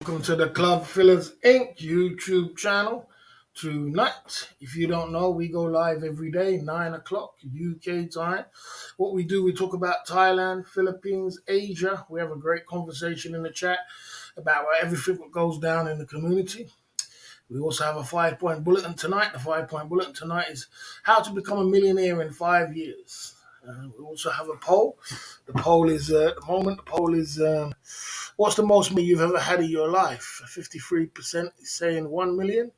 Welcome to the Club Fillers Inc. YouTube channel. Tonight, if you don't know, we go live every day, 9 o'clock UK time. What we do, we talk about Thailand, Philippines, Asia. We have a great conversation in the chat about everything that goes down in the community. We also have a 5 point bulletin tonight. The 5 point bulletin tonight is how to become a millionaire in 5 years. We also have a poll. The poll is, at the moment, the poll is what's the most money you've ever had in your life? 53% is saying 1 million.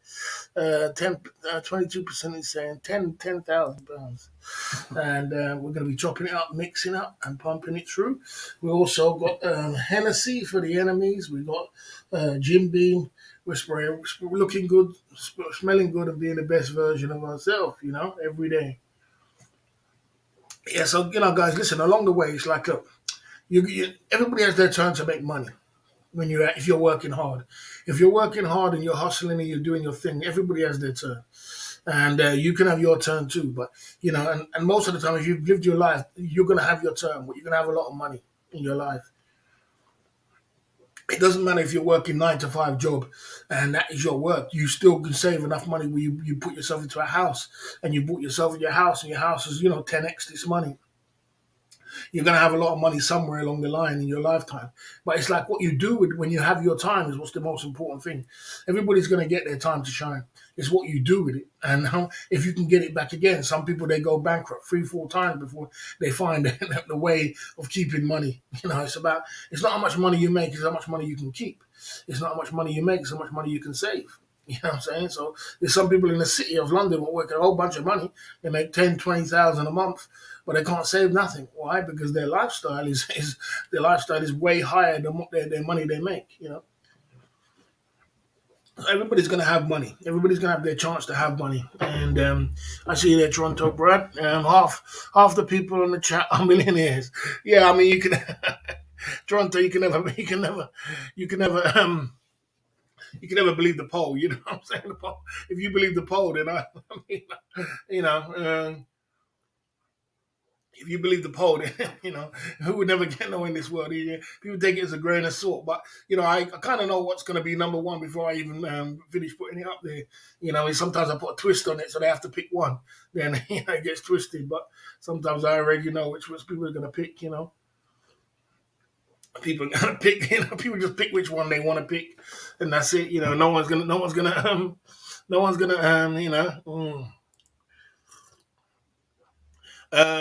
22% is saying 10,000 pounds. And we're going to be chopping it up, mixing up, and pumping it through. We also got Hennessy for the enemies. We got Jim Beam. We're looking good, smelling good, and being the best version of ourselves, every day. Yeah, so, guys, listen, along the way, it's like, look, everybody has their turn to make money if you're working hard. If you're working hard and you're hustling and you're doing your thing, everybody has their turn. And you can have your turn too. But, and most of the time, if you've lived your life, you're going to have your turn. You're going to have a lot of money in your life. It doesn't matter if you're working 9 to 5 job and that is your work. You still can save enough money where you put yourself into a house and you bought yourself in your house and your house is, 10x this money. You're going to have a lot of money somewhere along the line in your lifetime. But it's like what you do when you have your time is what's the most important thing. Everybody's going to get their time to shine. It's what you do with it. And if you can get it back again. Some people, they go bankrupt 3-4 times before they find the way of keeping money. It's not how much money you make, it's how much money you can keep. It's not how much money you make, it's how much money you can save. You know what I'm saying? So there's some people in the city of London who work a whole bunch of money. They make 10, 20,000 a month, but they can't save nothing. Why? Because their lifestyle is way higher than what their money they make. Everybody's gonna have money. Everybody's gonna have their chance to have money. And I see you there, Toronto, Brad. Half the people on the chat are millionaires. Yeah, I mean you can Toronto. You can never believe the poll. You know what I'm saying? If you believe the poll, then I mean, you know, if you believe the poll, then who would never get no in this world? People take it as a grain of salt, but I kind of know what's going to be number one before I even finish putting it up there. Sometimes I put a twist on it, so they have to pick one. Then it gets twisted. But sometimes I already know which people are going to pick. People are gonna pick. People just pick which one they want to pick, and that's it. No one's gonna. No one's gonna.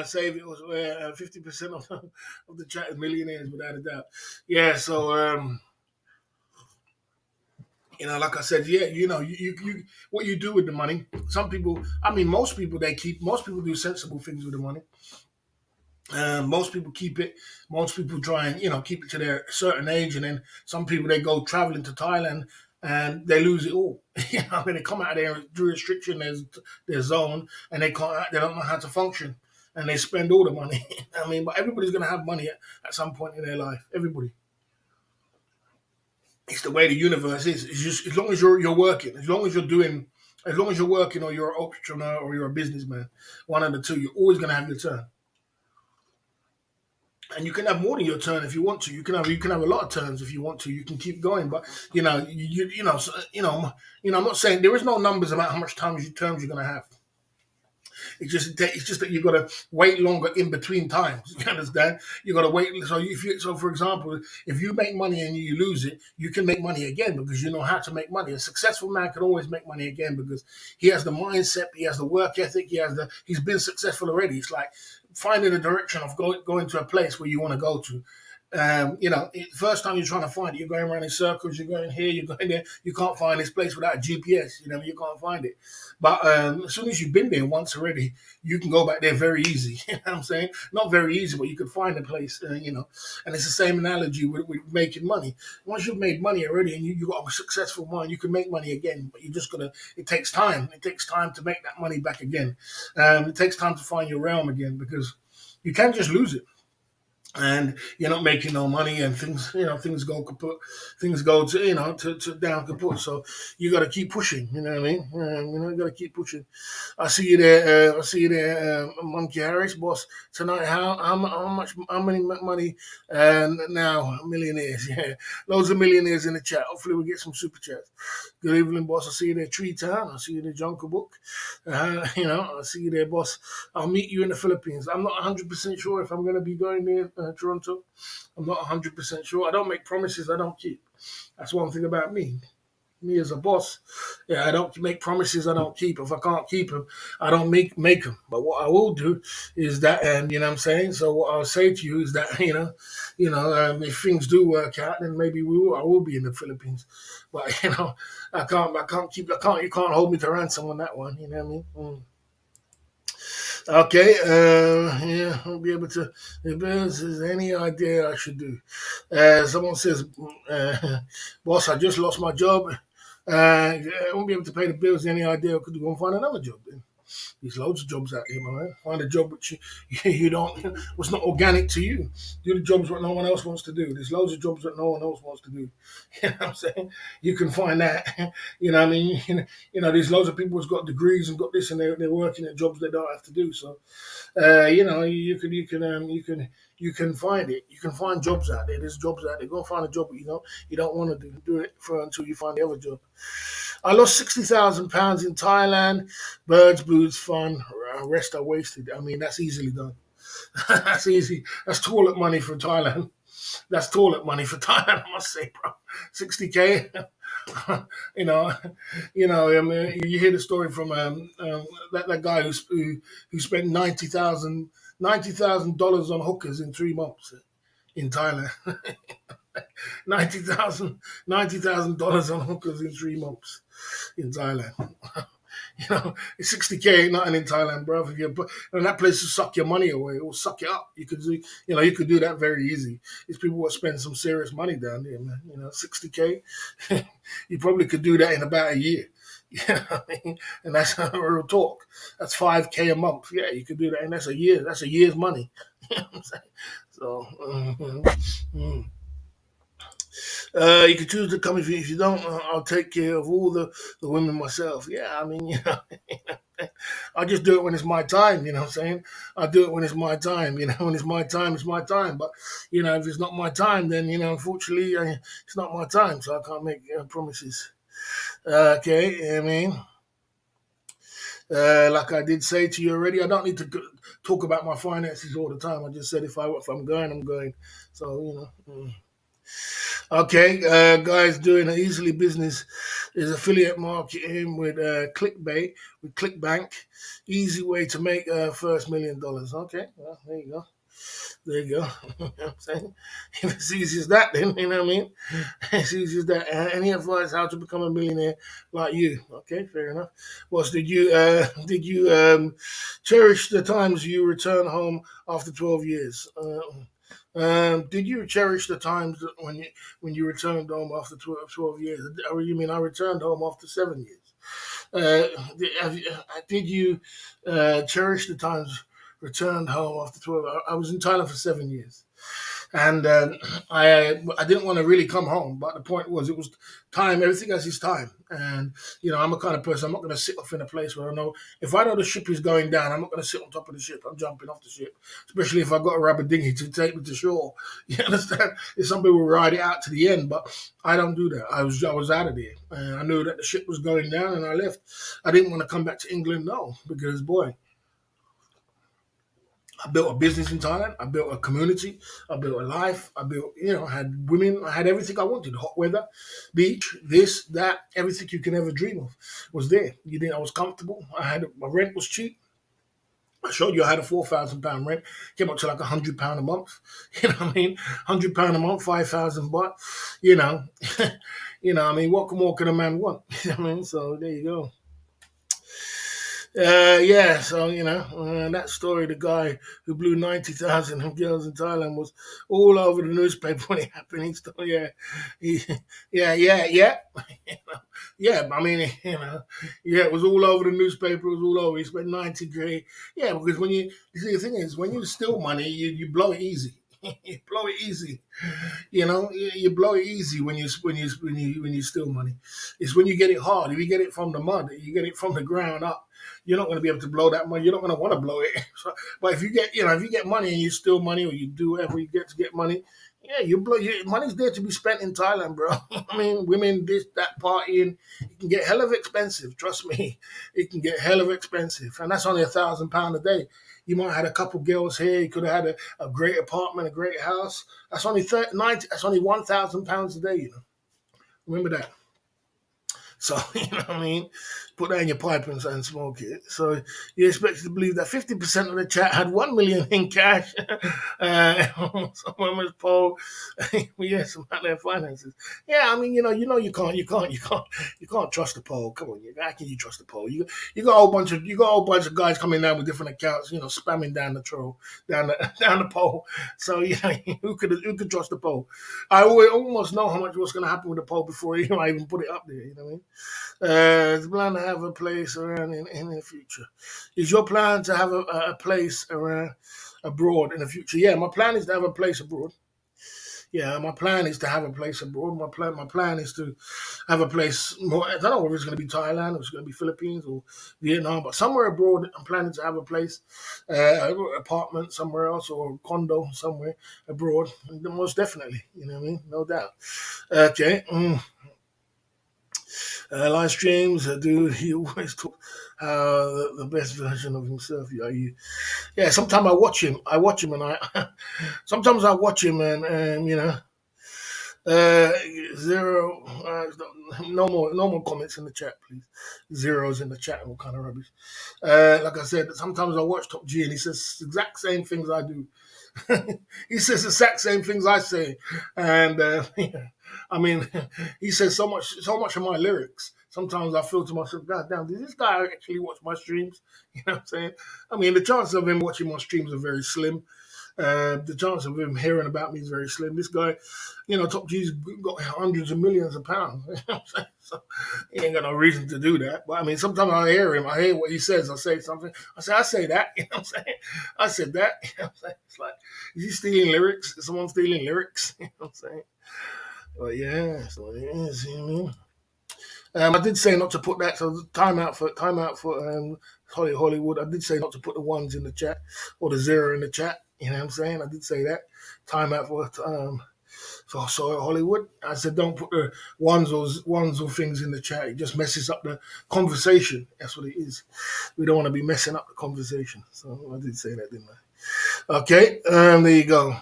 Save it was 50% of the chat is millionaires without a doubt. Yeah, so like I said, yeah, you what you do with the money. Some people, I mean, most people do sensible things with the money. Most people keep it. Most people try and keep it to their certain age, and then some people they go traveling to Thailand and they lose it all. I mean, they come out of their jurisdiction, their zone, and they can't. They don't know how to function, and they spend all the money. I mean, but everybody's gonna have money at some point in their life. Everybody. It's the way the universe is. It's just as long as you're working, as long as you're working, or you're an entrepreneur or you're a businessman, one of the two, you're always gonna have your turn. And you can have more than your turn if you want to. You can have a lot of turns if you want to. You can keep going, but I'm not saying there is no numbers about how much turns you're going to have. It's just that you've got to wait longer in between times. You understand? You got to wait. So for example, if you make money and you lose it, you can make money again because you know how to make money. A successful man can always make money again because he has the mindset, he has the work ethic, he's been successful already. It's like finding a direction of going to a place where you want to go to. First time you're trying to find it, you're going around in circles, you're going here, you're going there. You can't find this place without a GPS. You can't find it. But as soon as you've been there once already, you can go back there very easy. You know what I'm saying? Not very easy, but you could find a place. And it's the same analogy with making money. Once you've made money already and you got a successful mind, you can make money again. But you just gotta. It takes time. It takes time to make that money back again. It takes time to find your realm again because you can't just lose it. and you're not making no money, and things, things go kaput, things go to, to down kaput. So you got to keep pushing. You know what I mean? You got to keep pushing. I see you there. I see you there, Monkey Harris, boss. Tonight, how much, how many money? Now millionaires. Yeah, loads of millionaires in the chat. Hopefully, we get some super chats. Good evening, boss. I see you there, Tree Town. I see you there, Jungle Book. I see you there, boss. I'll meet you in the Philippines. I'm not 100% sure if I'm going to be going there, Toronto. I'm not 100% sure. I don't make promises I don't keep. That's one thing about me. Me as a boss, yeah, I don't make promises I don't keep. If I can't keep them, I don't make them. But what I will do is that, and you know what I'm saying. So what I'll say to you is that if things do work out, then maybe I will be in the Philippines. But I can't. You can't hold me to ransom on that one. You know what I mean? Okay, yeah, I'll be able to. If there's any idea I should do, someone says, "Boss, I just lost my job. I won't be able to pay the bills. Any idea I could go and find another job?" Then there's loads of jobs out there, man. Find a job which you don't, what's not organic to you. Do the jobs what no one else wants to do. There's loads of jobs that no one else wants to do. You know what I'm saying? You can find that. You know what I mean? There's loads of people who's got degrees and got this, and they're working at jobs they don't have to do. So, you can find it. You can find jobs out there. There's jobs out there. Go and find a job that you don't want to do. Do it for until you find the other job. I lost £60,000 in Thailand. Birds, booze, fun. Rest I wasted. I mean, that's easily done. That's easy. That's toilet money for Thailand. That's toilet money for Thailand, I must say, bro. 60K. you know, I mean, you hear the story from that guy who spent $90,000 on hookers in 3 months in Thailand. $90,000 on hookers in 3 months in Thailand. You know, 60K ain't nothing in Thailand, bro. And that place will suck your money away. It will suck it up. You could do that very easy. These people will spend some serious money down there, man. 60K, you probably could do that in about a year. You know what I mean? And that's real talk. That's 5K a month. Yeah, you could do that, and that's a year. That's a year's money. You know what I'm saying? So, you can choose to come if you don't. I'll take care of all the women myself. Yeah, I mean, I just do it when it's my time. You know what I'm saying? I do it when it's my time. When it's my time, it's my time. But if it's not my time, then unfortunately, it's not my time. So I can't make promises. Okay, I mean, like I did say to you already, I don't need to talk about my finances all the time. I just said if I'm going, I'm going. So Okay, guys, doing an easily business is affiliate marketing with clickbait, with ClickBank. Easy way to make first $1 million. Okay, well, there you go. There you go. You know what I'm saying? If it's easy as that, then, you know what I mean? It's easy as that. Any advice how to become a millionaire like you? Okay, fair enough. Was did you cherish the times you return home after 12 years? Did you cherish the times when you returned home after 12 years? Or you mean I returned home after 7 years? Did you cherish the times returned home after 12? I was in Thailand for 7 years. And I didn't want to really come home, but the point was it was time. Everything has its time, and I'm a kind of person. I'm not going to sit off in a place where I know if I know the ship is going down, I'm not going to sit on top of the ship. I'm jumping off the ship, especially if I got a rubber dinghy to take me to shore. You understand? If some people ride it out to the end, but I don't do that. I was out of there, and I knew that the ship was going down, and I left. I didn't want to come back to England, no, because boy, I built a business in Thailand. I built a community. I built a life. I had women. I had everything I wanted. Hot weather, beach, this, that, everything you can ever dream of was there. I was comfortable. My rent was cheap. I showed you I had a £4,000 rent. Came up to like £100 a month. You know what I mean? £100 a month, 5,000 baht. You know, I mean, what more can a man want? You know what I mean? So there you go. Yeah, so that story, the guy who blew 90,000 on girls in Thailand was all over the newspaper when it happened. Yeah, he, yeah. Yeah. I mean, yeah, it was all over the newspaper. It was all over. He spent 90 grand. Yeah, because when you see the thing is when you steal money, you blow it easy. You blow it easy. You blow it easy when you steal money. It's when you get it hard. If you get it from the mud, you get it from the ground up. You're not going to be able to blow that money. You're not going to want to blow it. So, but if you get money and you steal money or you do whatever you get to get money, yeah, you blow. Money's there to be spent in Thailand, bro. I mean, women, this, that, partying, it can get hell of expensive. Trust me, it can get hell of expensive, and that's only £1,000 a day. You might have had a couple girls here. You could have had a great apartment, a great house. That's only 90. That's only £1,000 a day. Remember that. So, what I mean? Put that in your pipe and smoke it. So, you expected to believe that 50% of the chat had 1 million in cash. Someone was poll. Yes, about their finances. Yeah, I mean, you can't trust the poll. Come on, how can you trust the poll? You got a whole bunch of guys coming down with different accounts, spamming down the troll, down the down the poll. So, who could trust the poll? I almost know how much what's going to happen with the poll before I even put it up there. You know what I mean? It's plan to have a place around in the future. Is your plan to have a place around abroad in the future? Yeah, my plan is to have a place abroad. Yeah, my plan is to have a place abroad. My plan is to have a place. More, I don't know whether it's going to be Thailand or it's going to be Philippines or Vietnam, but somewhere abroad. I'm planning to have a place, apartment somewhere else or condo somewhere abroad. Most definitely, you know what I mean, no doubt. Okay. Live streams, dude. He always talks the best version of himself. Yeah. Sometimes I watch him. And sometimes I watch him, and uh, zero. No more comments in the chat, please. Zeros in the chat, all kind of rubbish. Like I said, sometimes I watch Top G, and he says the exact same things I do. He says the exact same things I say, and I mean, he says so much of my lyrics. Sometimes I feel to myself, God damn, did this guy actually watch my streams? You know what I'm saying? I mean, the chances of him watching my streams are very slim. The chance of him hearing about me is very slim. This guy, Top G's got hundreds of millions of pounds. You know what I'm saying? So he ain't got no reason to do that. But I mean, sometimes I hear him. I hear what he says. I say something. I say that. You know what I'm saying? I said that. You know what I'm saying? It's like, is he stealing lyrics? Is someone stealing lyrics? You know what I'm saying? But yeah, so it is. You know what I mean? I did say not to put that. So time out for Hollywood. I did say not to put the ones in the chat or the zero in the chat. You know what I'm saying? I did say that. Time out for Hollywood. I said don't put the ones or things in the chat. It just messes up the conversation. That's what it is. We don't want to be messing up the conversation. So I did say that, didn't I? Okay, there you go.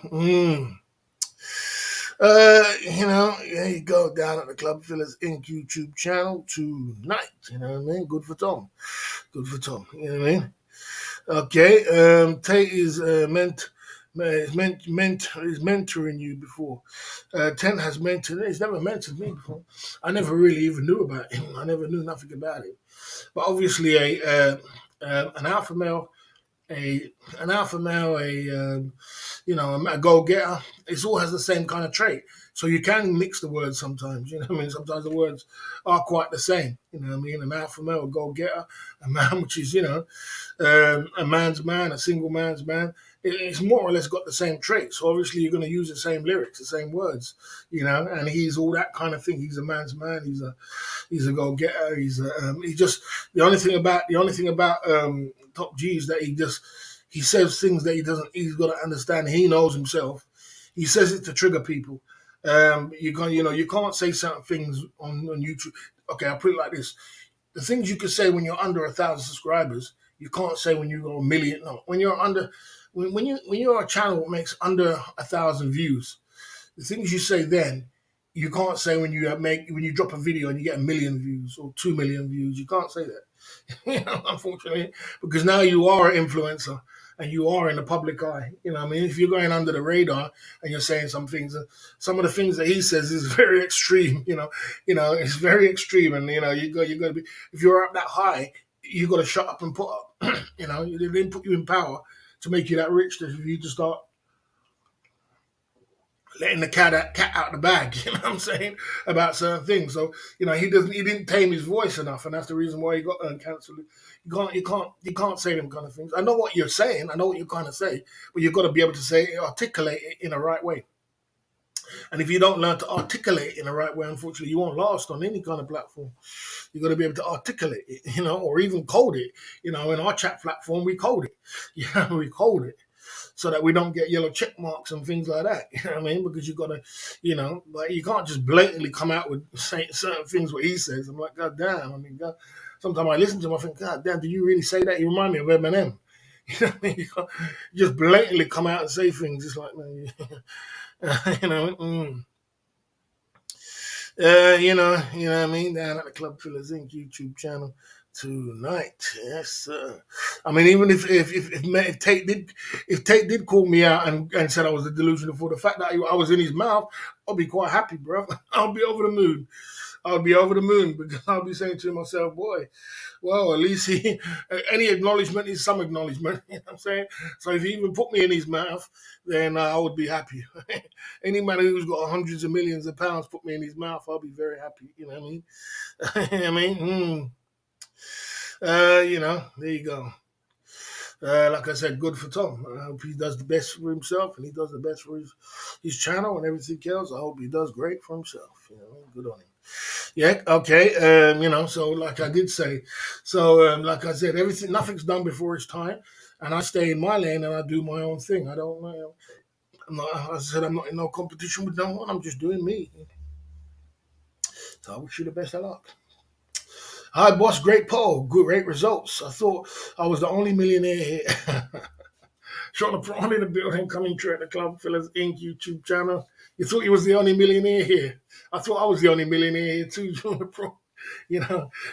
There you go, down at the Club Fillers Inc. YouTube channel tonight. You know what I mean? Good for Tom. Good for Tom. You know what I mean? Okay. Tate is is mentoring you before. Tent has mentored. He's never mentored me before. I never really even knew about him. I never knew nothing about him. But obviously, an alpha male, an alpha male, a go getter. It all has the same kind of trait. So you can mix the words sometimes. You know what I mean? Sometimes the words are quite the same. You know what I mean? An alpha male, a go getter, a man which is a man's man, a single man's man. It's more or less got the same traits. So obviously you're going to use the same lyrics, the same words, and he's all that kind of thing. He's a man's man. He's a go getter. He just the only thing about Top G is that he says things that he's got to understand. He knows himself. He says it to trigger people. You can't say certain things on YouTube. Okay, I'll put it like this: the things you can say when you're under 1,000 subscribers, you can't say when you go a million. No, when you're a channel that makes under 1,000 views, the things you say then, you can't say when you drop a video and you get 1 million views or 2 million views. You can't say that, unfortunately, because now you are an influencer and you are in the public eye. You know what I mean? If you're going under the radar and you're saying some things, some of the things that he says is very extreme. It's very extreme, and you got to be. If you're up that high, you got to shut up and put up. They didn't put you in power to make you that rich. That for you to start letting the cat out the bag. You know what I'm saying, about certain things. So he didn't tame his voice enough, and that's the reason why he got cancelled. You can't say them kind of things. I know what you're saying. I know what you're kind of say, but you've got to be able to articulate it in the right way. And if you don't learn to articulate it in the right way, unfortunately, you won't last on any kind of platform. You've got to be able to articulate it, or even code it. In our chat platform, we code it. We code it so that we don't get yellow check marks and things like that. You know what I mean? Because you've got to, like you can't just blatantly come out with saying certain things what he says. I'm like, God damn. I mean, God, sometimes I listen to him, I think, God damn, did you really say that? You remind me of Eminem. You know what I mean? You can't just blatantly come out and say things. It's like, man, you know. You know what I mean? Down at the Club Fillers Inc. YouTube channel tonight. Yes, sir. I mean, even if Tate did call me out and said I was a delusional for the fact that I was in his mouth, I'll be quite happy, bro. I'll be over the moon. I'll be over the moon because I'll be saying to myself, boy, well, at least any acknowledgement is some acknowledgement. You know what I'm saying? So if he even put me in his mouth, then I would be happy. Any man who's got hundreds of millions of pounds put me in his mouth, I'll be very happy. You know what I mean? I mean, there you go. Like I said, good for Tom. I hope he does the best for himself and he does the best for his channel and everything else. I hope he does great for himself. Good on him. Yeah, okay. So like I did say, like I said, nothing's done before it's time, and I stay in my lane and I do my own thing. I don't. I'm not in no competition with no one. I'm just doing me. So I wish you the best of luck. Hi, boss. Great poll. Great results. I thought I was the only millionaire here. Sean the Prawn in the building, coming through at the Club Fillers Inc. YouTube channel. You thought you was the only millionaire here. I thought I was the only millionaire here too, Sean the Prawn.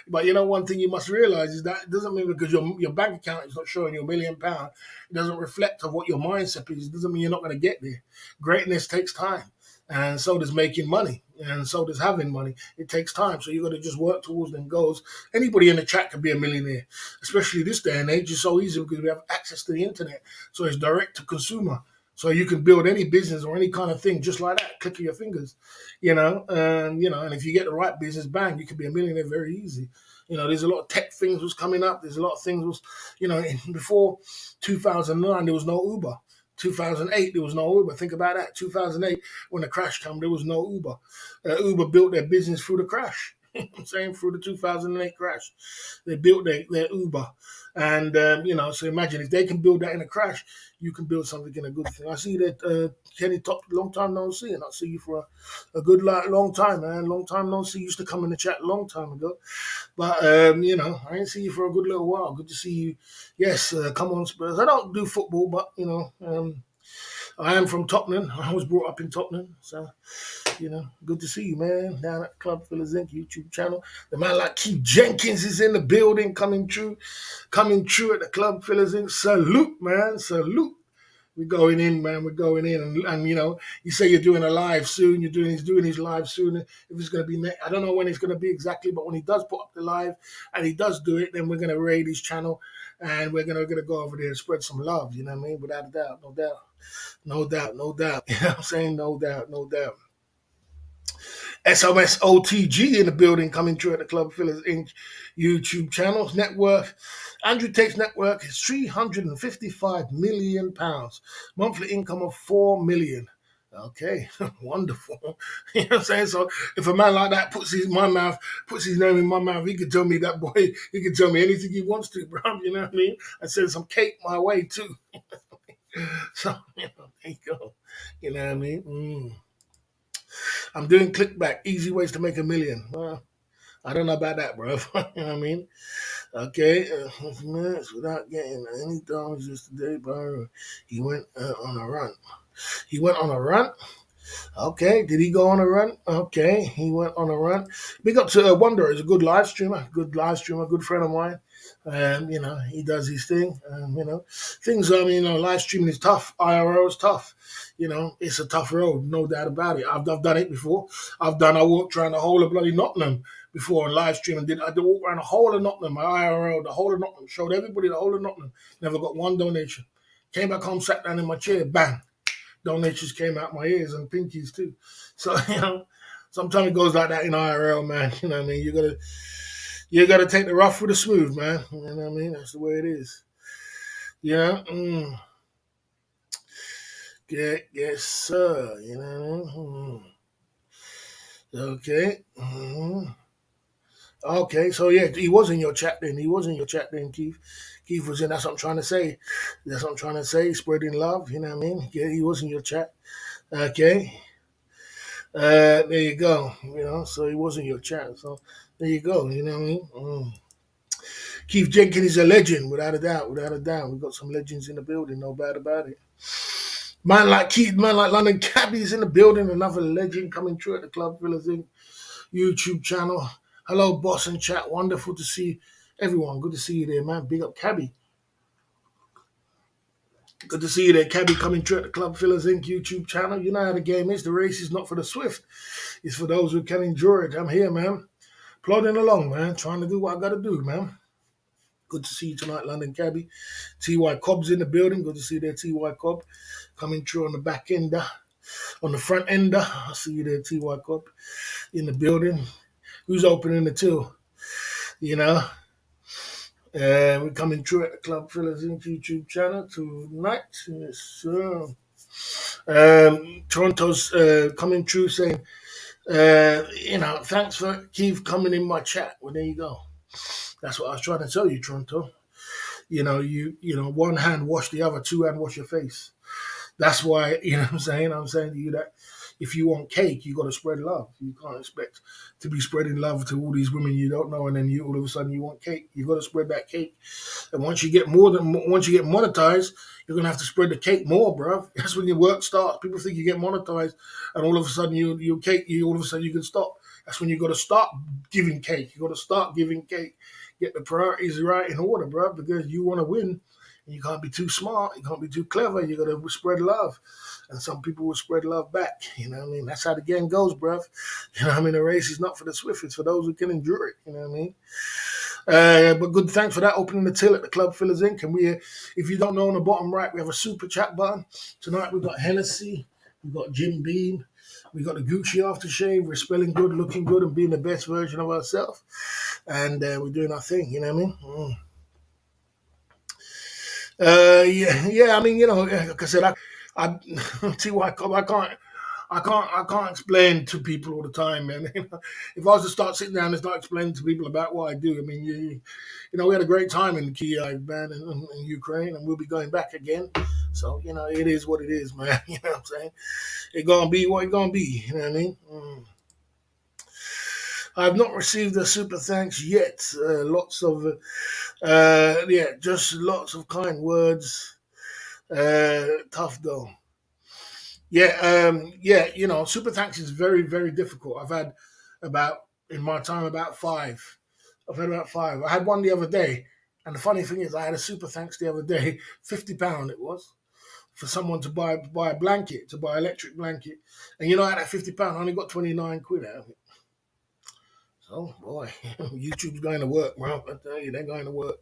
But one thing you must realize is that it doesn't mean because your bank account is not showing you £1 million, it doesn't reflect of what your mindset is. It doesn't mean you're not going to get there. Greatness takes time, and so does making money, and so does having money. It takes time, so you got to just work towards them goals. Anybody in the chat can be a millionaire, especially this day and age. It's so easy because we have access to the internet, so it's direct to consumer. So you can build any business or any kind of thing just like that, click of your fingers, and if you get the right business, bang, you can be a millionaire very easy. There's a lot of tech things was coming up. There's a lot of things was, before 2009, there was no Uber. 2008, there was no Uber. Think about that. 2008, when the crash came, there was no Uber. Uber built their business through the crash. I'm saying through the 2008 crash, they built their Uber, and so imagine if they can build that in a crash, you can build something in a good thing. I see that Kenny Top, long time no see, and I see you for a good long time, man. Long time no see. You used to come in the chat a long time ago, but I ain't see you for a good little while. Good to see you. Yes, come on Spurs. I don't do football, but I am from Tottenham. I was brought up in Tottenham, so. Good to see you, man. Down at Club Fillers Inc. YouTube channel. The man like Keith Jenkins is in the building, coming true at the Club Fillers Inc. Salute, man. Salute. We're going in, man. We're going in, and you say you're doing a live soon. He's doing his live soon. If it's going to be, I don't know when it's going to be exactly, but when he does put up the live and he does do it, then we're going to raid his channel and we're going to go over there and spread some love. You know what I mean? Without a doubt, no doubt, no doubt, no doubt. You know what I'm saying? No doubt, no doubt. SOS OTG in the building, coming through at the Club Fillers Inc. YouTube channel. Network, Andrew Tate's network is £355 million. Monthly income of $4 million. Okay, wonderful. You know what I'm saying? So if a man like that puts his name in my mouth, he could tell me that boy, he could tell me anything he wants to, bro. You know what I mean? And send some cake my way too. So, there you go. You know what I mean? I'm doing clickback, easy ways to make $1 million. Well, I don't know about that, bro. You know what I mean? Okay, minutes without getting any dollars yesterday, bro. He went on a run. He went on a run. Okay, did he go on a run? Okay, he went on a run. Big up to Wonder. He's a good live streamer, good friend of mine. He does his thing. Live streaming is tough. IRL is tough. It's a tough road, no doubt about it. I've done it before. I walked around the whole of bloody Nottingham before on live stream and I did walk around the whole of Nottingham, my IRL, the whole of Nottingham, showed everybody the whole of Nottingham. Never got one donation. Came back home, sat down in my chair, bang. donations came out my ears and pinkies too. So sometimes it goes like that in IRL, man. You know what I mean? You gotta take the rough with the smooth, man. You know what I mean? That's the way it is. Yeah. Yeah, yes, sir. You know. Okay. Okay. So yeah, he was in your chat then. He was in your chat then, Keith. Keith was in. That's what I'm trying to say. That's what I'm trying to say. Spreading love. You know what I mean? Yeah, he was in your chat. Okay. There you go. So he was in your chat. So there you go. You know what I mean? Keith Jenkins is a legend, without a doubt. Without a doubt, we've got some legends in the building. No bad about it. Man like London Cabby's in the building. Another legend coming through at the Club Villas Inc. YouTube channel. Hello, boss and chat. Wonderful to see everyone. Good to see you there, man. Big up Cabby. Good to see you there, Cabby, coming through at the Club Villas Inc. YouTube channel. You know how the game is. The race is not for the swift. It's for those who can endure it. I'm here, man. Plodding along, man. Trying to do what I got to do, man. Good to see you tonight, London Cabby. TY Cobb's in the building. Good to see you there, TY Cobb. Coming through on the back end, on the front end. I see you there, TY Cobb, in the building. Who's opening the till? You know, we're coming through at the Club Villas Inc. YouTube channel tonight. Yes, sir. Toronto's coming through saying, thanks for Keith coming in my chat. Well, there you go. That's what I was trying to tell you, Toronto. One hand wash the other, two hand wash your face. That's why, what I'm saying? I'm saying to you that if you want cake, you got to spread love. You can't expect to be spreading love to all these women you don't know, and then all of a sudden you want cake. You got to spread that cake. And once you get monetized, you're gonna have to spread the cake more, bro. That's when your work starts. People think you get monetized, and all of a sudden all of a sudden you can stop. That's when you got to start giving cake. You got to start giving cake. Get the priorities right in order, bro, because you want to win. And you can't be too smart. You can't be too clever. You got to spread love. And some people will spread love back. You know what I mean? That's how the game goes, bruv. You know what I mean? The race is not for the swift. It's for those who can endure it. You know what I mean? But good, thanks for that. Opening the till at the Club Villas Inc. And if you don't know, on the bottom right, we have a super chat button. Tonight we've got Hennessy. We've got Jim Beam. We got the Gucci aftershave. We're smelling good, looking good, and being the best version of ourselves. And we're doing our thing. You know what I mean? Yeah. I mean, like I said, I T.Y. Cobb, I can't explain to people all the time, man. If I was to start sitting down and start explaining to people about what I do, I mean, we had a great time in the Kyiv band in Ukraine, and we'll be going back again. So, it is what it is, man. You know what I'm saying? It's gonna be what it's gonna be. You know what I mean? I've not received a super thanks yet. Just lots of kind words. Tough though. Super thanks is very, very difficult. I've had in my time about five. I've had about five. I had one the other day, and the funny thing is, I had a super thanks the other day, £50 it was, for someone to buy a blanket, to buy an electric blanket, and out of that £50, I only got 29 quid out of it. So boy, YouTube's going to work, bro. I tell you, they're going to work.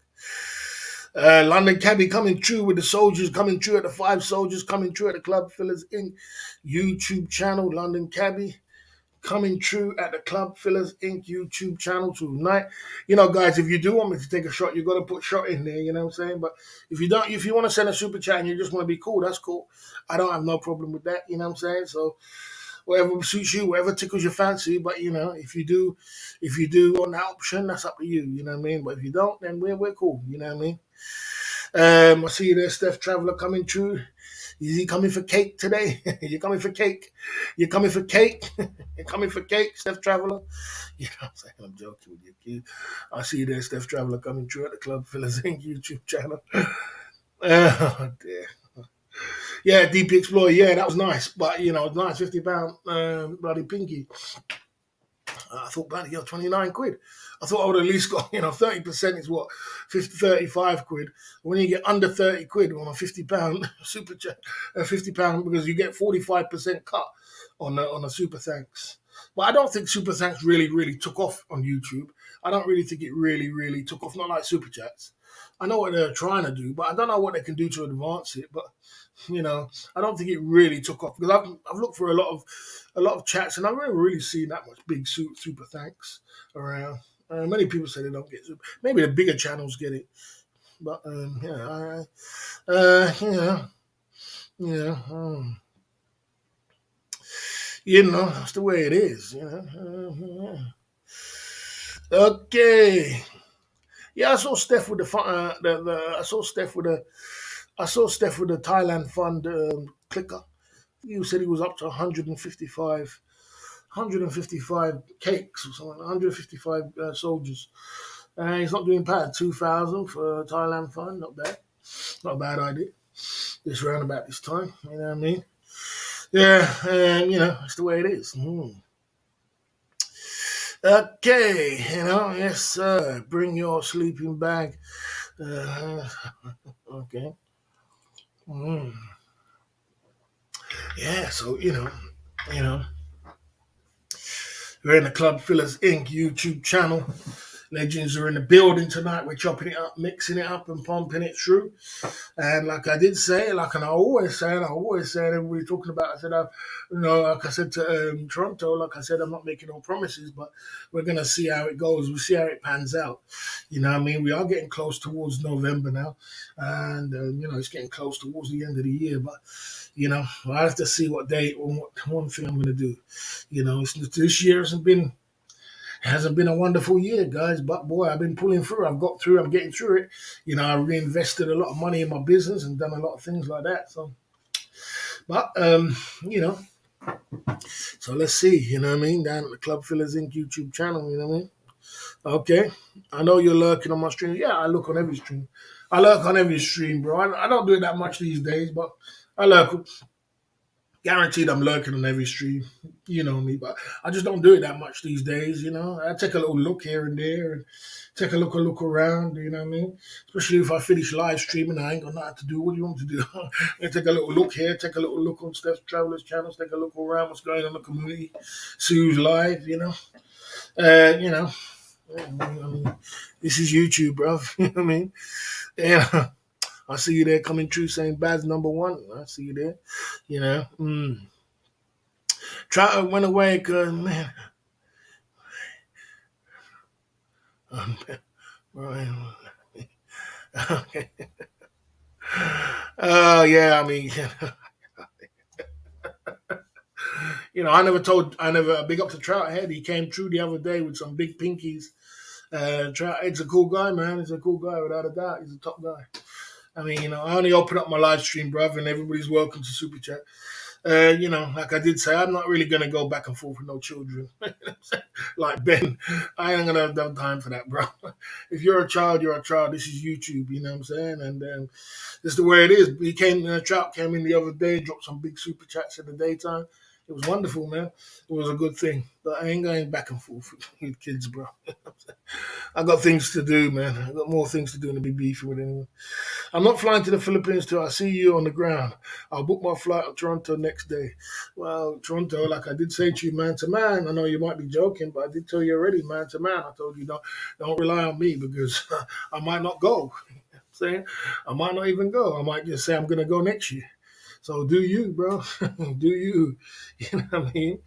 London Cabby coming through with the soldiers, coming through at the 5 soldiers, coming through at the Club Villas Inc. YouTube channel. London Cabby coming through at the Club Villas Inc. YouTube channel tonight. Guys, if you do want me to take a shot, you got to put shot in there. You know what I'm saying? But if you want to send a super chat and you just want to be cool, that's cool. I don't have no problem with that. You know what I'm saying? So whatever suits you, whatever tickles your fancy. But if you do want that option, that's up to you. You know what I mean? But if you don't, then we're cool. You know what I mean? I see you there, Steph Traveller coming through. Is he coming for cake today? You're coming for cake? You're coming for cake? You're coming for cake, Steph Traveller? You know what I'm saying? I'm joking with you, kid. I see you there, Steph Traveller coming through at the Club Villas Inc. YouTube channel. Oh, dear. Yeah, DP Explorer. Yeah, that was nice. But, nice, £50 bloody pinky. I thought, bloody hell, 29 quid. I thought I would at least got, 30% is what, 35 quid. When you get under 30 quid on a £50 super chat, £50 because you get 45% cut on a super thanks. But I don't think super thanks really, really took off on YouTube. I don't really think it really, really took off, not like super chats. I know what they're trying to do, but I don't know what they can do to advance it. But I don't think it really took off because I've looked for a lot of chats and I've never really seen that much big super thanks around. Many people say they don't get super. Maybe the bigger channels get it, but yeah, yeah, that's the way it is. Okay. Yeah, I saw Steph with I saw Steph with the Thailand fund clicker. You said he was up to 155 cakes or something, 155 soldiers. He's not doing bad. 2,000 for Thailand fund, not bad. Not a bad idea. This round about this time, you know what I mean? Yeah, and that's the way it is. Okay, yes, sir. Bring your sleeping bag. Uh, okay. Mm. Yeah, so you know, we're in the Club Fillers Inc. YouTube channel. Legends are in the building tonight. We're chopping it up, mixing it up, and pumping it through. And like I did say, and I always say, and everybody talking about, I said, like I said to Toronto, like I said, I'm not making no promises, but we're going to see how it goes. We'll see how it pans out. You know what I mean? We are getting close towards November now. And, it's getting close towards the end of the year. But, I have to see what date or what one thing I'm going to do. This year hasn't been a wonderful year, guys. But boy, I've been pulling through. I've got through. I'm getting through it. I reinvested a lot of money in my business and done a lot of things like that. So, but so let's see. You know what I mean? Down at the Club Fillers Inc. YouTube channel. You know what I mean? Okay. I know you're lurking on my stream. Yeah, I look on every stream. I lurk on every stream, bro. I don't do it that much these days, but I lurk. Guaranteed I'm lurking on every stream. You know me, but I just don't do it that much these days, I take a little look here and there and take a look around, you know what I mean? Especially if I finish live streaming, I ain't got nothing to do. What do you want to do? I take a little look here, take a little look on Steph's Travelers channels, take a look around what's going on in the community, see who's live, Uh, you know, I mean, this is YouTube, bro. You know what I mean? Yeah. I see you there coming through saying Baz number one. I see you there. Trotter went away because, man. Right. Okay. Oh, yeah, I mean, I never, big up to Trout Head. He came through the other day with some big pinkies. Trout Head's a cool guy, man. He's a cool guy, without a doubt. He's a top guy. I mean, I only open up my live stream, bruv, and everybody's welcome to Super Chat. Like I did say, I'm not really gonna go back and forth with no children. Like Ben, I ain't gonna have no time for that, bro. If you're a child, you're a child. This is YouTube, you know what I'm saying? And this is the way it is. Trout came in the other day, dropped some big super chats in the daytime. It was wonderful, man. It was a good thing. But I ain't going back and forth with kids, bro. I got things to do, man. I got more things to do than to be beefing with anyone. I'm not flying to the Philippines till I see you on the ground. I'll book my flight to Toronto next day. Well, Toronto, like I did say to you, man to man. I know you might be joking, but I did tell you already, man to man. I told you don't rely on me because I might not go. Saying I might not even go. I might just say I'm gonna go next year. So do you, bro? Do you? You know what I mean?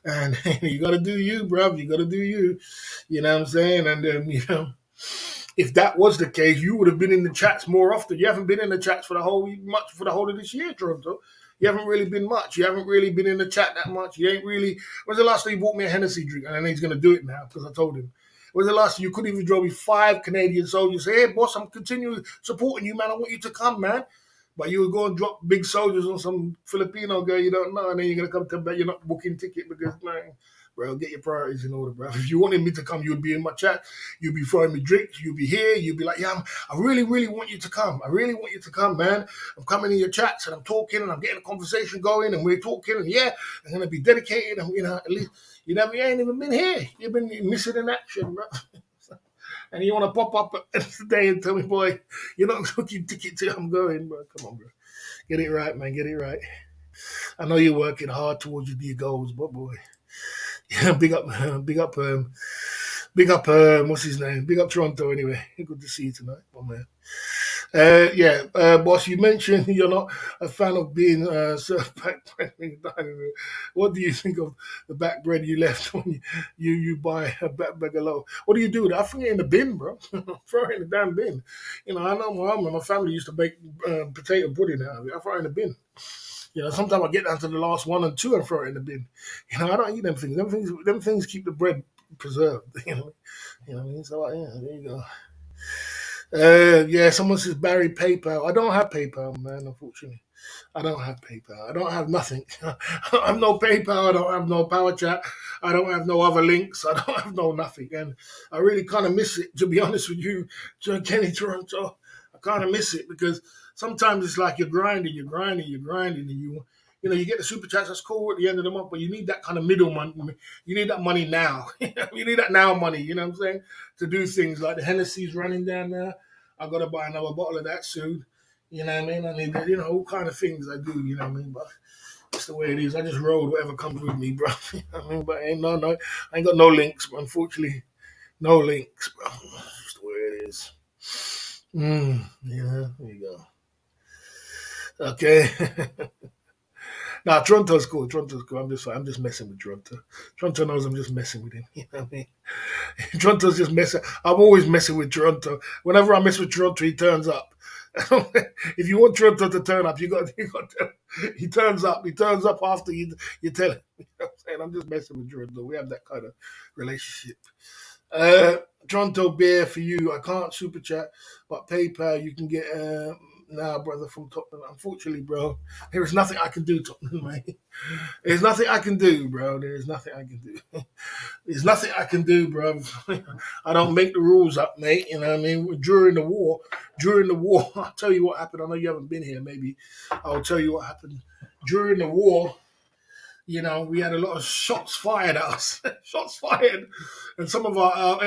And you gotta do you, bro. You gotta do you. You know what I'm saying? And if that was the case, you would have been in the chats more often. You haven't been in the chats for the whole of this year, Toronto. You haven't really been much. You haven't really been in the chat that much. You ain't really. When's the last time you bought me a Hennessy drink? And I know he's gonna do it now because I told him. When's the last time you couldn't even draw me 5 Canadian soldiers? Say, hey boss, I'm continuing supporting you, man. I want you to come, man. But you would go and drop big soldiers on some Filipino girl you don't know, and then you're gonna come to me, you're not booking ticket because, man, bro, get your priorities in order, bro. If you wanted me to come, you'd be in my chat, you'd be throwing me drinks, you'd be here, you'd be like, yeah, I really, really want you to come. I really want you to come, man. I'm coming in your chats and I'm talking and I'm getting a conversation going and we're talking and yeah, I'm gonna be dedicated and at least you ain't even been here. You've been missing in action, bro. And you want to pop up today and tell me, boy, you're not booking ticket to I'm going, bro. Come on, bro. Get it right, man. Get it right. I know you're working hard towards your goals, but boy, yeah, big up, Big up, what's his name? Big up Toronto anyway. Good to see you tonight, my man. Yeah, boss, you mentioned you're not a fan of being served back bread in the dining room. What do you think of the back bread you left when you buy a back bag of loaf? What do you do with it? I throw it in the bin, bro. Throw it in the damn bin. You know, I know my mum and my family used to bake potato pudding out of it. I throw it in the bin. You know, sometimes I get down to the last one and two and throw it in the bin. You know, I don't eat them things. Them things keep the bread preserved. You know what I mean? So yeah, there you go. Yeah, someone says Barry PayPal. I don't have PayPal, man. Unfortunately, I don't have PayPal. I don't have nothing. I don't have no PayPal. I don't have no Power Chat. I don't have no other links. I don't have no nothing. And I really kind of miss it, to be honest with you, John Kenny Toronto. I kind of miss it because sometimes it's like you're grinding, and you know, you get the super chats. That's cool at the end of the month, but you need that kind of middle money. You need that money now. You need that now money. You know what I'm saying? To do things like the Hennessy's running down there. I got to buy another bottle of that soon. You know what I mean? I need, you know, all kind of things I do. You know what I mean? But it's the way it is. I just roll whatever comes with me, bro. You know what I mean? But I ain't got no links. But unfortunately, no links, bro. It's the way it is. Yeah, there you go. Okay. Nah, Toronto's cool. Toronto's cool. I'm just messing with Toronto. Toronto knows I'm just messing with him. You know what I mean? Toronto's just messing. I'm always messing with Toronto. Whenever I mess with Toronto, he turns up. If you want Toronto to turn up, you got to, he turns up. He turns up after you tell him. You know what I'm saying? I'm just messing with Toronto. We have that kind of relationship. Uh, Toronto beer for you. I can't super chat, but PayPal you can get. Nah, brother from Tottenham. Unfortunately, bro, there is nothing I can do, Tottenham, mate. There's nothing I can do, bro. There's nothing I can do. There's nothing I can do, bro. I don't make the rules up, mate. You know what I mean? During the war, I'll tell you what happened. I know you haven't been here. Maybe I'll tell you what happened during the war. You know, we had a lot of shots fired at us. Shots fired, and some of our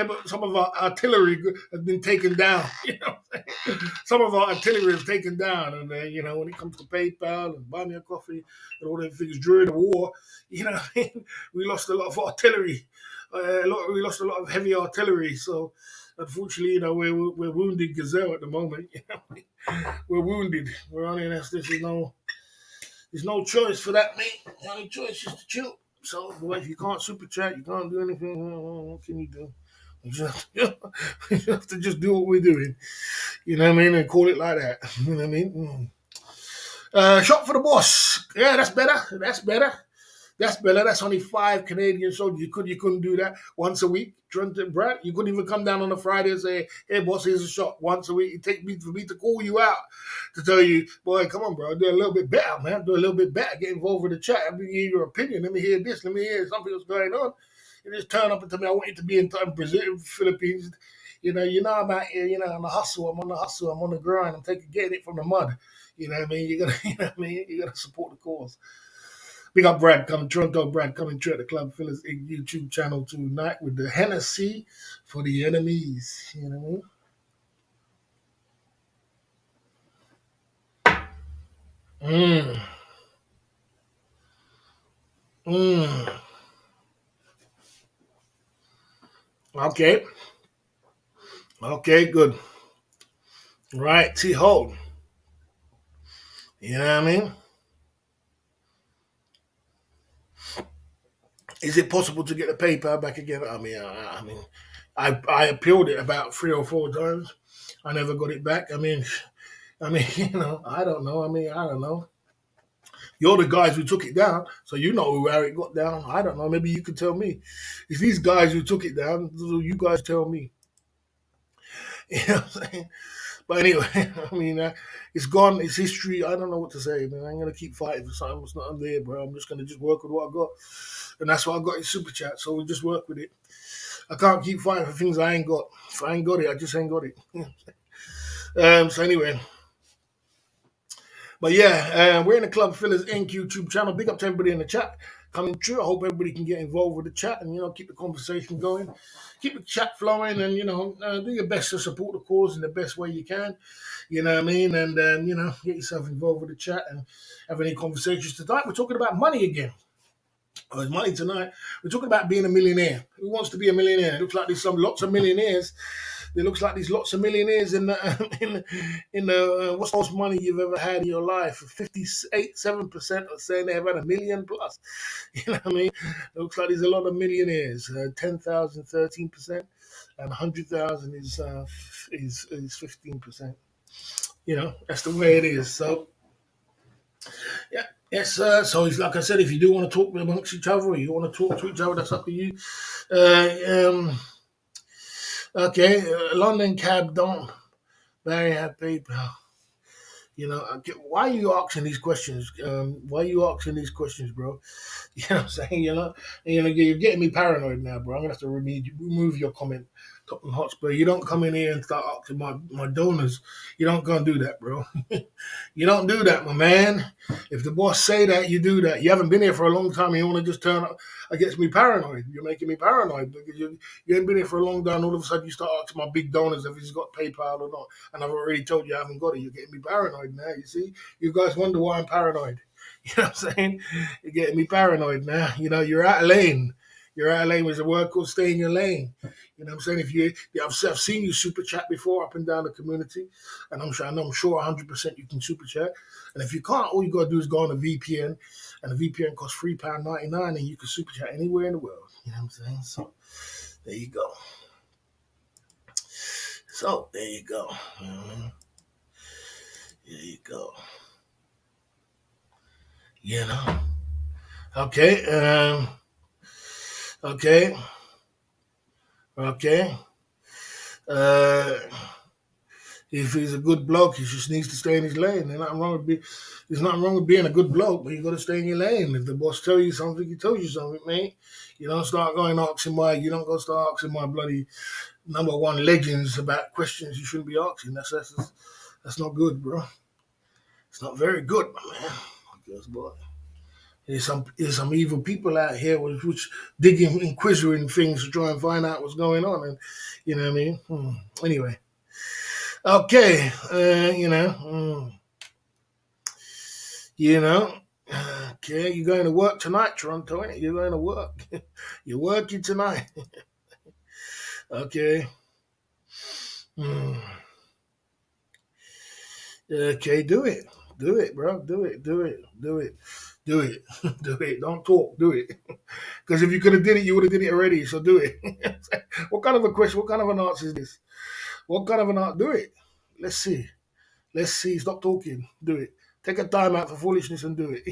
artillery has been taken down. You know, some of our artillery is taken down, and you know, when it comes to PayPal and buy me a coffee and all them things during the war, you know, we lost a lot of artillery. We lost a lot of heavy artillery. So, unfortunately, you know, we're wounded gazelle at the moment. You know, we're wounded. We're on this. There's no choice for that, mate. The only choice is to chill. So, boy, if you can't super chat, you can't do anything. What can you do? You just, you have to just do what we're doing. You know what I mean? And call it like that. You know what I mean? Shot for the boss. Yeah, that's better. That's better. That's better. That's only 5 Canadian soldiers. You couldn't do that once a week. Trent Brad, you couldn't even come down on a Friday and say, "Hey, boss, here's a shot once a week." It take me for me to call you out to tell you, "Boy, come on, bro, do a little bit better, man. Do a little bit better. Get involved with the chat. Let me hear your opinion. Let me hear this. Let me hear something that's going on." You just turn up and tell me, "I want you to be in Brazil, Philippines." You know I'm out here. You know I'm a hustle. I'm on the hustle. I'm on the grind. I'm getting it from the mud. You know what I mean? You gotta, you know what I mean? You gotta support the cause. Big up Brad coming, Toronto Brad coming to the Club Phillies YouTube channel tonight with the Hennessy for the enemies. You know what I mean? Mm. Okay. Okay, good. Right, T Hold. You know what I mean? Is it possible to get the PayPal back again? I appealed it about 3 or 4 times. I never got it back. You know, I don't know. I don't know. You're the guys who took it down, so you know how it got down. I don't know. Maybe you can tell me. It's these guys who took it down. So you guys tell me. You know what I'm saying? But anyway, it's gone. It's history. I don't know what to say, man. I'm gonna keep fighting for something that's not there, bro. I'm just gonna just work with what I got, and that's what I got in super chat. So we just work with it. I can't keep fighting for things I ain't got. If I ain't got it, I just ain't got it. So anyway, but yeah, we're in the Club Fillers Inc. YouTube channel. Big up to everybody in the chat coming through. I hope everybody can get involved with the chat and, you know, keep the conversation going. Keep the chat flowing and, you know, do your best to support the cause in the best way you can. You know what I mean? And, you know, get yourself involved with the chat and have any conversations tonight. We're talking about money again. Oh, his money tonight. We're talking about being a millionaire. Who wants to be a millionaire? It looks like there's lots of millionaires. It looks like there's lots of millionaires in the in the what's the most money you've ever had in your life? 58.7% are saying they've had a million plus. You know what I mean? It looks like there's a lot of millionaires. 10,000, 13%, and 100,000 is 15%. You know, that's the way it is. So yeah. Yes, sir. So, like I said, if you do want to talk amongst each other, or you want to talk to each other, that's up to you. Okay, London cab don't Barry have PayPal. You know, why are you asking these questions? Why are you asking these questions, bro? You know what I'm saying? You're getting me paranoid now, bro. I'm gonna have to remove your comment, Tottenham Hotspur. You don't come in here and start asking my donors. You don't go and do that, bro. You don't do that, my man. If the boss say that, you do that. You haven't been here for a long time and you want to just turn up against me paranoid. You're making me paranoid because you ain't been here for a long time and all of a sudden you start asking my big donors if he's got PayPal or not. And I've already told you I haven't got it. You're getting me paranoid now, you see? You guys wonder why I'm paranoid. You know what I'm saying? You're getting me paranoid now. You know, you're out of lane. You're out of lane. There's a word called stay in your lane. You know what I'm saying? I've seen you super chat before up and down the community, and I'm sure 100% you can super chat. And if you can't, all you got to do is go on a VPN, and the VPN costs £3.99, and you can super chat anywhere in the world. You know what I'm saying? So there you go. So there you go. There you go. You know. Okay. Okay. If he's a good bloke, he just needs to stay in his lane. There's nothing wrong with being a good bloke, but you got to stay in your lane. If the boss tells you something, he tells you something, mate. You don't start going you don't go start asking my bloody number one legends about questions you shouldn't be asking. That's not good, bro. It's not very good, my man. Because, boy, there's some evil people out here which digging, inquisiting things to try and find out what's going on, and you know what I mean. Anyway, okay, okay, you're going to work tonight, Toronto, ain't it? You're going to work. You're working tonight. Okay. Okay, do it. Do it, bro. Do it. Do it. Do it. Do it. Do it. Don't talk. Do it. Because if you could have did it, you would have did it already. So do it. What kind of a question? What kind of an answer is this? What kind of an answer? Do it. Let's see. Let's see. Stop talking. Do it. Take a time out for foolishness and do it.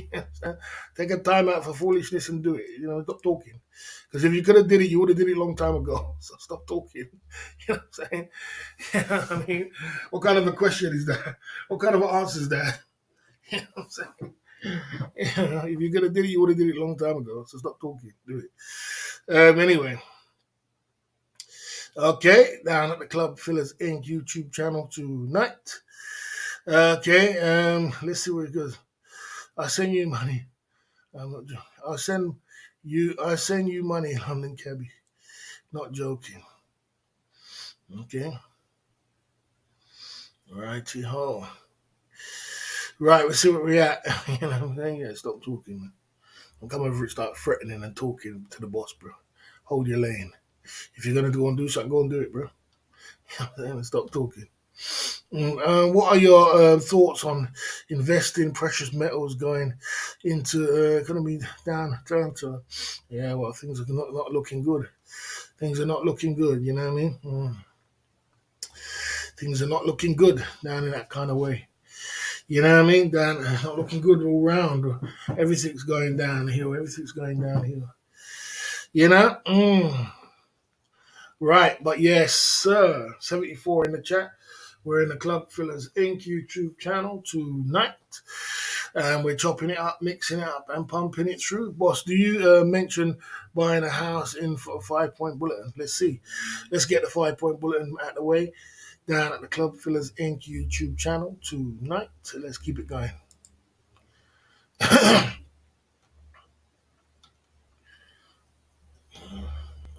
Take a time out for foolishness and do it. You know, stop talking. Because if you could have did it, you would have did it a long time ago. So stop talking. You know what I'm saying? You know what I mean? What kind of a question is that? What kind of an answer is that? You know what I'm saying? If you could have did it, you would have did it a long time ago. So stop talking. Do it. Anyway. Okay. Down at the Club Fillers Inc. YouTube channel tonight. Okay. Let's see where it goes. I'll send you money. I'll send you money, London Cabby. Not joking. Okay. Righty ho. Right, we'll see where we're at. You know what I'm saying? Yeah, stop talking, man. Don't come over and start threatening and talking to the boss, bro. Hold your lane. If you're gonna go and do something, go and do it, bro. You know what I'm saying? Stop talking. What are your thoughts on investing precious metals going into economy down to? Yeah, well, things are not looking good. Things are not looking good. You know what I mean? Things are not looking good down in that kind of way. You know what I mean? Not looking good all round. Everything's going downhill. Everything's going downhill. You know? Right, but yes, sir. 74 in the chat. We're in the Club Fillers Inc. YouTube channel tonight. And we're chopping it up, mixing it up, and pumping it through. Boss, do you mention buying a house in for a 5-point bulletin? Let's see. Let's get the 5-point bulletin out of the way. Down at the Club Fillers Inc. YouTube channel tonight. So let's keep it going.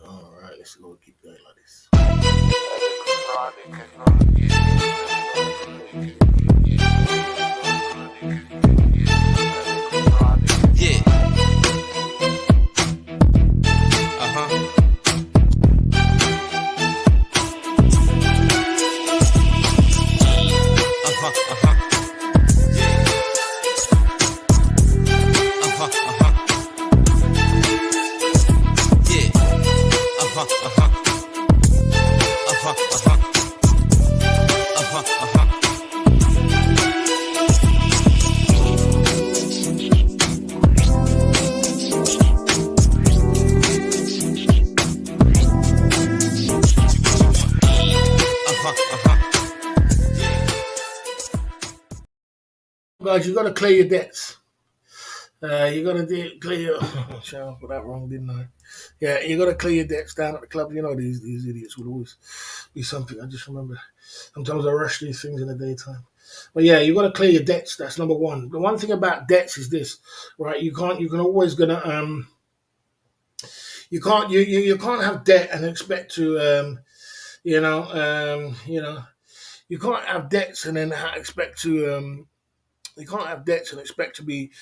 All right, let's go keep going like this. Yeah. Guys, you got to clear your debts. You got to clear your. Shit, I got that wrong, didn't I? Yeah, you got to clear your debts down at the club. You know these idiots would always be something. I just remember. Sometimes I rush these things in the daytime. But yeah, you got to clear your debts. That's number one. The one thing about debts is this, right? You can't. You can always gonna. You can't. You can't have debt and expect to. You know. You know. You can't have debts and then expect to. You can't have debts and expect to be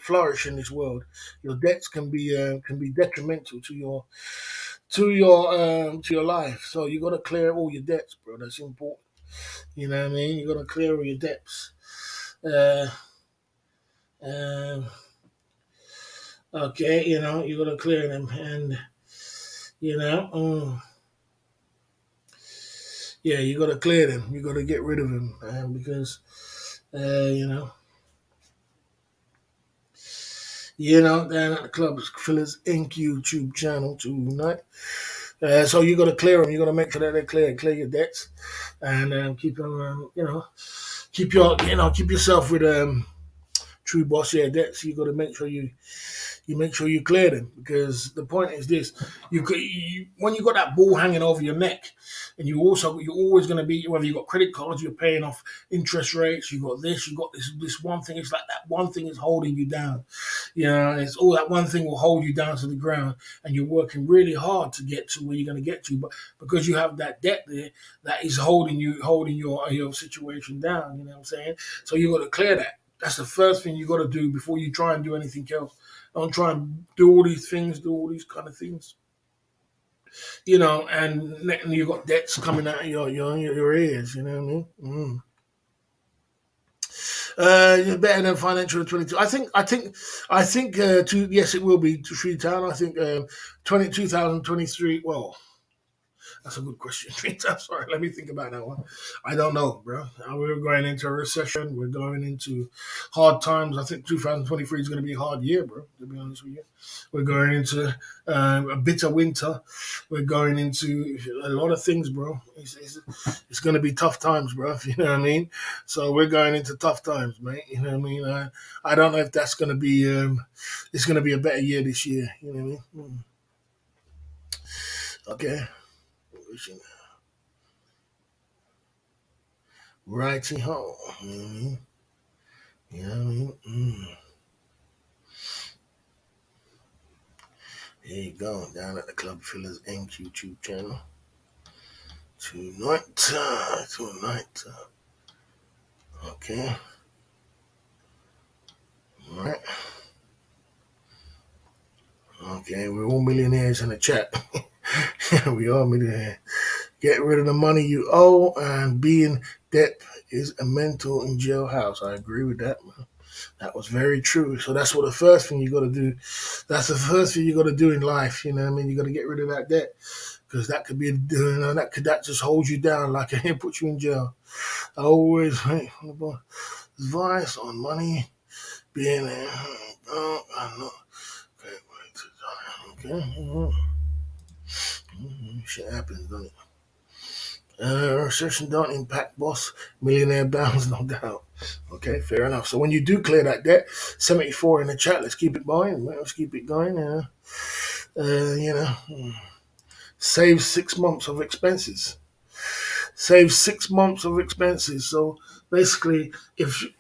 flourish in this world. Your debts can be detrimental to your life. So you got to clear all your debts, bro. That's important. You know what I mean? You got to clear all your debts. Uh, um, okay, you know you got to clear them, and you know, yeah, you got to clear them. You got to get rid of them, because you know. You know, down at the club, Fillers Inc. YouTube channel tonight. So you got to clear them. You got to make sure that they're clear your debts, and keep them. You know, keep yourself with true boss. Yeah, debts. You got to make sure you make sure you clear them, because the point is this: when you got that ball hanging over your neck, and you're always going to be, whether you got credit cards, you're paying off interest rates, you got this one thing. It's like that one thing is holding you down. You know, it's all that one thing will hold you down to the ground, and you're working really hard to get to where you're going to get to, but because you have that debt there, that is holding your situation down. You know what I'm saying? So you got to clear that. That's the first thing you got to do before you try and do anything else. Don't try and do all these things, do all these kind of things, you know. And you got debts coming out of your ears. You know what I mean? You're better than financial 22. I think. Yes, it will be to Freetown. I think 2023. Well, that's a good question. Sorry, let me think about that one. I don't know, bro. We're going into a recession. We're going into hard times. I think 2023 is going to be a hard year, bro. To be honest with you, we're going into a bitter winter. We're going into a lot of things, bro. It's going to be tough times, bro. You know what I mean? So we're going into tough times, mate. You know what I mean? I don't know if that's going to be. It's going to be a better year this year. You know what I mean? Okay. Righty ho. You know what I mean? Here you go. Down at the Club Fillers Inc. YouTube channel. Tonight. Okay. All right. Okay, we're all millionaires in the chat. We are millionaires. Get rid of the money you owe, and being debt is a mental in jailhouse. I agree with that, man. That was very true. So that's what the first thing you got to do. That's the first thing you got to do in life. You know what I mean? You got to get rid of that debt, because that could be, that just holds you down, like it put you in jail. I always advice on money being. I know. Okay. Shit happens, doesn't it? Recession don't impact boss. Millionaire bounds, no doubt. Okay, fair enough. So when you do clear that debt, 74 in the chat. Let's keep it going. Let's keep it going. You know, save 6 months of expenses. Save 6 months of expenses. So basically, if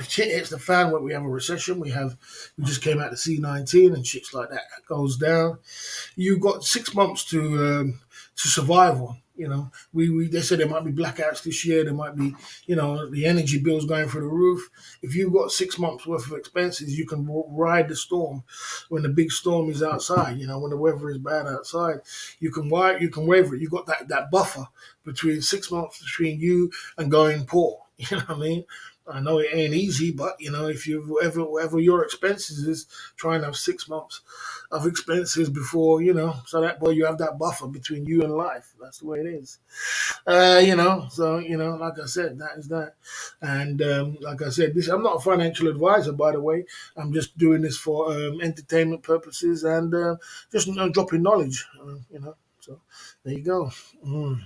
shit hits the fan when we have a recession, we just came out to C19 and shits like that goes down. You've got 6 months to survive on. You know, they said there might be blackouts this year. There might be, you know, the energy bills going through the roof. If you've got 6 months worth of expenses, you can ride the storm when the big storm is outside. You know, when the weather is bad outside, you can waver it. You got that buffer between 6 months between you and going poor. You know what I mean? I know it ain't easy, but if you whatever your expenses is, try and have 6 months of expenses before, so that way you have that buffer between you and life. That's the way it is. So like I said, that is that. And like I said, this I'm not a financial advisor, by the way. I'm just doing this for entertainment purposes and just dropping knowledge. So there you go. Mm.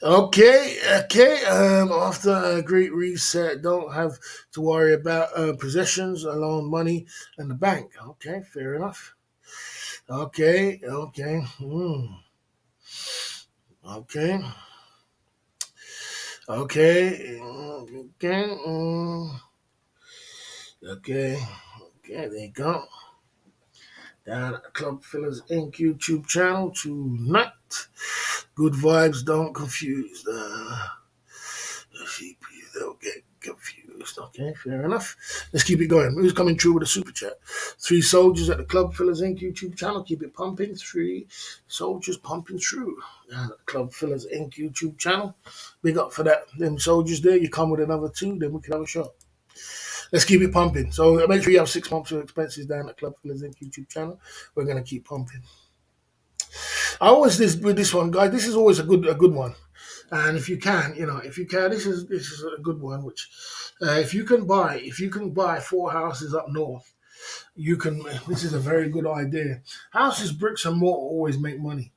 Okay, okay. After a great reset, don't have to worry about possessions, alone money, and the bank. Okay, fair enough. Okay, okay. Okay, okay, okay, okay. Okay, there you go. Down at the Club Fillers Inc. YouTube channel tonight. Good vibes, don't confuse. They'll get confused. Okay, fair enough. Let's keep it going. Who's coming through with a super chat? Three soldiers at the Club Fillers Inc. YouTube channel. Keep it pumping. Three soldiers pumping through. At the Club Fillers Inc. YouTube channel. Big up for that. Them soldiers there. You come with another two, then we can have a shot. Let's keep it pumping. So make sure you have 6 months of expenses down at Club Fillers Inc. YouTube channel. We're gonna keep pumping. I always with this one, guys. This is always a good one. And if you can, this is a good one. Which, if you can buy 4 houses up north, you can. This is a very good idea. Houses, bricks and mortar always make money,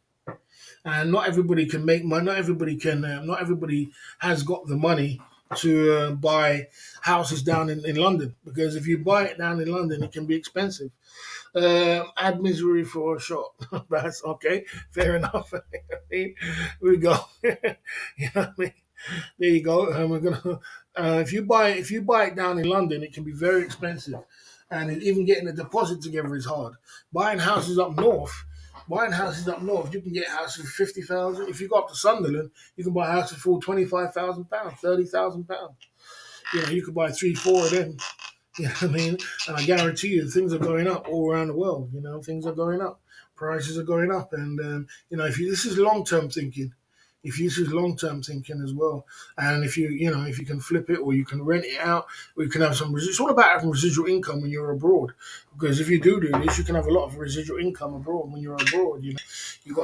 and not everybody can make money. Not everybody can. Not everybody has got the money to buy houses down in London, because if you buy it down in London, it can be expensive. Add misery for a shot. That's okay. Fair enough. Here we go. You know what I mean? There you go. And we're gonna. If you buy it down in London, it can be very expensive, and even getting a deposit together is hard. Buying houses up north. Buying houses up north, you can get houses for 50,000. If you go up to Sunderland, you can buy houses for £25,000, £30,000. You could buy three, four of them. You know what I mean? And I guarantee you, things are going up all around the world. Things are going up, prices are going up, and if this is long term thinking, if this is long term thinking as well, and if you can flip it or you can rent it out, or you can have some. It's all about having residual income when you're abroad, because if you do this, you can have a lot of residual income abroad when you're abroad.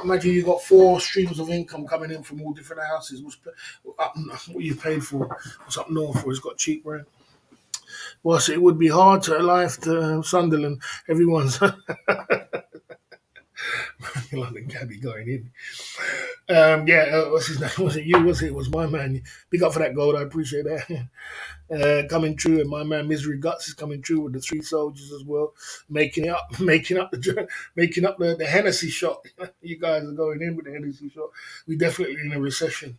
Imagine you got 4 streams of income coming in from all different houses. What you paid for? What's up north? Where it's got cheap rent. Well, it would be hard to life to Sunderland. Everyone's London Gabby going in. What's his name? Was it you? It was my man. Big up for that gold. I appreciate that. Coming true, and my man Misery Guts is coming true with the three soldiers as well, making up the Hennessy shot. You guys are going in with the Hennessy shot. We definitely in a recession.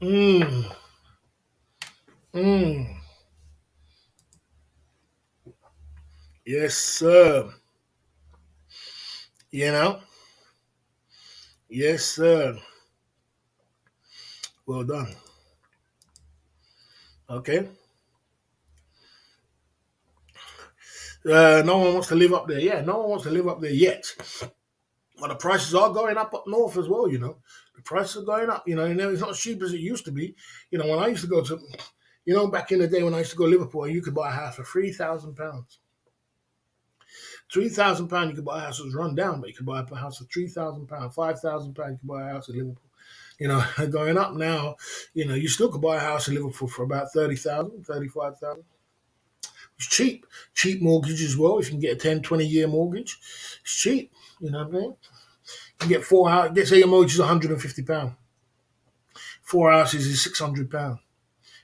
mm, mm. Yes, sir. You know. Yes, sir. Well done. Okay. No one wants to live up there. Yeah, no one wants to live up there yet. But the prices are going up north as well. The prices are going up. It's not as cheap as it used to be. When I used to go to, back in the day when I used to go to Liverpool, you could buy a house for £3,000. £3,000 you could buy a house that was run down, but you could buy a house for £3,000, £5,000 you could buy a house in Liverpool. Going up now, you still could buy a house in Liverpool for about 30,000, 35,000. It's cheap. Cheap mortgage as well. If you can get a 10, 20-year mortgage, it's cheap. You know what I mean? You can get 4 houses. Let's say your mortgage is £150. 4 houses is £600.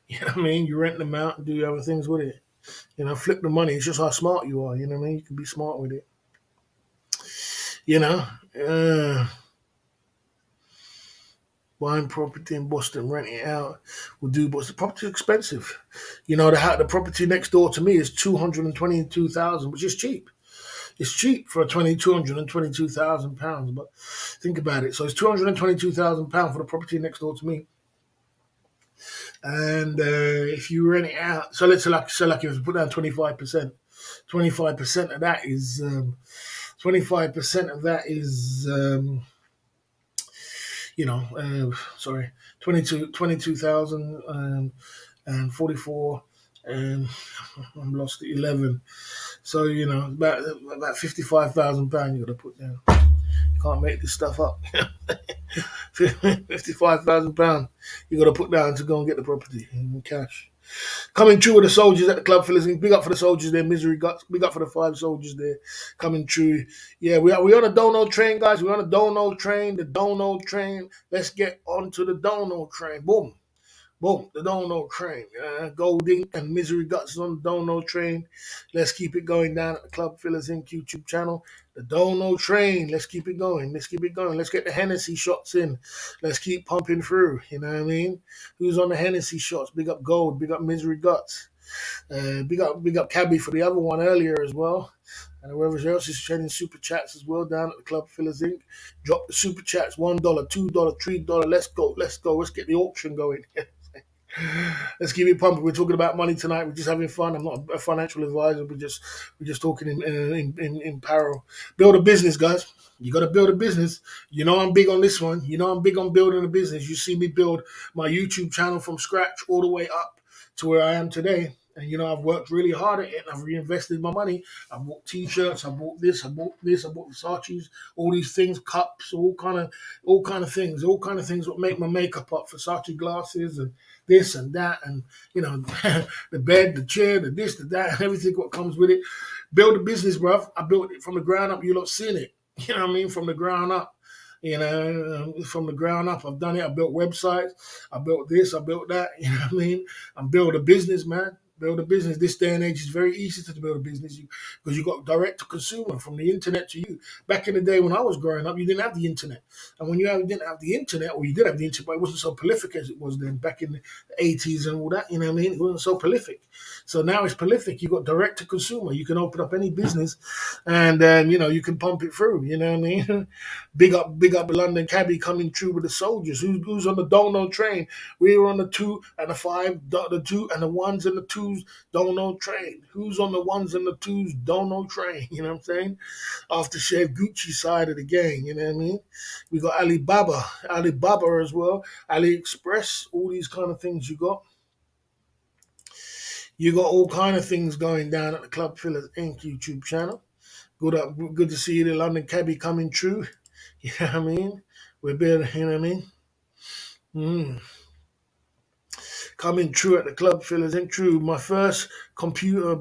You know what I mean? You rent them out and do other things with it. Flip the money. It's just how smart you are. You know what I mean? You can be smart with it. You know? Buying property in Boston, renting it out, will do. But the property is expensive. The property next door to me is 222,000, which is cheap. It's cheap for £222,000. But think about it. So it's £222,000 for the property next door to me. And if you rent it out, so let's say like if you put down 25%, 25% of that is 25% of that is sorry, 22,000 and 44, and I'm lost at 11. So about £55,000 you got to put down. You can't make this stuff up. £55,000 you got to put down to go and get the property in cash. Coming true with the soldiers at the club, fellas. Big up for the soldiers there, misery guts. Big up for the 5 soldiers there, coming true. Yeah, we on a dono train, guys. We're on a dono train. The dono train. Let's get onto the dono train. Boom. Boom, the Dono train. Gold Ink and Misery Guts is on the Dono train. Let's keep it going down at the Club Fillers Inc. YouTube channel. The Dono train. Let's keep it going. Let's keep it going. Let's get the Hennessy shots in. Let's keep pumping through. You know what I mean? Who's on the Hennessy shots? Big up Gold. Big up Misery Guts. Big up Cabby for the other one earlier as well. And whoever else is trading super chats as well down at the Club Fillers Inc. Drop the super chats $1, $2, $3. Let's go. Let's go. Let's get the auction going. Let's keep it pumping. We're talking about money tonight. We're just having fun. I'm not a financial advisor. We're just talking in parallel. Build a business, guys. You got to build a business. I'm big on this one. I'm big on building a business. You see me build my YouTube channel from scratch all the way up to where I am today. And I've worked really hard at it. I've reinvested my money. I bought T-shirts. I bought this. I bought this. I bought Versace's. All these things, cups, all kind of things. All kind of things that make my makeup up. Versace glasses and this and that, and the bed, the chair, the this, the that, and everything what comes with it. Build a business, bruv. I built it from the ground up. You lot seen it. You know what I mean? From the ground up. From the ground up, I've done it. I built websites. I built this. I built that. You know what I mean? I'm building a business, man. Build a business. This day and age is very easy to build a business because you got direct to consumer from the internet to you. Back in the day when I was growing up, you didn't have the internet, and when you didn't have the internet, or you did have the internet, but it wasn't so prolific as it was then back in the 80s and all that. You know what I mean? It wasn't so prolific. So now it's prolific. You got direct to consumer. You can open up any business, and you can pump it through. You know what I mean? Big up the London cabbie coming through with the soldiers. Who's on the Dono train? We're on the 2 and the 5, the 2 and the 1s and the 2s. Dono train. Who's on the 1s and the 2s? Dono train. You know what I'm saying? Aftershave Gucci side of the gang. You know what I mean? We got Alibaba as well. AliExpress. All these kind of things you got. You got all kind of things going down at the Club Fillers Inc. YouTube channel. Good to see you, the London cabbie coming true. You know what I mean? We're better. You know what I mean? Coming true at the Club Fillers Inc. True. My first computer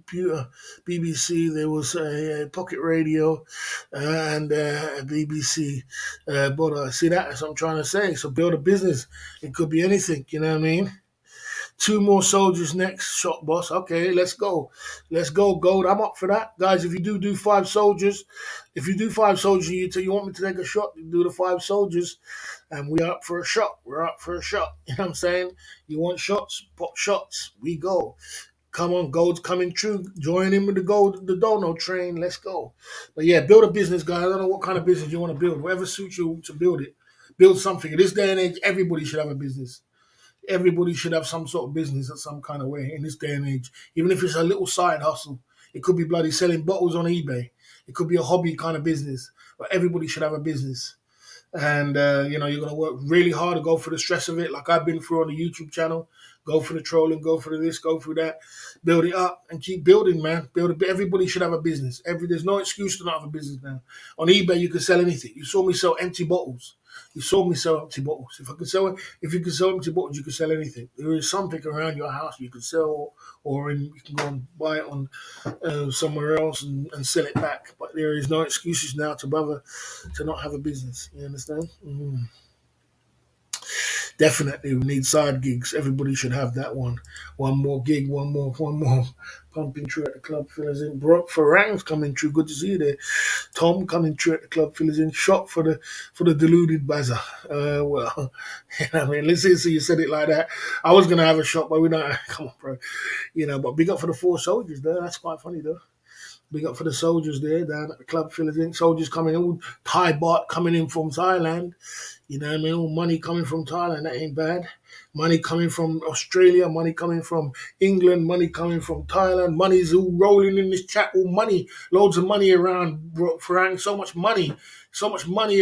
BBC. There was a pocket radio and a BBC. But see, that's what I'm trying to say. So build a business. It could be anything. You know what I mean? 2 more soldiers next, shot boss. Okay, let's go. Let's go, Gold. I'm up for that. Guys, if you do 5 soldiers, you want me to take a shot, you do the 5 soldiers, and we're up for a shot. We're up for a shot. You know what I'm saying? You want shots? Pop shots. We go. Come on, Gold's coming true. Join in with the Dono train. Let's go. But yeah, build a business, guys. I don't know what kind of business you want to build. Whatever suits you to build it. Build something. In this day and age, everybody should have a business. Everybody should have some sort of business in some kind of way in this day and age. Even if it's a little side hustle. It could be bloody selling bottles on eBay. It could be a hobby kind of business. But everybody should have a business. And, you're going to work really hard to go for the stress of it, like I've been through on the YouTube channel. Go for the trolling, go for this, go through that. Build it up and keep building, man. Everybody should have a business. There's no excuse to not have a business now. On eBay, you can sell anything. You saw me sell empty bottles. You saw me sell empty bottles. If you can sell empty bottles, you can sell anything. There is something around your house you can sell, or you can go and buy it on somewhere else and sell it back. But there is no excuses now to bother to not have a business. You understand? Mm. Definitely, we need side gigs. Everybody should have that one. One more gig, one more. Pumping through at the Club Fillers in. Brock Farang's coming through. Good to see you there. Tom coming through at the Club Fillers in. Shot for the deluded Bazza. Well, I mean, let's see. So you said it like that. I was gonna have a shot, but we don't. Come on, bro. But big up for the 4 soldiers there. That's quite funny though. Big up for the soldiers there down at the Club Fillers in. Soldiers coming in, Thai baht coming in from Thailand. You know what I mean? All money coming from Thailand. That ain't bad. Money coming from Australia, money coming from England, money coming from Thailand. Money's all rolling in this chat. All money, loads of money around, bro. Farang, so much money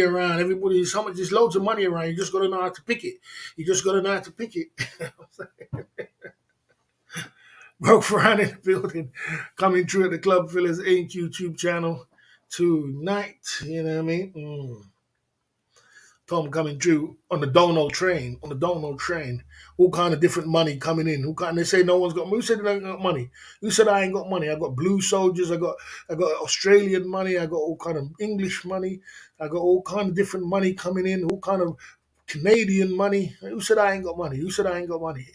around. Everybody, so much. There's loads of money around. You just got to know how to pick it. You just got to know how to pick it. Bro, Farang in the building, coming through at the Club Fillers Inc. YouTube channel tonight. You know what I mean? Tom coming through on the Dono train, all kind of different money coming in. They say no one's got money. Who said they ain't got money? Who said I ain't got money? I got blue soldiers, I got Australian money, I got all kind of English money, I got all kind of different money coming in, all kind of Canadian money. Who said I ain't got money? Who said I ain't got money?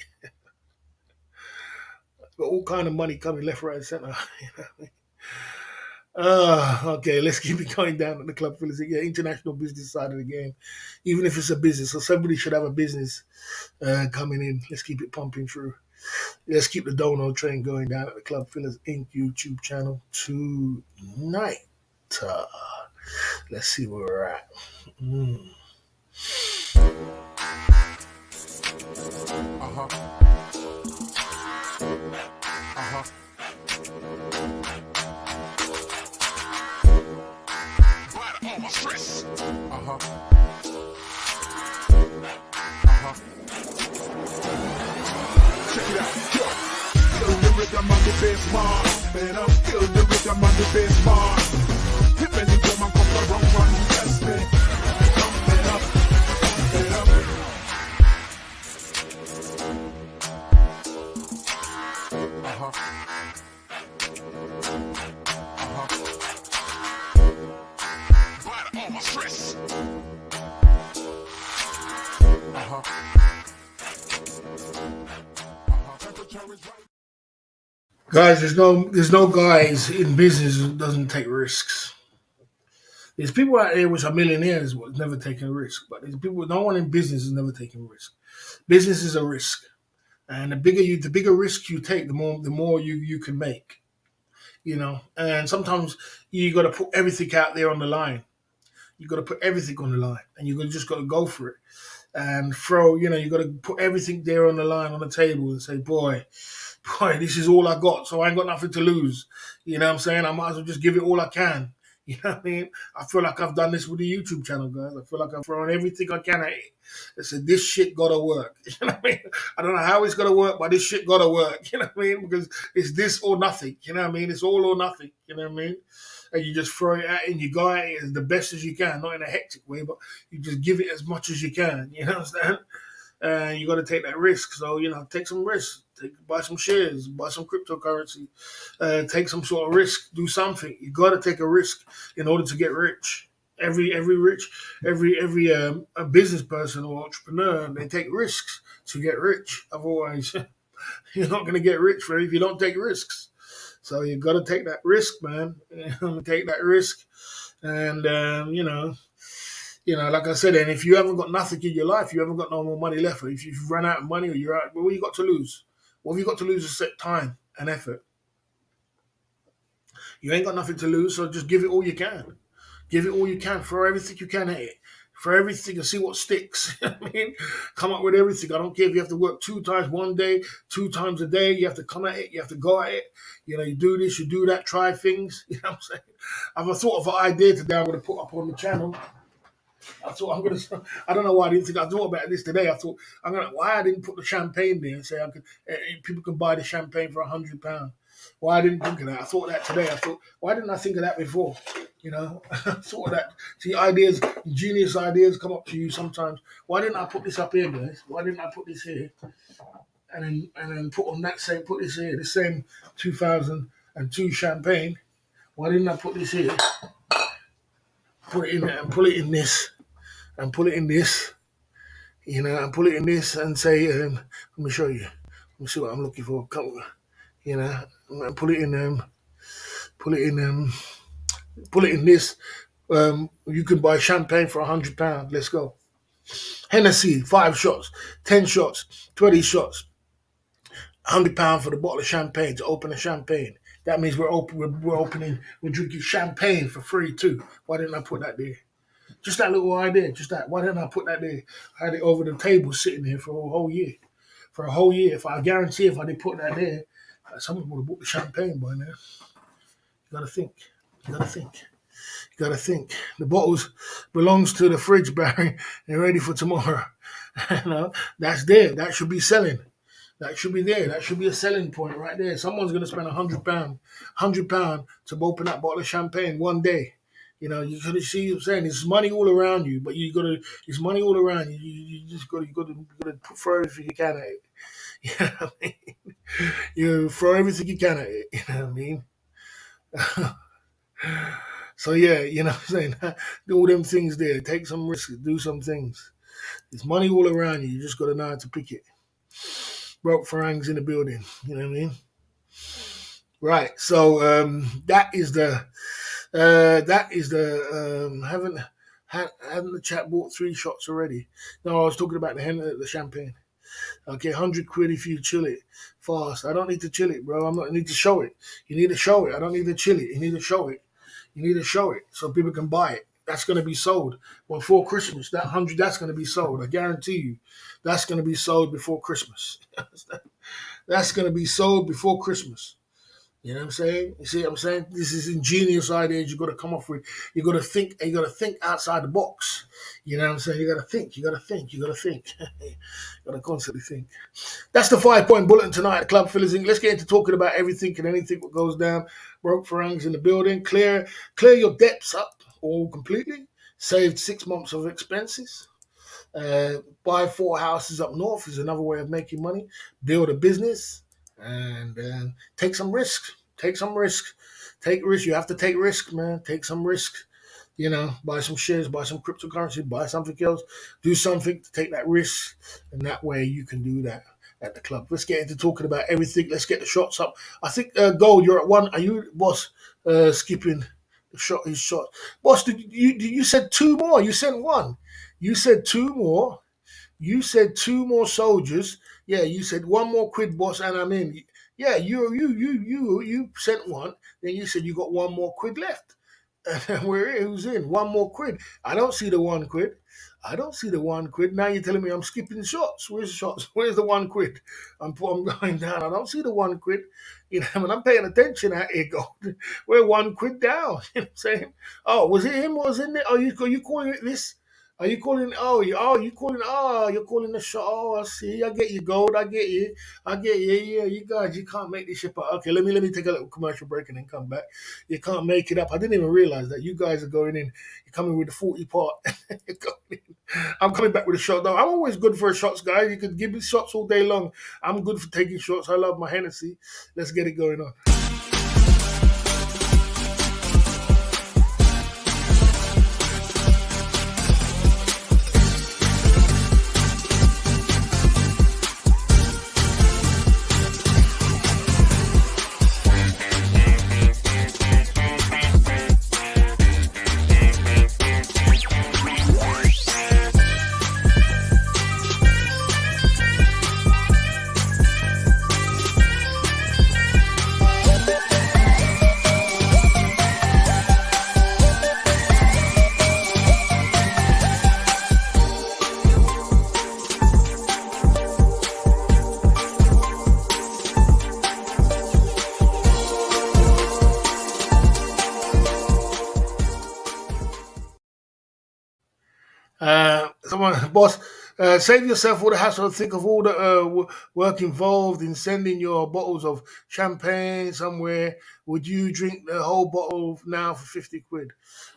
Got all kind of money coming left, right, and center. Okay, let's keep it going down at the Club Phillies. Yeah, international business side of the game. Even if it's a business, so somebody should have a business coming in. Let's keep it pumping through. Let's keep the Dono train going down at the Club Fillers Inc. YouTube channel tonight. Uh, let's see where we're at. Stress. Check it out, yo. Feel the rhythm on the bass, man. Man, I feel the rhythm on the bass, man. Hit me the drum and come the wrong one, test me. Man up, man up. Bite all my stress. Guys, there's no guys in business who doesn't take risks. There's people out there which are millionaires who have never taken a risk, but there's people. No one in business has never taken a risk. Business is a risk, and the bigger risk you take, the more you can make. You know, and sometimes you got to put everything out there on the line. You got to put everything on the line, and just got to go for it and throw. You know, you got to put everything there on the line on the table and say, boy, this is all I got, so I ain't got nothing to lose. You know what I'm saying? I might as well just give it all I can. You know what I mean? I feel like I've done this with the YouTube channel, guys. I feel like I've thrown everything I can at it. I said, this shit gotta work. You know what I mean? I don't know how it's gonna work, but this shit gotta work. You know what I mean? Because it's this or nothing. You know what I mean? It's all or nothing. You know what I mean? And you just throw it at it and you go at it as the best as you can, not in a hectic way, but you just give it as much as you can. You know what I'm saying? And you got to take that risk. So take some risks. Buy some shares, buy some cryptocurrency, take some sort of risk, do something. You got to take a risk in order to get rich. Every a business person or entrepreneur, they take risks to get rich. Otherwise, you're not going to get rich if you don't take risks. So you got to take that risk, man. Take that risk, and like I said, and if you haven't got nothing in your life, you haven't got no more money left. If you've run out of money or you're out, well, what you got to lose? What have you got to lose is set time and effort. You ain't got nothing to lose, so just give it all you can. Give it all you can. Throw everything you can at it. For everything and see what sticks. I mean, come up with everything. I don't care if you have to work 2 times one day, 2 times a day. You have to come at it. You have to go at it. You do this, you do that, try things. You know what I'm saying? I've thought of an idea today I'm going to put up on the channel. I thought I don't know why I didn't think. I thought about this today. I thought why I didn't put the champagne there and say people can buy the champagne for £100. Why I didn't think of that. I thought that today. I thought, why didn't I think of that before? I thought of that. See, genius ideas come up to you sometimes. Why didn't I put this up here, guys? Why didn't I put this here? And then put this here, the same 2002 champagne. Why didn't I put this here? Put it in there and pull it in this. And put it in this, and put it in this and say, let me show you. Let me see what I'm looking for. And put it in, put it in, put it in this. You can buy champagne for £100. Let's go. Hennessy, 5 shots, 10 shots, 20 shots, £100 for the bottle of champagne to open a champagne. That means we're drinking champagne for free too. Why didn't I put that there? Just that little idea, just that. Why didn't I put that there? I had it over the table sitting there for a whole year. For a whole year. If I guarantee if I did put that there, someone would have bought the champagne by now. You gotta think. You gotta think. You gotta think. The bottles belongs to the fridge, Barry. They're ready for tomorrow. You know, that's there. That should be selling. That should be there. That should be a selling point right there. Someone's gonna spend £100 to open that bottle of champagne one day. You know, you gotta see what I'm saying. There's money all around you, but you gotta there's money all around you. You just gotta throw everything you can at it. You know what I mean? You throw everything you can at it. You know what I mean? So yeah, you know what I'm saying? Do all them things there. Take some risks, do some things. There's money all around you. You just gotta know how to pick it. Broke Farang's in the building. You know what I mean? Right. So haven't the chat bought 3 shots already? No, I was talking about the champagne. Okay, £100 if you chill it fast. I don't need to chill it, bro. I need to show it. You need to show it. I don't need to chill it. You need to show it. You need to show it so people can buy it. That's going to be sold before Christmas. That 100, that's going to be sold. I guarantee you, that's going to be sold before Christmas. That's going to be sold before Christmas. You know what I'm saying? You see what I'm saying? This is ingenious ideas you got to come up with. You got to think. You got to think outside the box. You know what I'm saying? You got to think. You got to think. You got to think. You got to constantly think. That's the 5 point bulletin tonight at Club Phillies Inc. Let's get into talking about everything and anything that goes down. Broke Farang's in the building. Clear your debts up all completely. Saved 6 months of expenses. Buy 4 houses up north is another way of making money. Build a business and take some risks. Take some risks. Take risks. You have to take risks, man. Take some risks. You know, buy some shares, buy some cryptocurrency, buy something else, do something to take that risk, and that way you can do that at the club. Let's get into talking about everything. Let's get the shots up. I think Gold, you're at 1. Are you, boss? Skipping the shot? His shot, boss. You said 2 more? You said 1. You said 2 more. You said 2 more soldiers. Yeah, you said 1 more quid, boss, and I'm in. Yeah, you sent 1. Then you said you got 1 more quid left. And who's in? 1 more quid. I don't see the 1 quid. I don't see the 1 quid. Now you're telling me I'm skipping shots. Where's the shots? Where's the 1 quid? I'm going down. I don't see the 1 quid. You know, I mean, I'm paying attention out here, God. We're 1 quid down. You know what I'm saying? Oh, was it him? Was in there? Are you calling it this? Are you calling? You calling? Oh, you're calling the shot. Oh, I see. I get you, Gold. I get you. I get you. Yeah, you guys, you can't make this ship up. Okay, let me take a little commercial break and then come back. You can't make it up. I didn't even realize that you guys are going in. You're coming with the 40 part. I'm coming back with a shot. though. I'm always good for shots, guys. You could give me shots all day long. I'm good for taking shots. I love my Hennessy. Let's get it going on. Someone, boss, save yourself all the hassle and think of all the work involved in sending your bottles of champagne somewhere. Would you drink the whole bottle now for 50 quid?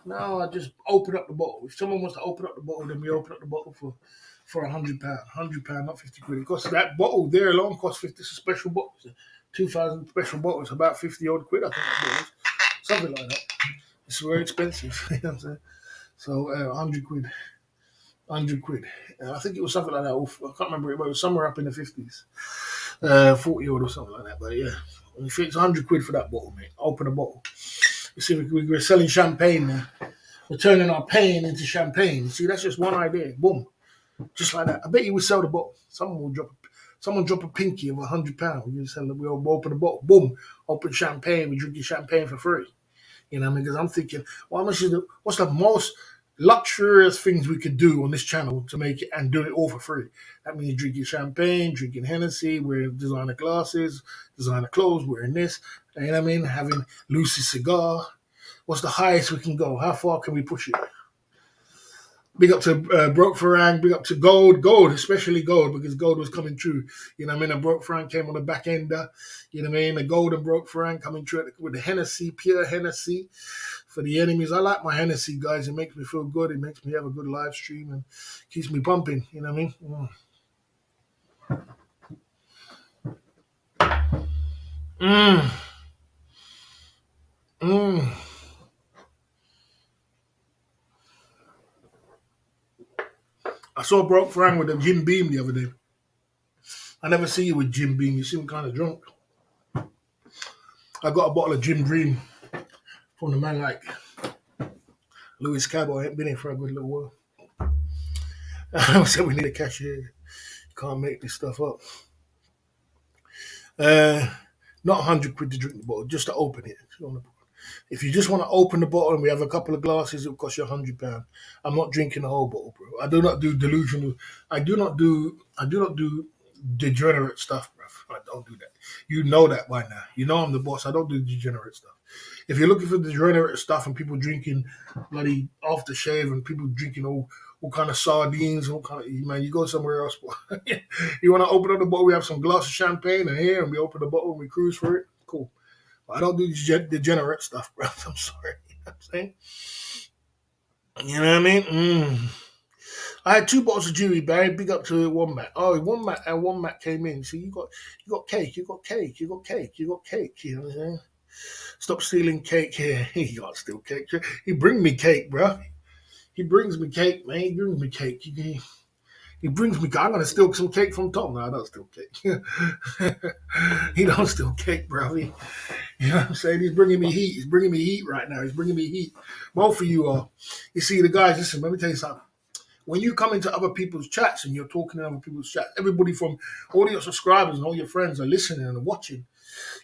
No, I just open up the bottle. If someone wants to open up the bottle, then we open up the bottle for £100. £100, not 50 quid. It costs that bottle there alone costs 50. It's a special bottle. It's a 2,000 special bottle. It's about 50 odd quid, I think that bottle is. Something like that. It's very expensive. You know what I'm saying? So 100 quid. 100 quid. I think it was something like that. I can't remember. It was somewhere up in the 50s, 40 odd or something like that. But yeah, if it's 100 quid for that bottle, mate, open a bottle. You see, we're selling champagne now. We're turning our pain into champagne. See, that's just one idea. Boom, just like that. I bet you would sell the bottle. Someone drop a pinky of £100. We all open a bottle. Boom, open champagne. We drink your champagne for free. You know what I mean? Because I'm thinking, well, what's the most luxurious things we could do on this channel to make it and do it all for free. That means drinking champagne, drinking Hennessy, wearing designer glasses, designer clothes, wearing this. You know what I mean? Having Lucy cigar. What's the highest we can go? How far can we push it? Big up to Broke Farang, big up to Gold, especially Gold, because Gold was coming through. You know what I mean? And Broke Farang came on the back ender. You know what I mean? The Gold and Broke Farang coming through with the Hennessy, pure Hennessy for the enemies. I like my Hennessy, guys. It makes me feel good. It makes me have a good live stream and keeps me pumping. You know what I mean? Mm. Mm. I saw Broke Farang with a Jim Beam the other day. I never see you with Jim Beam. You seem kind of drunk. I got a bottle of Jim Beam from the man like Louis Cabo. I ain't been here for a good little while. I said we need a cashier. Can't make this stuff up. Not 100 quid to drink the bottle, just to open it. If you just want to open the bottle and we have a couple of glasses, it'll cost you £100. I'm not drinking the whole bottle, bro. I do not do delusional. I do not do degenerate stuff, bro. I don't do that. You know that by now. You know I'm the boss. I don't do degenerate stuff. If you're looking for degenerate stuff and people drinking bloody aftershave and people drinking all kind of sardines, all kind of, man, you go somewhere else. You want to open up the bottle? We have some glass of champagne in here, and we open the bottle and we cruise for it. Cool. But I don't do degenerate stuff, bro. I'm sorry. You know what I'm saying? You know what I mean? I had 2 bottles of Jimmy Barry. Big up to one Mac. Oh, one Mac came in. So you got cake. You got cake. You got cake. You got cake. You know what I'm saying? Stop stealing cake here. He can't steal cake. He bring me cake, bro. He brings me cake, man. He brings me cake. He brings me. I'm gonna steal some cake from Tom. No, I don't steal cake. He don't steal cake, bro. You know what I'm saying? He's bringing me heat. He's bringing me heat right now. He's bringing me heat. Both of you are. You see, the guys. Listen, let me tell you something. When you come into other people's chats and you're talking in other people's chats, everybody from all your subscribers and all your friends are listening and watching.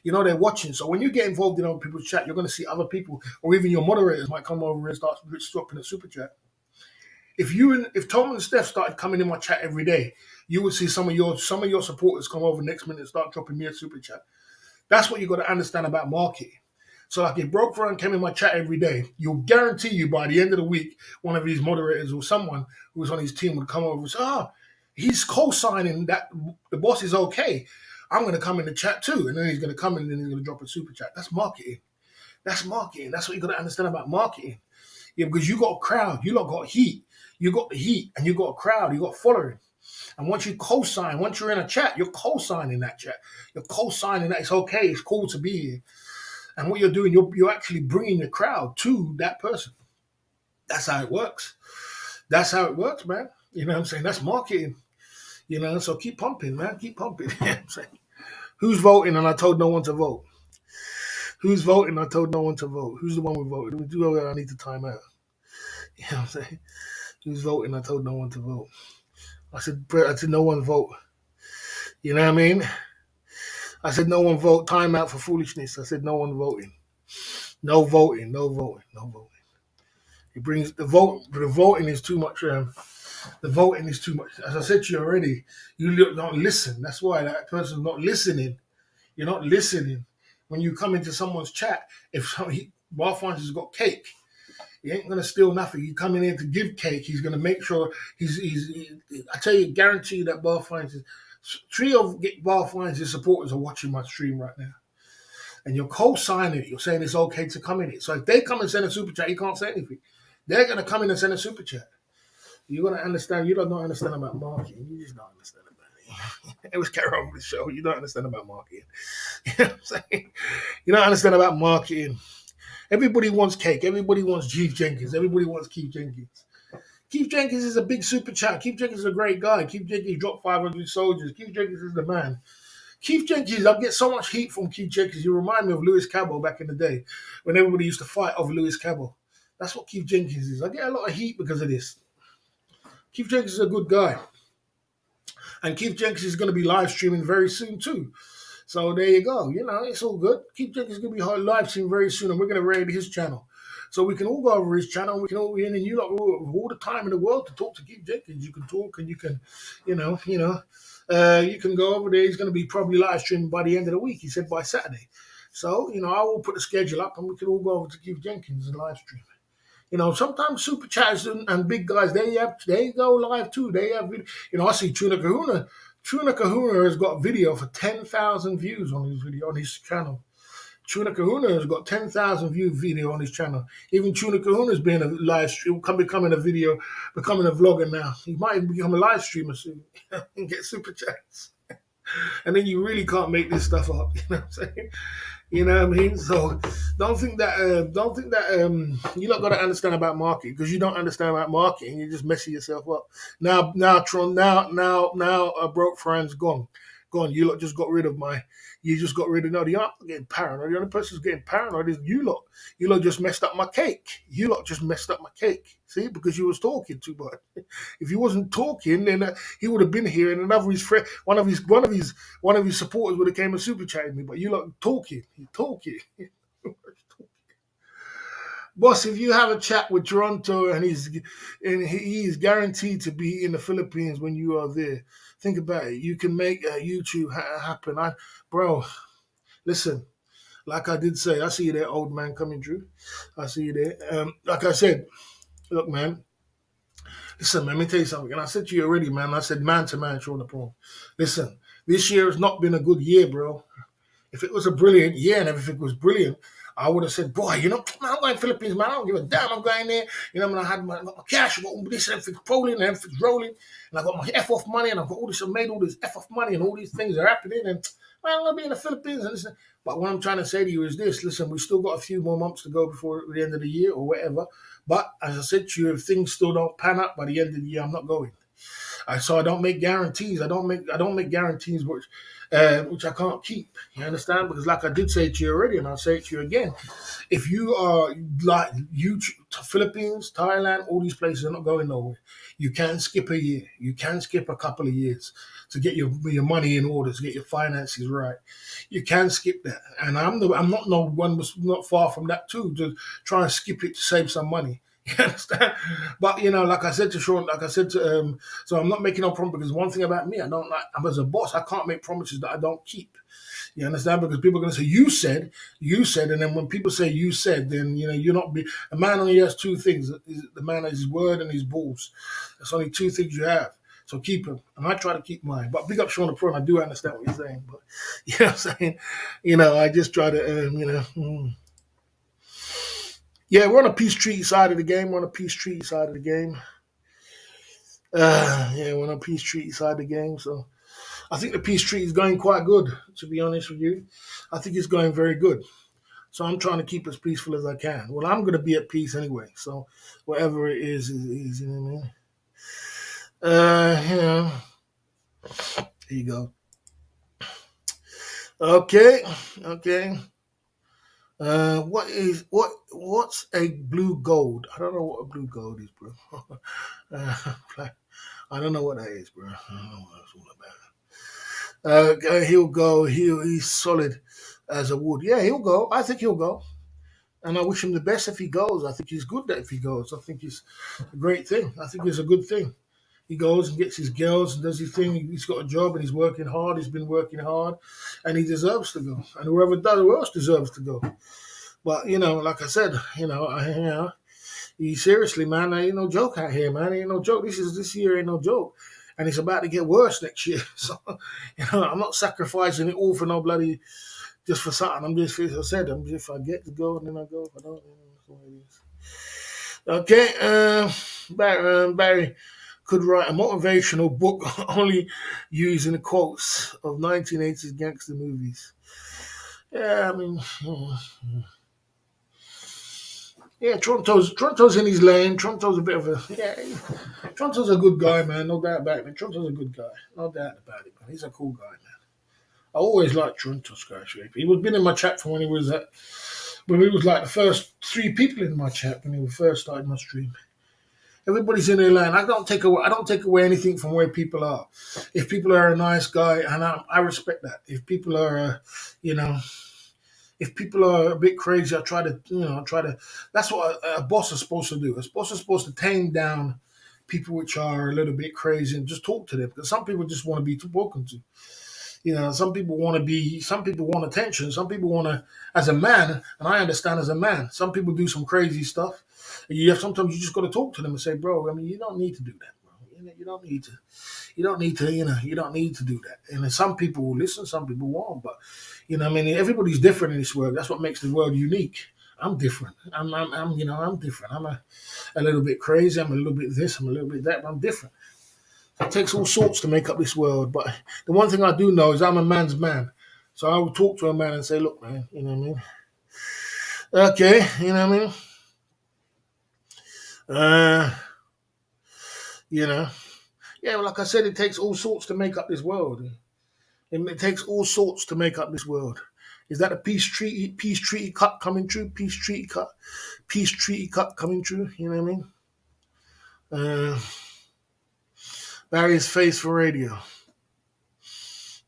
You know, they're watching. So when you get involved in other people's chat, you're going to see other people, or even your moderators might come over and start dropping a super chat. If Tom and Steph started coming in my chat every day, you would see some of your supporters come over next minute and start dropping me a super chat. That's what you got to understand about marketing. So like if Broke Run came in my chat every day, you'll guarantee you by the end of the week, one of these moderators or someone who was on his team would come over and say, he's co-signing that the boss is okay. I'm going to come in the chat too. And then he's going to come in and then he's going to drop a super chat. That's marketing. That's marketing. That's what you got to understand about marketing. Yeah, because you got a crowd. You lot got heat. You got the heat and you got a crowd. You got following. And once you co-sign, once you're in a chat, you're co-signing that chat. You're co-signing that it's okay. It's cool to be here. And what you're doing, you're actually bringing the crowd to that person. That's how it works. That's how it works, man. You know what I'm saying? That's marketing. You know, so keep pumping, man. Keep pumping. You know what I'm saying? Who's voting? And I told no one to vote. Who's voting? I told no one to vote. Who's the one who voted? I need to time out. You know what I'm saying? Who's voting? I told no one to vote. I said no one vote. You know what I mean? I said no one vote. Time out for foolishness. I said no one voting. No voting. No voting. No voting. It brings the vote. The voting is too much. The voting is too much. As I said to you already, you don't listen. That's why that person's not listening. You're not listening. When you come into someone's chat, if Bar Francis has got cake, he ain't gonna steal nothing. You come in here to give cake. He's gonna make sure I tell you, guarantee you that Bar Francis, 3 of Bar Francis supporters are watching my stream right now, and you're co-signing it. You're saying it's okay to come in it. So if they come and send a super chat, you can't say anything. They're gonna come in and send a super chat. You're gonna understand. You don't understand about marketing. You just don't understand about it. It was carry on with the show. You don't understand about marketing. You know what I'm saying? You don't understand about marketing. Everybody wants cake. Everybody wants Keith Jenkins. Everybody wants Keith Jenkins. Keith Jenkins is a big super chat. Keith Jenkins is a great guy. Keith Jenkins dropped 500 soldiers. Keith Jenkins is the man. Keith Jenkins, I get so much heat from Keith Jenkins. You remind me of Louis Cabo back in the day when everybody used to fight over Louis Cabo. That's what Keith Jenkins is. I get a lot of heat because of this. Keith Jenkins is a good guy. And Keith Jenkins is going to be live streaming very soon too. So there you go. You know, it's all good. Keith Jenkins is going to be live streaming very soon, and we're going to raid his channel. So we can all go over his channel. We can all be in, and you lot all the time in the world to talk to Keith Jenkins. You can talk, and you can, you can go over there. He's going to be probably live streaming by the end of the week. He said by Saturday. So I will put the schedule up, and we can all go over to Keith Jenkins and live stream. Sometimes super chats and big guys they go live too. They have I see Tuna Kahuna. Tuna Kahuna has got a video for 10,000 views on his video on his channel. Tuna Kahuna has got 10,000 view video on his channel. Even Tuna Kahuna's been a live stream, becoming becoming a vlogger now. He might even become a live streamer soon and get super chats. And then you really can't make this stuff up. You know what I'm saying? You know what I mean? So don't think that you not got to understand about marketing, because you don't understand about marketing. You're just messing yourself up. Now, Tron, now, broke friends gone. You lot just got rid of my. You just got rid of. No, you're not getting paranoid. The only person who's getting paranoid is you lot. You lot just messed up my cake. You lot just messed up my cake. See, because you was talking too much. If you wasn't talking, then he would have been here, and another his friend, one of his supporters would have came and super chatted me. But you lot talking, you talking. Boss, if you have a chat with Toronto and he's guaranteed to be in the Philippines when you are there, think about it. You can make YouTube happen. Bro, listen. Like I did say, I see you there, old man coming through. I see you there. Like I said, look, man. Listen, man, let me tell you something. And I said to you already, man. I said man to man, Sean the Pro. Listen, this year has not been a good year, bro. If it was a brilliant year and everything was brilliant, I would have said, boy, man, I'm going to Philippines, man. I don't give a damn. I'm going there. I got my cash, I got all this, everything's rolling, and everything's rolling. And I got my F off money, and I've got all this, I made all this F off money, and all these things are happening. And man, I'm going to be in the Philippines. And listen. But what I'm trying to say to you is this: listen, we've still got a few more months to go before the end of the year or whatever. But as I said to you, if things still don't pan up by the end of the year, I'm not going. So I don't make guarantees. I don't make guarantees which I can't keep. You understand? Because like I did say to you already, and I'll say it to you again, if you are like Philippines, Thailand, all these places are not going nowhere. You can skip a year. You can skip a couple of years to get your money in order, to get your finances right. You can skip that, and I'm not no one was not far from that too. To try and skip it to save some money. You understand? But like I said to Sean, like I said to so I'm not making no promise, because one thing about me, I don't like. I'm as a boss, I can't make promises that I don't keep. You understand? Because people are going to say, you said, and then when people say you said, then you're not. A man only has two things: the man has his word and his balls. That's only two things you have. So keep them, and I try to keep mine. But big up Sean the Pro, and I do understand what you're saying. But you know what I'm saying? I just try to, yeah, we're on a peace treaty side of the game. We're on a peace treaty side of the game. Yeah, we're on a peace treaty side of the game. So I think the peace treaty is going quite good, to be honest with you. I think it's going very good. So I'm trying to keep as peaceful as I can. Well, I'm going to be at peace anyway. So whatever it is, you know what I mean? There you go. Okay, okay. What's a blue gold? I don't know what a blue gold is, bro. I don't know what that is, bro. I don't know what it's all about. He'll go. He's solid as a wood. Yeah, he'll go. I think he'll go, and I wish him the best if he goes. I think he's good that if he goes. I think it's a great thing. I think it's a good thing. He goes and gets his girls and does his thing. He's got a job and he's working hard. He's been working hard, and he deserves to go. And who else deserves to go? But like I said, seriously, man, ain't no joke out here, man. Ain't no joke. This year ain't no joke, and it's about to get worse next year. So, I'm not sacrificing it all for no bloody just for something. I'm just, as I said, if I get to go, then I go. If I don't, that's the way it is. Okay, Barry could write a motivational book only using quotes of 1980s gangster movies. Yeah, I mean. Yeah, Toronto's in his lane. Toronto's a bit of Toronto's a good guy, man. No doubt about it. Toronto's a good guy. No doubt about it, man. He's a cool guy, man. I always liked Toronto Skyscraper. He was been in my chat from when we was like the first three people in my chat when we first started my stream. Everybody's in their lane. I don't take away anything from where people are. If people are a nice guy, and I respect that. If people are, If people are a bit crazy, I try to, try to. That's what a boss is supposed to do. A boss is supposed to tame down people which are a little bit crazy and just talk to them, because some people just want to be spoken to. Some people want to be. Some people want attention. Some people want to. As a man, and I understand as a man, some people do some crazy stuff. And sometimes you just got to talk to them and say, bro, I mean, you don't need to do that, bro. You don't need to. You don't need to. You don't need to do that. And then some people will listen, some people won't. But I mean, everybody's different in this world. That's what makes the world unique. I'm different. I'm different. I'm a little bit crazy. I'm a little bit this. I'm a little bit that. But I'm different. It takes all sorts to make up this world. But the one thing I do know is I'm a man's man. So I will talk to a man and say, look, man, you know what I mean? Okay, you know what I mean? Uh, you know. Yeah, well, like I said, it takes all sorts to make up this world. It takes all sorts to make up this world. Is that a peace treaty? Peace treaty cut coming true? Peace treaty cut? Peace treaty cut coming true? You know what I mean? Uh, Barry's face for radio.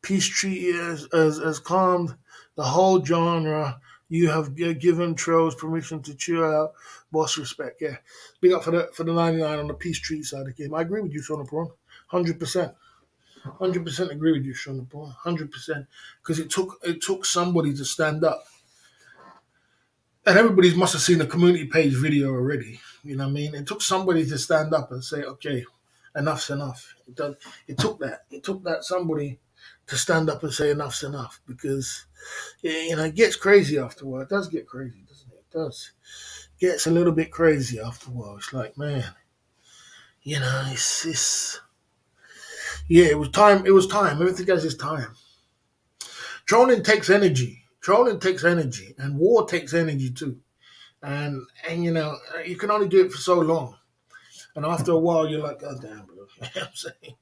Peace treaty has calmed the whole genre. You have given trolls permission to chill out. Boss respect. Yeah, big up for the 99 on the peace treaty side of the game. I agree with you, Sean Prawn. 100%. 100% agree with you, Sean Paul. 100%, because it took somebody to stand up, and everybody must have seen the community page video already. You know what I mean? It took somebody to stand up and say, "Okay, enough's enough." It took that. It took that somebody to stand up and say enough's enough, because it gets crazy after a while. It does get crazy, doesn't it? It does. It gets a little bit crazy after a while. It's like, man, it's yeah. It was time. It was time. Everything has its time. Trolling takes energy. Trolling takes energy, and war takes energy too. And you can only do it for so long. And after a while, you're like, God damn, bro. You know what I'm saying?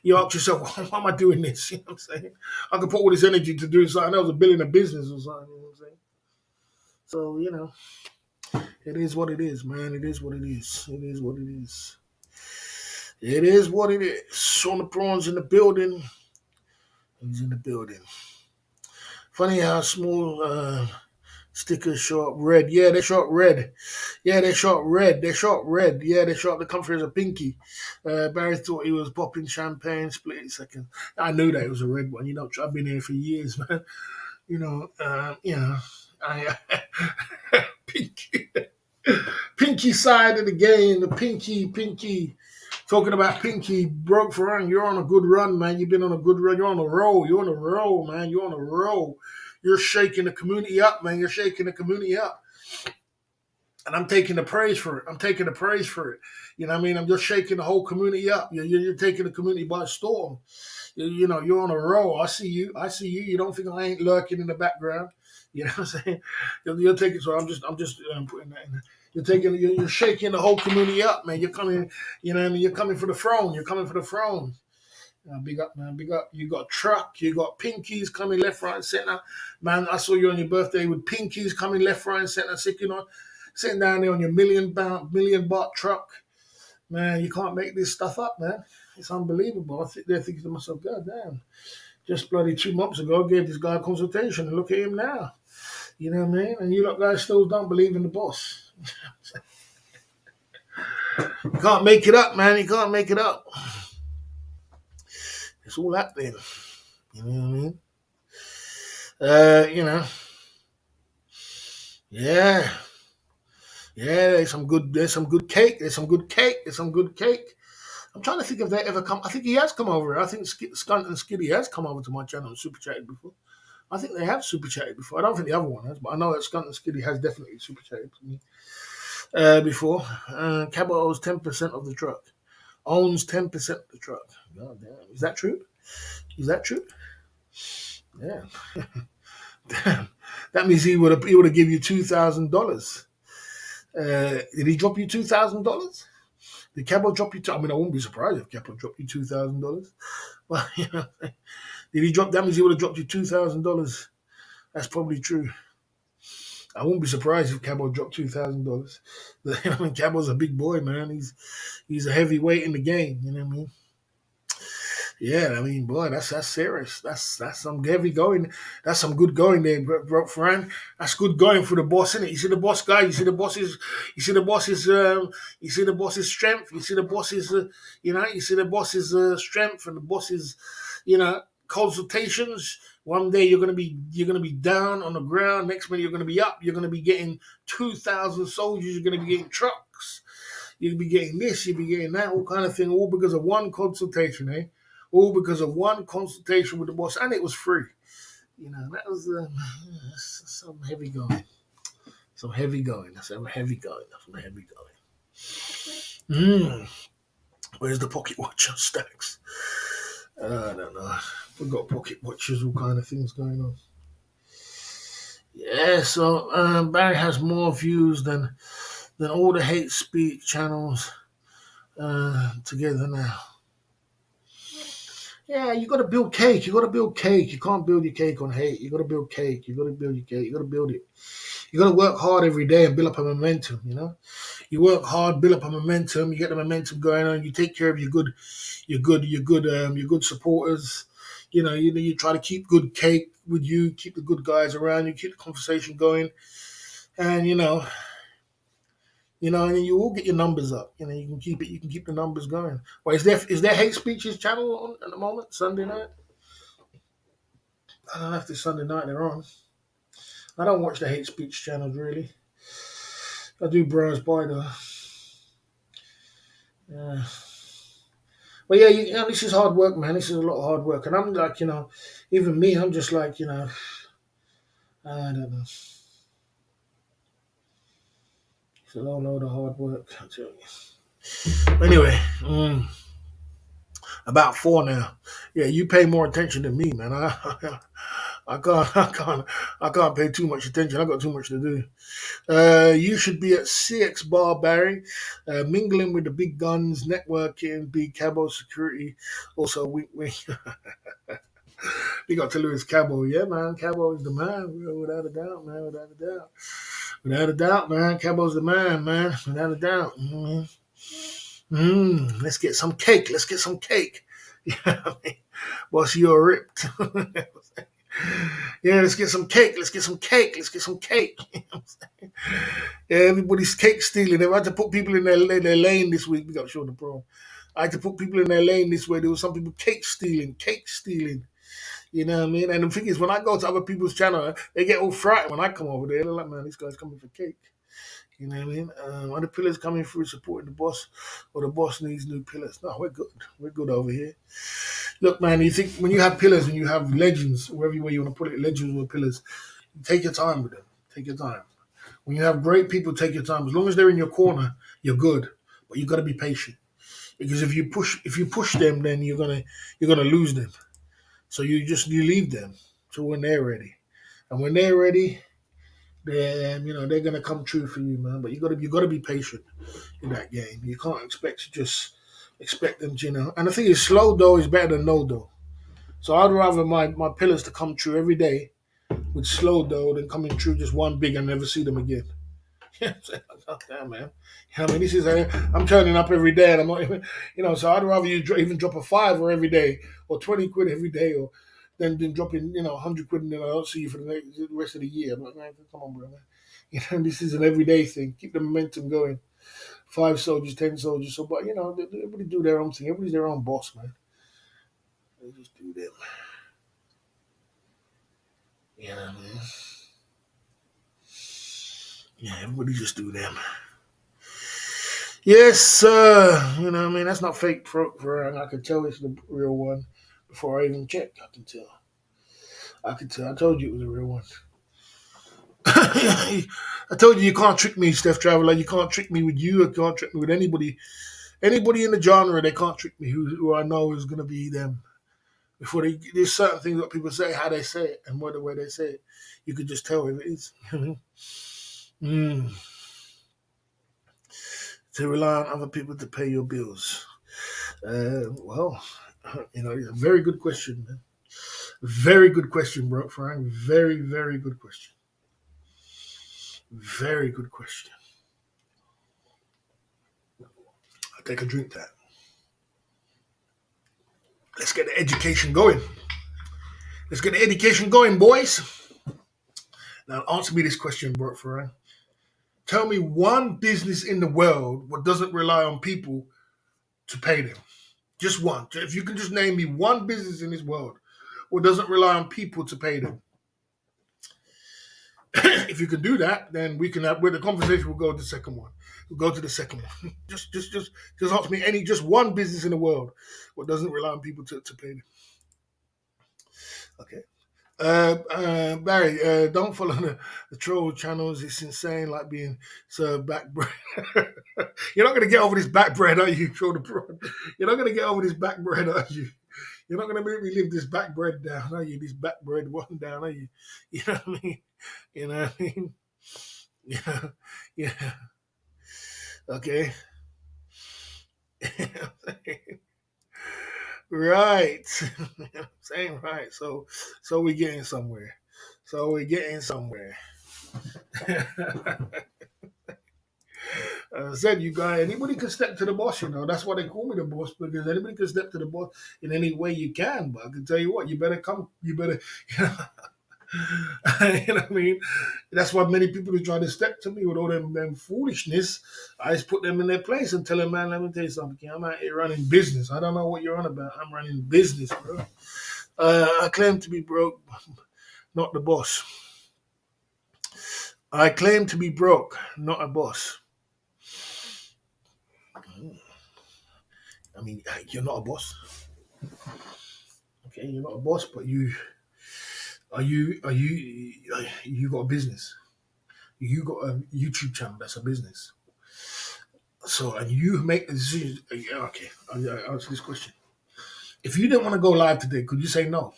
You ask yourself, why am I doing this? You know what I'm saying? I could put all this energy to do something else, a billion a business or something. You know what I'm saying? So it is what it is, man. It is what it is. It is what it is. It is what it is. Sean the Prawns in the building. He's in the building. Funny how small stickers show up red. Yeah, they show up red. Yeah, they show up red. They show up red. Yeah, they show up the country as a pinky. Barry thought he was popping champagne. Split second. I knew that it was a red one. I've been here for years, man. I pinky, pinky side of the game. The pinky. Talking about pinky broke for run. You're on a good run, man. You've been on a good run. You're on a roll. You're on a roll, man. You're on a roll. You're shaking the community up, man. You're shaking the community up. And I'm taking the praise for it. I'm taking the praise for it. You know what I mean? I'm just shaking the whole community up. You're taking the community by storm. You're on a roll. I see you. I see you. You don't think I ain't lurking in the background. You know what I'm saying? You're taking. So I'm just putting that in there. You're shaking the whole community up, man. You're coming. You know what I mean? You're coming for the throne. You're coming for the throne. Big up, man. Big up. You got truck. You got pinkies coming left, right, and center. Man, I saw you on your birthday with pinkies coming left, right, and center. Sitting down there on your million baht truck. Man, you can't make this stuff up, man. It's unbelievable. I sit there thinking to myself, God damn. Just bloody 2 months ago, I gave this guy a consultation, and look at him now. You know what I mean? And you lot guys still don't believe in the boss. You can't make it up, man. You can't make it up. It's all happening. You know what I mean? You know. Yeah. Yeah, there's some good cake. There's some good cake. There's some good cake. I'm trying to think if they ever come. I think he has come over. I think Skunt and Skiddy has come over to my channel and super chatted before. I think they have super chatted before. I don't think the other one has, but I know that Skunt and Skiddy has definitely super chatted to me before. Cabo owns 10% of the truck. Owns 10% of the truck. God damn. Is that true? Is that true? Yeah. Damn. That means he would have given you $2,000. Did he drop you $2,000? Did Cabo drop you? I mean, I wouldn't be surprised if Cabo dropped you $2,000. But did he drop? That means he would have dropped you $2,000. That's probably true. I wouldn't be surprised if Cabo dropped $2,000. I mean, Cabo's a big boy, man. He's a heavyweight in the game. You know what I mean? Yeah, I mean, boy, that's serious. That's some heavy going. That's some good going there, bro, Fran. That's good going for the boss, isn't it? You see the boss guy. You see the boss's. You see the boss's. You see the boss's strength. You see the boss's. You see the boss's strength and the boss's. Consultations. One day you're gonna be down on the ground. Next minute you're gonna be up. You're gonna be getting 2,000 soldiers. You're gonna be getting trucks. You'll be getting this, you'll be getting that, all kind of thing, all because of one consultation, eh? All because of one consultation with the boss, and it was free. That was some heavy going, some heavy going, some heavy going, some heavy going. Where's the pocket watch stacks? I don't know. We've got pocket watches, all kind of things going on. Yeah, so Barry has more views than all the hate speech channels together now. Yeah, you got to build cake. You got to build cake. You can't build your cake on hate. You got to build cake. You got to build your cake. You got to build it. You got to work hard every day and build up a momentum. You work hard, build up a momentum. You get the momentum going on. You take care of your good supporters. You try to keep good cake with you. Keep the good guys around you. Keep the conversation going, and and then you will get your numbers up. You can keep it. You can keep the numbers going. Well, is there hate speeches channel on at the moment? Sunday night. I don't know if this Sunday night they're on. I don't watch the hate speech channels really. I do browse by though. Yeah. But yeah, this is hard work, man. This is a lot of hard work, and I'm like, even me, I'm just like, I don't know. It's a long load of hard work, I tell you. Anyway, about 4 now. Yeah, you pay more attention than me, man. I can't pay too much attention. I got too much to do. You should be at CX Bar, Barry, mingling with the big guns, networking, big Cabo security. Also, we got to Lewis Cabo. Yeah, man, Cabo is the man, without a doubt, man, without a doubt. Without a doubt, man, Cabo's the man, without a doubt. Let's get some cake. Let's get some cake. Yeah, boss, you're ripped. Yeah, let's get some cake. Let's get some cake. Let's get some cake. Yeah, everybody's cake stealing. They had to put people in their lane this week. We got to show the pro. I had to put people in their lane this way. There was some people cake stealing, cake stealing. You know what I mean? And the thing is, when I go to other people's channel, they get all frightened when I come over there. They're like, man, this guy's coming for cake. You know what I mean? Are the pillars coming through supporting the boss, or the boss needs new pillars? No, we're good. We're good over here. Look, man, you think when you have pillars and you have legends, wherever way you want to put it, legends or pillars, take your time with them. Take your time. When you have great people, take your time. As long as they're in your corner, you're good. But you got to be patient because if you push them, then you're gonna lose them. So you leave them to when they're ready, and when they're ready, then they're gonna come true for you, man. But you gotta be patient in that game. You can't expect to just expect them to. And the thing is, slow dough is better than no dough. So I'd rather my pillars to come true every day with slow dough than coming true just one big and never see them again. Yeah, I'm saying, oh, damn, man. This is I'm turning up every day, and I'm not even, So I'd rather you even drop a fiver every day, or 20 quid every day, or than dropping 100 quid, and then I don't see you for the rest of the year. I'm like, man, come on, bro, man. This is an everyday thing. Keep the momentum going. 5 soldiers, 10 soldiers. So, but everybody do their own thing. Everybody's their own boss, man. They just do them. Man. Yeah, everybody just do them. Yes, sir. That's not fake for I could tell it's the real one before I even checked. I can tell. I can tell. I told you it was a real one. I told you can't trick me, Steph Traveler. You can't trick me with you. You can't trick me with anybody. Anybody in the genre, they can't trick me. Who I know is going to be them. There's certain things that people say, how they say it, and the way they say it. You could just tell if it is. To rely on other people to pay your bills. Well, it's a very good question, man. Very good question, bro, Frank. Very, very good question. Very good question. I'll take a drink that. Let's get the education going. Let's get the education going, boys. Now, answer me this question, Bert Ferran. Tell me one business in the world what doesn't rely on people to pay them. Just one. If you can just name me one business in this world what doesn't rely on people to pay them. If you can do that, then we can have where the conversation will go to the second one. We'll go to the second one. Just ask me just one business in the world what doesn't rely on people to pay them. Okay. Barry, don't follow the troll channels. It's insane, like being served back bread. You're not going to get over this back bread, are you, troll the prawn? You're not going to get over this back bread, are you? You're not going to make me live this back bread down, are you? This back bread one down, are you? You know what I mean? You know what I mean? Yeah, yeah. Okay. Right. I'm saying right. So we're getting somewhere. So we're getting somewhere. I said, you guys, anybody can step to the boss, you know. That's why they call me the boss, because anybody can step to the boss in any way you can. But I can tell you what, you better come, you better, you know, you know what I mean? That's why many people who try to step to me with all them foolishness, I just put them in their place and tell them, man, let me tell you something. I'm out here running business. I don't know what you're on about. I'm running business, bro. I claim to be broke, not the boss. I claim to be broke, not a boss. I mean, you're not a boss. Okay, you're not a boss, but you got a business. You got a YouTube channel that's a business. So, and you make the decision. Okay, I'll answer this question. If you didn't want to go live today, could you say no?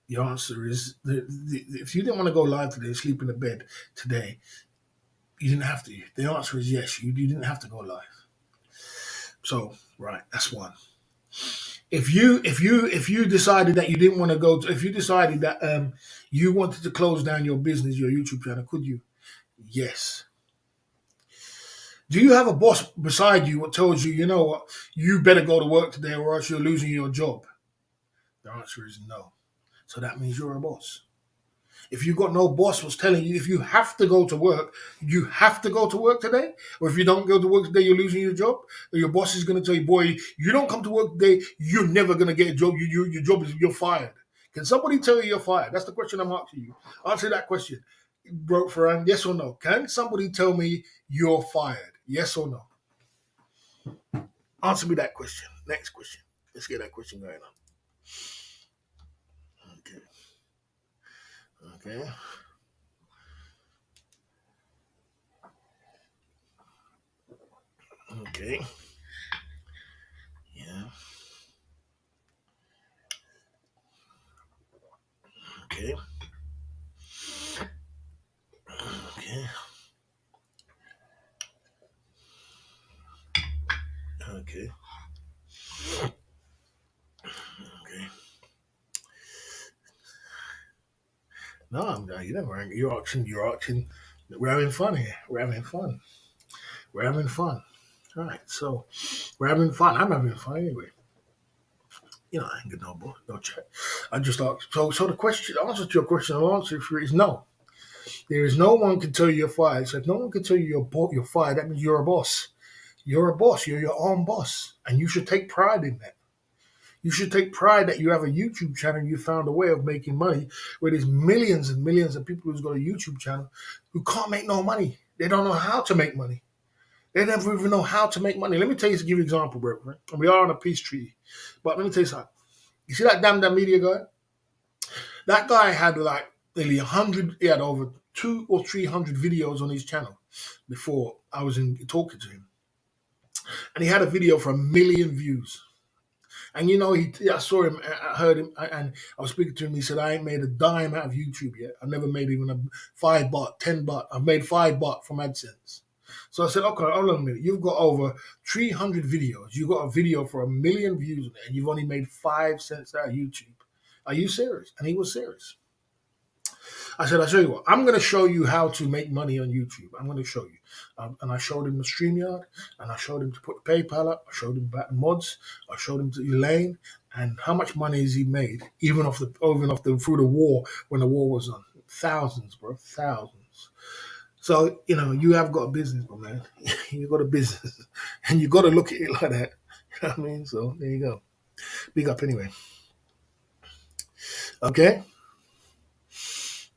The answer is if you didn't want to go live today, sleep in the bed today, you didn't have to. The answer is yes. You didn't have to go live. So, right, that's one. If you decided that you didn't want to go, if you decided that you wanted to close down your business, your YouTube channel, could you? Yes. Do you have a boss beside you what tells you, you know what, you better go to work today or else you're losing your job? The answer is no. So that means you're a boss. If you got no boss was telling you if you have to go to work, you have to go to work today, or if you don't go to work today, you're losing your job, or your boss is going to tell you, boy, you don't come to work today, you're never going to get a job. Your job is you're fired. Can somebody tell you you're fired? That's the question I'm asking you. Answer that question, bro, Ferran. Yes or no? Can somebody tell me you're fired? Yes or no? Answer me that question. Next question. Let's get that question going on. Okay. Okay. Okay. Yeah. Okay. Okay. Okay. Okay. No, I'm not. You never. You're auction. You're auction. We're having fun here. We're having fun. We're having fun. All right. So we're having fun. I'm having fun anyway. You know, I ain't get no chat. I just asked. So the question, the answer to your question, the answer for it is no. There is no one can tell you you're fired. So if no one can tell you you're fired, that means you're a boss. You're a boss. You're your own boss, and you should take pride in that. You should take pride that you have a YouTube channel and you found a way of making money where there's millions and millions of people who's got a YouTube channel who can't make no money. They don't know how to make money. They never even know how to make money. Let me tell you, to give you an example, bro. Right? We are on a peace treaty. But let me tell you something. You see that damn media guy? That guy had like nearly 100, he had over 200 or 300 videos on his channel before I was talking to him. And he had a video for 1 million views. And you know, I saw him, I heard him, and I was speaking to him. He said, I ain't made a dime out of YouTube yet. I've never made even a 5 baht, 10 baht. I've made 5 baht from AdSense. So I said, okay, hold on a minute. You've got over 300 videos. You've got a video for 1 million views, and you've only made 5 cents out of YouTube. Are you serious? And he was serious. I said, I'll show you what. I'm going to show you how to make money on YouTube. I'm going to show you. And I showed him the StreamYard, and I showed him to put the PayPal up. I showed him about the mods. I showed him to Elaine, and how much money has he made, even through the war, when the war was on. Thousands, bro, thousands. So, you have got a business, my man. You got a business, and you got to look at it like that. You know what I mean? So, there you go. Big up anyway. Okay?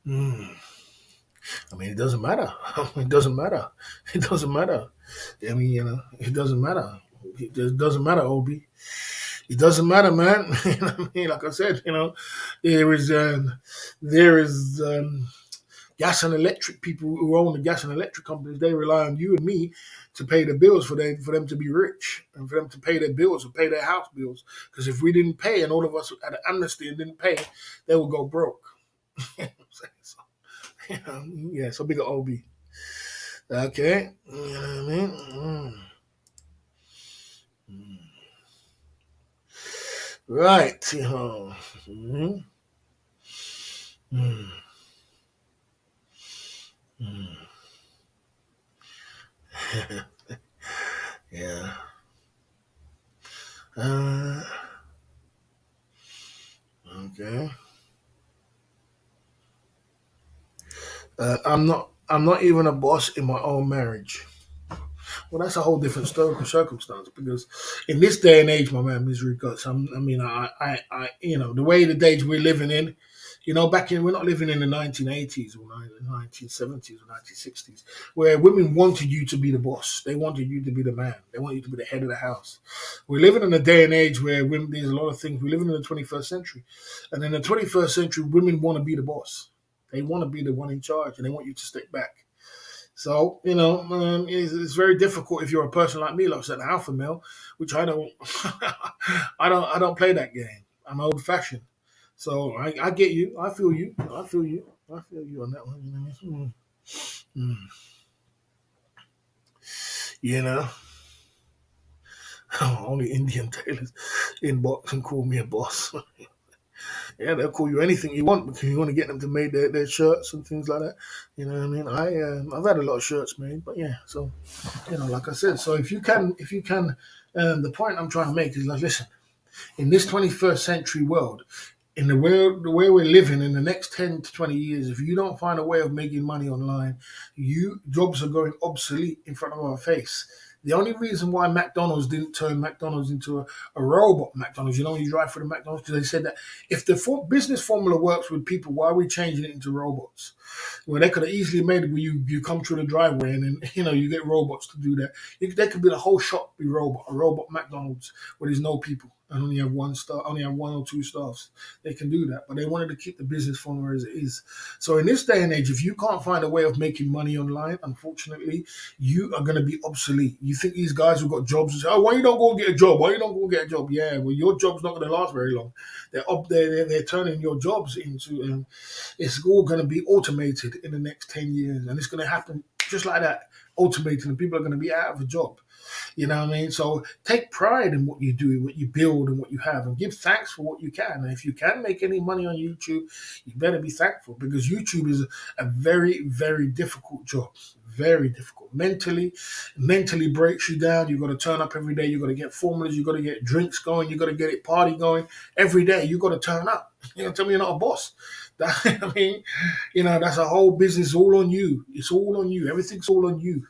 Mm. I mean, it doesn't matter. It doesn't matter. It doesn't matter. I mean, it doesn't matter. It just doesn't matter, Obi. It doesn't matter, man. You know what I mean? Like I said, there is gas and electric people who own the gas and electric companies. They rely on you and me to pay the bills for them to be rich and for them to pay their bills or pay their house bills. Because if we didn't pay and all of us had an amnesty and didn't pay, they would go broke. You know what I'm saying? So, yeah, so big OB. Okay. You know what I mean? Right. Mhm. Mm. Mm. Yeah. Uh, okay. I'm not even a boss in my own marriage. Well, that's a whole different circumstance because in this day and age, my man, misery guts. The way the days we're living in, back in we're not living in the 1980s or 1970s or 1960s, where women wanted you to be the boss. They wanted you to be the man. They want you to be the head of the house. We're living in a day and age where there's a lot of things. We're living in the 21st century, and in the 21st century, women want to be the boss. They want to be the one in charge, and they want you to step back. So it's very difficult if you're a person like me, like I said, an alpha male, which I don't, I don't play that game. I'm old fashioned, so I get you. I feel you. I feel you. I feel you on that one. You know what I mean? Mm. You know, only Indian tailors inbox and call me a boss. Yeah, they'll call you anything you want because you want to get them to make their shirts and things like that. You know what I mean? I've had a lot of shirts made, but yeah. So like I said, so if you can, the point I'm trying to make is like, listen, in this 21st century world, in the way we're living in the next 10 to 20 years, if you don't find a way of making money online, jobs are going obsolete in front of our face. The only reason why McDonald's didn't turn McDonald's into a robot McDonald's, you drive for the McDonald's, because they said that if the business formula works with people, why are we changing it into robots? Well, they could have easily made it where you come through the driveway and then you get robots to do that. They could be the whole shop be a robot McDonald's where there's no people and only have only have one or two staffs. They can do that, but they wanted to keep the business formula as it is. So in this day and age, if you can't find a way of making money online, unfortunately, you are going to be obsolete. You think these guys who got jobs and say, "Oh, why you don't go get a job? Why you don't go get a job?" Yeah, well, your job's not going to last very long. They're up there. They're turning your jobs into. It's all going to be automated in the next 10 years, and it's going to happen just like that, automated, and people are going to be out of a job. You know what I mean? So take pride in what you do, what you build, and what you have, and give thanks for what you can. And if you can make any money on YouTube, you better be thankful because YouTube is a very, very difficult job. Very difficult. Mentally breaks you down. You've got to turn up every day. You've got to get formulas. You've got to get drinks going. You've got to get it party going every day. You've got to turn up. Tell me you're not a boss. I mean, that's a whole business all on you. It's all on you. Everything's all on you.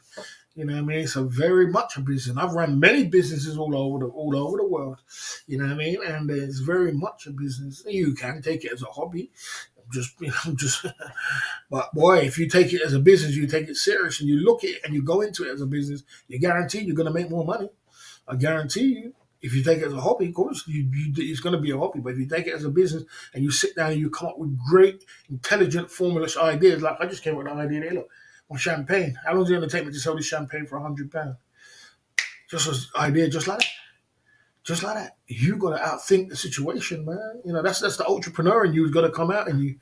You know what I mean? It's a very much a business. I've run many businesses all over the world. You know what I mean? And it's very much a business. You can take it as a hobby. Just. But boy, if you take it as a business, you take it serious, and you look at it and you go into it as a business, you guarantee you're going to make more money. I guarantee you. If you take it as a hobby, of course, it's going to be a hobby. But if you take it as a business and you sit down and you come up with great, intelligent, formulous ideas, like I just came up with an idea there, look, on champagne. How long is it going to take me to sell this champagne for £100? Just an idea, just like that. Just like that. You got to outthink the situation, man. That's the entrepreneur in you who's got to come out and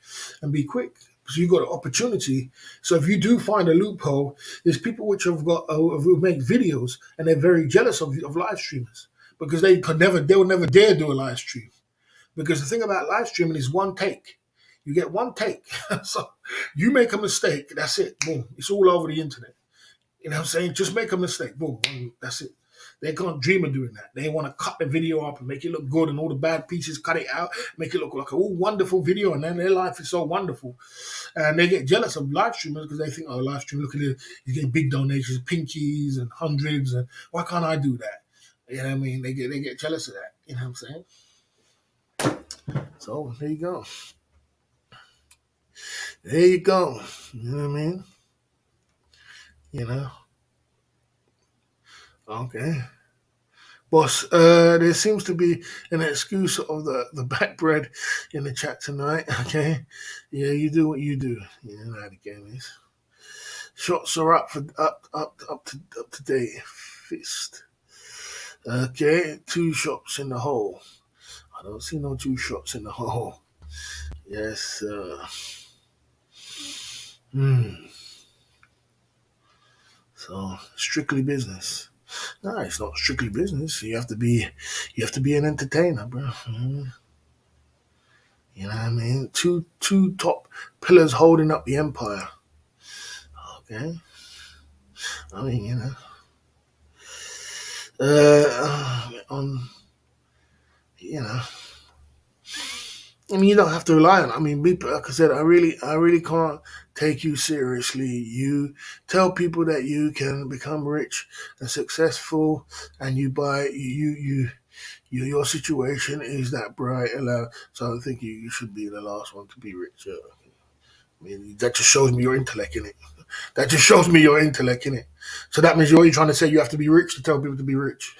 be quick. So you got an opportunity. So if you do find a loophole, there's people which have got who make videos and they're very jealous of live streamers because they'll never dare do a live stream. Because the thing about live streaming is one take. You get one take. So you make a mistake, that's it. Boom. It's all over the internet. You know what I'm saying? Just make a mistake. Boom. That's it. They can't dream of doing that. They want to cut the video up and make it look good, and all the bad pieces, cut it out, make it look like a wonderful video, and then their life is so wonderful. And they get jealous of live streamers because they think, oh, live stream, look at it, he's getting big donations, pinkies and hundreds, and why can't I do that? You know what I mean? They get jealous of that. You know what I'm saying? So there you go. There you go. You know what I mean? You know. Okay. Boss, there seems to be an excuse of the back bread in the chat tonight. Okay. Yeah, you do what you do. You know how the game is. Shots are up to date. Fist. Okay, 2 shots in the hole. I don't see no 2 shots in the hole. Yes. So strictly business. No, it's not strictly business. You have to be an entertainer, bro. You know what I mean? Two top pillars holding up the empire. Okay. I mean, on you know. I mean, you don't have to rely on. I mean, like I said, I really can't take you seriously. You tell people that you can become rich and successful, and you buy your situation is that bright and loud. So I think you should be the last one to be rich. I mean, that just shows me your intellect in it. That just shows me your intellect in it. So that means you're trying to say you have to be rich to tell people to be rich.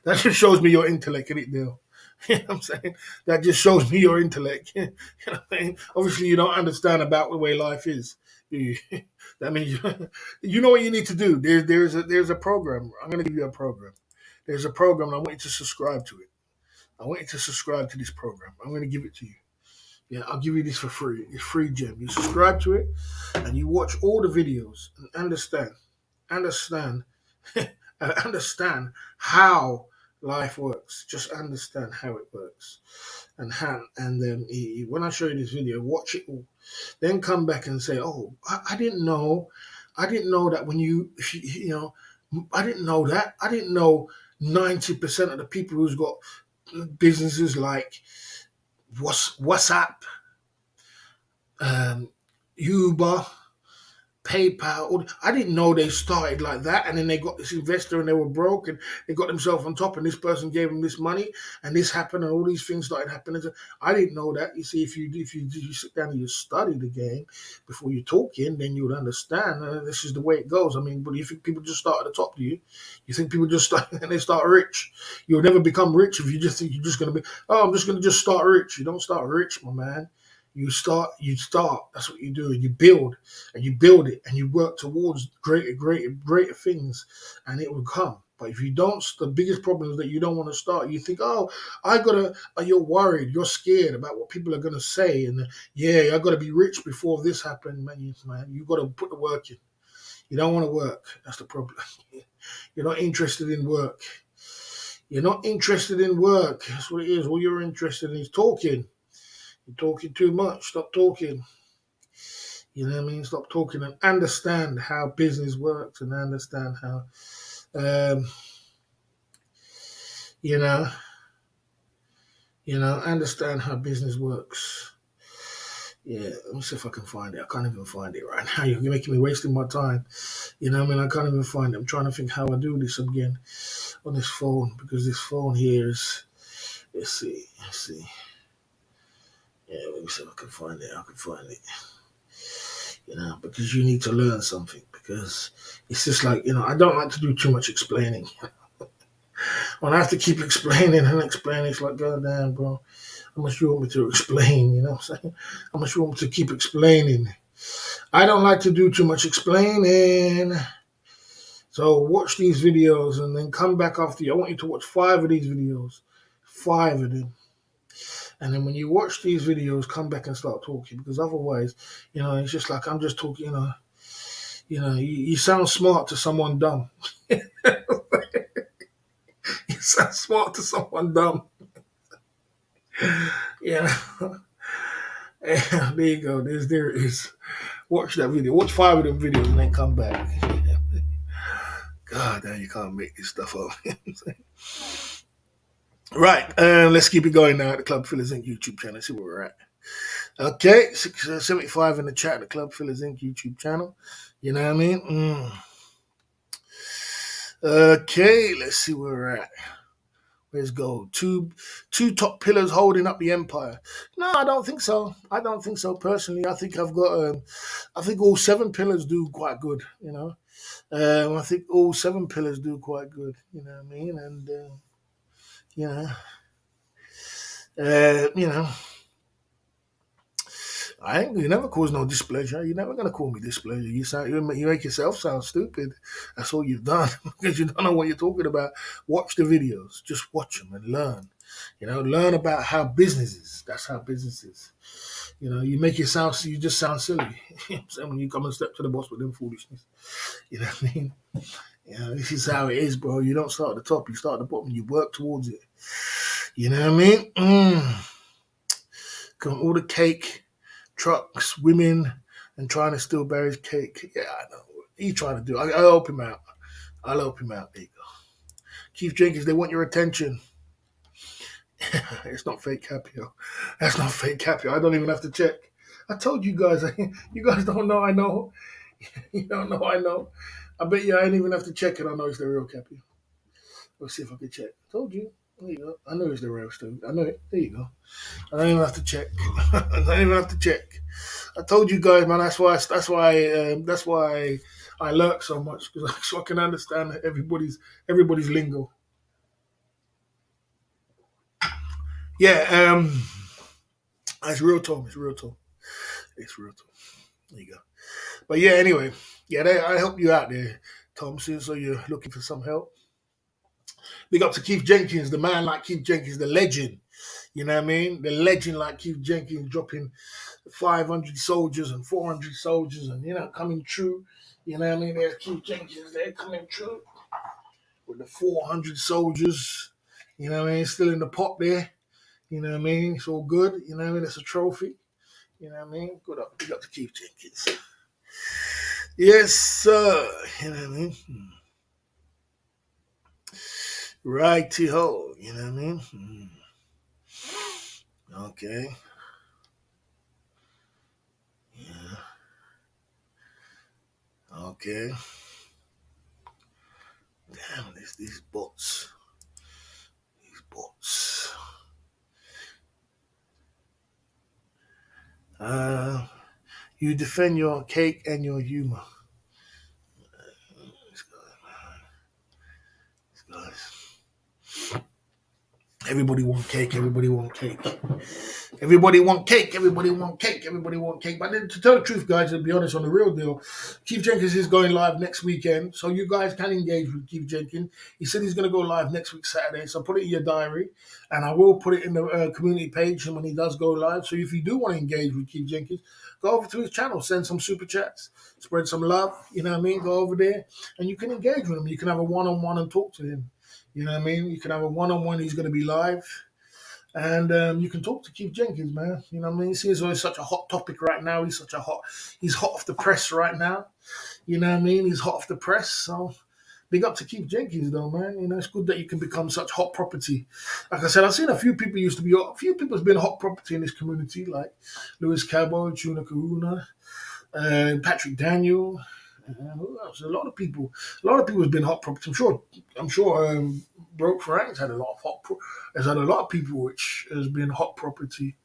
That just shows me your intellect in it, Dale. You know what I'm saying? That just shows me your intellect. You know what I mean? Obviously, you don't understand about the way life is. That means you know what you need to do. There's a program. I'm going to give you a program. There's a program. And I want you to subscribe to it. I want you to subscribe to this program. I'm going to give it to you. Yeah, I'll give you this for free. It's free gem. You subscribe to it, and you watch all the videos and understand, understand how life works. Just understand how it works, and then when I show you this video, watch it all. Then come back and say, "Oh, I didn't know. I didn't know that when you know, I didn't know that. I didn't know 90% of the people who's got businesses like WhatsApp, Uber, PayPal. I didn't know they started like that, and then they got this investor, and they were broke, and they got themselves on top, and this person gave them this money, and this happened, and all these things started happening. I didn't know that. You see, if you sit down and you study the game before you talk in, then you would understand. This is the way it goes. I mean, but you think people just start at the top? Do you? You think people just start and they start rich? You'll never become rich if you just think you're just going to be. Oh, I'm just going to just start rich. You don't start rich, my man. You start. That's what you do. And you build, and you build it, and you work towards greater things, and it will come. But if you don't, the biggest problem is that you don't want to start. You think, oh, I gotta. You're worried. You're scared about what people are gonna say, and yeah, I gotta be rich before this happened, man. You gotta put the work in. You don't want to work. That's the problem. You're not interested in work. You're not interested in work. That's what it is. All you're interested in is talking. You're talking too much. Stop talking. You know what I mean? Stop talking and understand how business works, and understand how, um, you know, understand how business works. Yeah, let me see if I can find it. I can't even find it right now. You're making me wasting my time. You know what I mean? I can't even find it. I'm trying to think how I do this again on this phone, because this phone here is, let's see. Yeah, let me see if I can find it. I can find it. Because you need to learn something. Because it's just like, I don't like to do too much explaining. When I have to keep explaining and explaining, it's like, God damn, bro, how much you want me to explain? You know what I'm saying? How much you want me to keep explaining? I don't like to do too much explaining. So watch these videos and then come back after you. I want you to watch 5 of these videos. 5 of them. And then when you watch these videos, come back and start talking, because otherwise, it's just like I'm just talking. You sound smart to someone dumb. You sound smart to someone dumb. Yeah. There you go. There it is. Watch that video. Watch 5 of them videos and then come back. God damn, you can't make this stuff up. Right, let's keep it going now at the Club Fillers Inc. YouTube channel. See where we're at. Okay, 75 in the chat, the Club Fillers Inc. YouTube channel. You know what I mean? Okay, let's see where we're at. Where's gold? Two top pillars holding up the empire. No, I don't think so. I don't think so personally. I think I've got. I think all 7 pillars do quite good. You know. I think all 7 pillars do quite good. You know what I mean? And you know, you know. You never cause no displeasure. You're never gonna call me displeasure. You make yourself sound stupid. That's all you've done because you don't know what you're talking about. Watch the videos. Just watch them and learn. You know, learn about how business is. That's how business is. You know, you just sound silly. So when you come and step to the boss with them foolishness. You know what I mean? You know, this is how it is, bro. You don't start at the top. You start at the bottom. You work towards it. You know what I mean? Come all the cake. Trucks, women, and trying to steal Barry's cake. Yeah, I know. He's trying to do. I'll help him out. I'll help him out. There you go. Keith Jenkins, they want your attention. It's not fake Capio. That's not fake Capio. I don't even have to check. I told you guys. You guys don't know. I know. You don't know. I know. I bet you I ain't even have to check it. I know it's the real Capio. Let's see if I can check. Told you. There you go. I know it's the real stuff. I know it. There you go. I don't even have to check. I don't even have to check. I told you guys, man. That's why I lurk so much because so I can understand everybody's lingo. Yeah, it's real talk. It's real talk. It's real talk. There you go. But yeah, anyway, yeah, I help you out there, Thompson. So you're looking for some help. Big up to Keith Jenkins, the man like Keith Jenkins, the legend. You know what I mean? The legend like Keith Jenkins dropping 500 soldiers and 400 soldiers and, coming true. You know what I mean? There's Keith Jenkins there coming true with the 400 soldiers. You know what I mean? Still in the pot there. You know what I mean? It's all good. You know what I mean? It's a trophy. You know what I mean? Big up to Keith Jenkins. Yes, sir. You know what I mean? Righty-ho. You know what I mean? Okay. Yeah. Okay. Damn, these bots. These bots. You defend your cake and your humor. Guys. Everybody want cake. Everybody want cake. Everybody want cake. Everybody want cake. Everybody want cake. But then, to tell the truth, guys, to be honest, on the real deal, Keith Jenkins is going live next weekend, so you guys can engage with Keith Jenkins. He said he's going to go live next week Saturday, so put it in your diary, and I will put it in the community page when he does go live. So if you do want to engage with Keith Jenkins, go over to his channel, send some super chats, spread some love. You know what I mean? Go over there, and you can engage with him. You can have a one-on-one and talk to him. You know what I mean? You can have a one-on-one. He's going to be live. And you can talk to Keith Jenkins, man. You know what I mean? He's always such a hot topic right now. He's hot off the press right now. You know what I mean? He's hot off the press. So big up to Keith Jenkins, though, man. You know, it's good that you can become such hot property. Like I said, I've seen a few people people's been hot property in this community, like Lewis Cabo, Tuna Kahuna, Patrick Daniel. Who else? A lot of people have been hot property. I'm sure. Broke Frank's had a lot of has had a lot of people which has been hot property.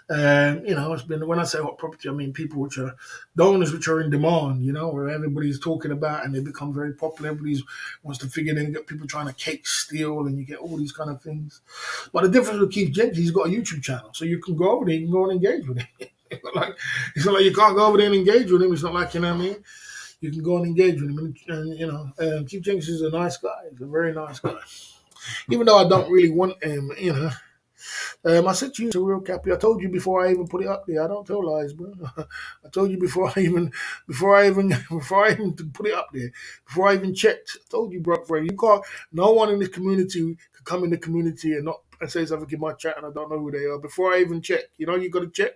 It's been, when I say hot property, I mean people which are donors which are in demand. Where everybody's talking about and they become very popular. Everybody wants to figure in. You get people trying to cake steal, and you get all these kind of things. But the difference with Keith Jenkins, he's got a YouTube channel, so you can go over there, you can go and engage with him. It's not like you can't go over there and engage with him. It's not like, you know what I mean. You can go and engage with him, and Keith Jenkins is a nice guy. He's a very nice guy. Even though I don't really want him, I said to you, it's a real Cappy. I told you before I even put it up there. I don't tell lies, bro. I told you before I even put it up there, before I even checked. I told you, bro, you can't. No one in this community could come in the community and and say something in my chat and I don't know who they are before I even check. You know, you got to check.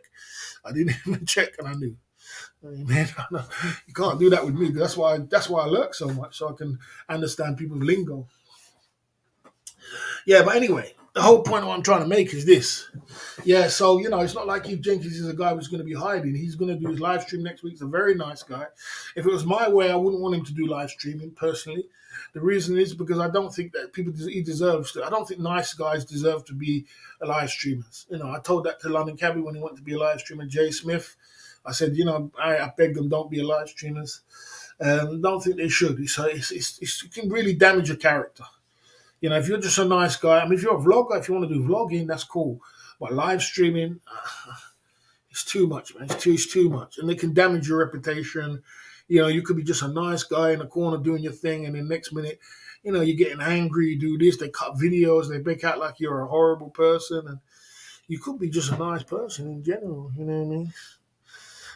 I didn't even check and I knew. Man, you can't do that with me. That's why I lurk so much, so I can understand people's lingo. Yeah, but anyway, the whole point of what I'm trying to make is this. Yeah, so it's not like Keith Jenkins is a guy who's going to be hiding. He's going to do his live stream next week. He's a very nice guy. If it was my way, I wouldn't want him to do live streaming personally. The reason is because I don't think that he deserves to. I don't think nice guys deserve to be live streamers. I told that to London Cabby when he wanted to be a live streamer, Jay Smith. I said, I beg them, don't be a live streamers. Don't think they should. So it can really damage your character. If you're just a nice guy, I mean, if you're a vlogger, if you want to do vlogging, that's cool. But live streaming, it's too much, man. It's too much. And it can damage your reputation. You could be just a nice guy in the corner doing your thing, and then next minute, you're getting angry, you do this, they cut videos, they make out like you're a horrible person. And you could be just a nice person in general, you know what I mean?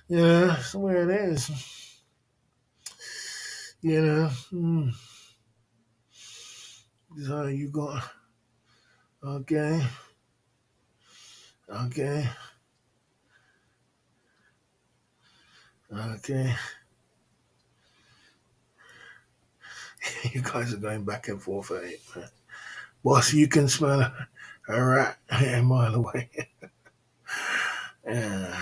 Yeah, that's the way it is. So you got, okay, okay, okay. You guys are going back and forth at it, man. Boss, you can smell a rat a mile away. Yeah.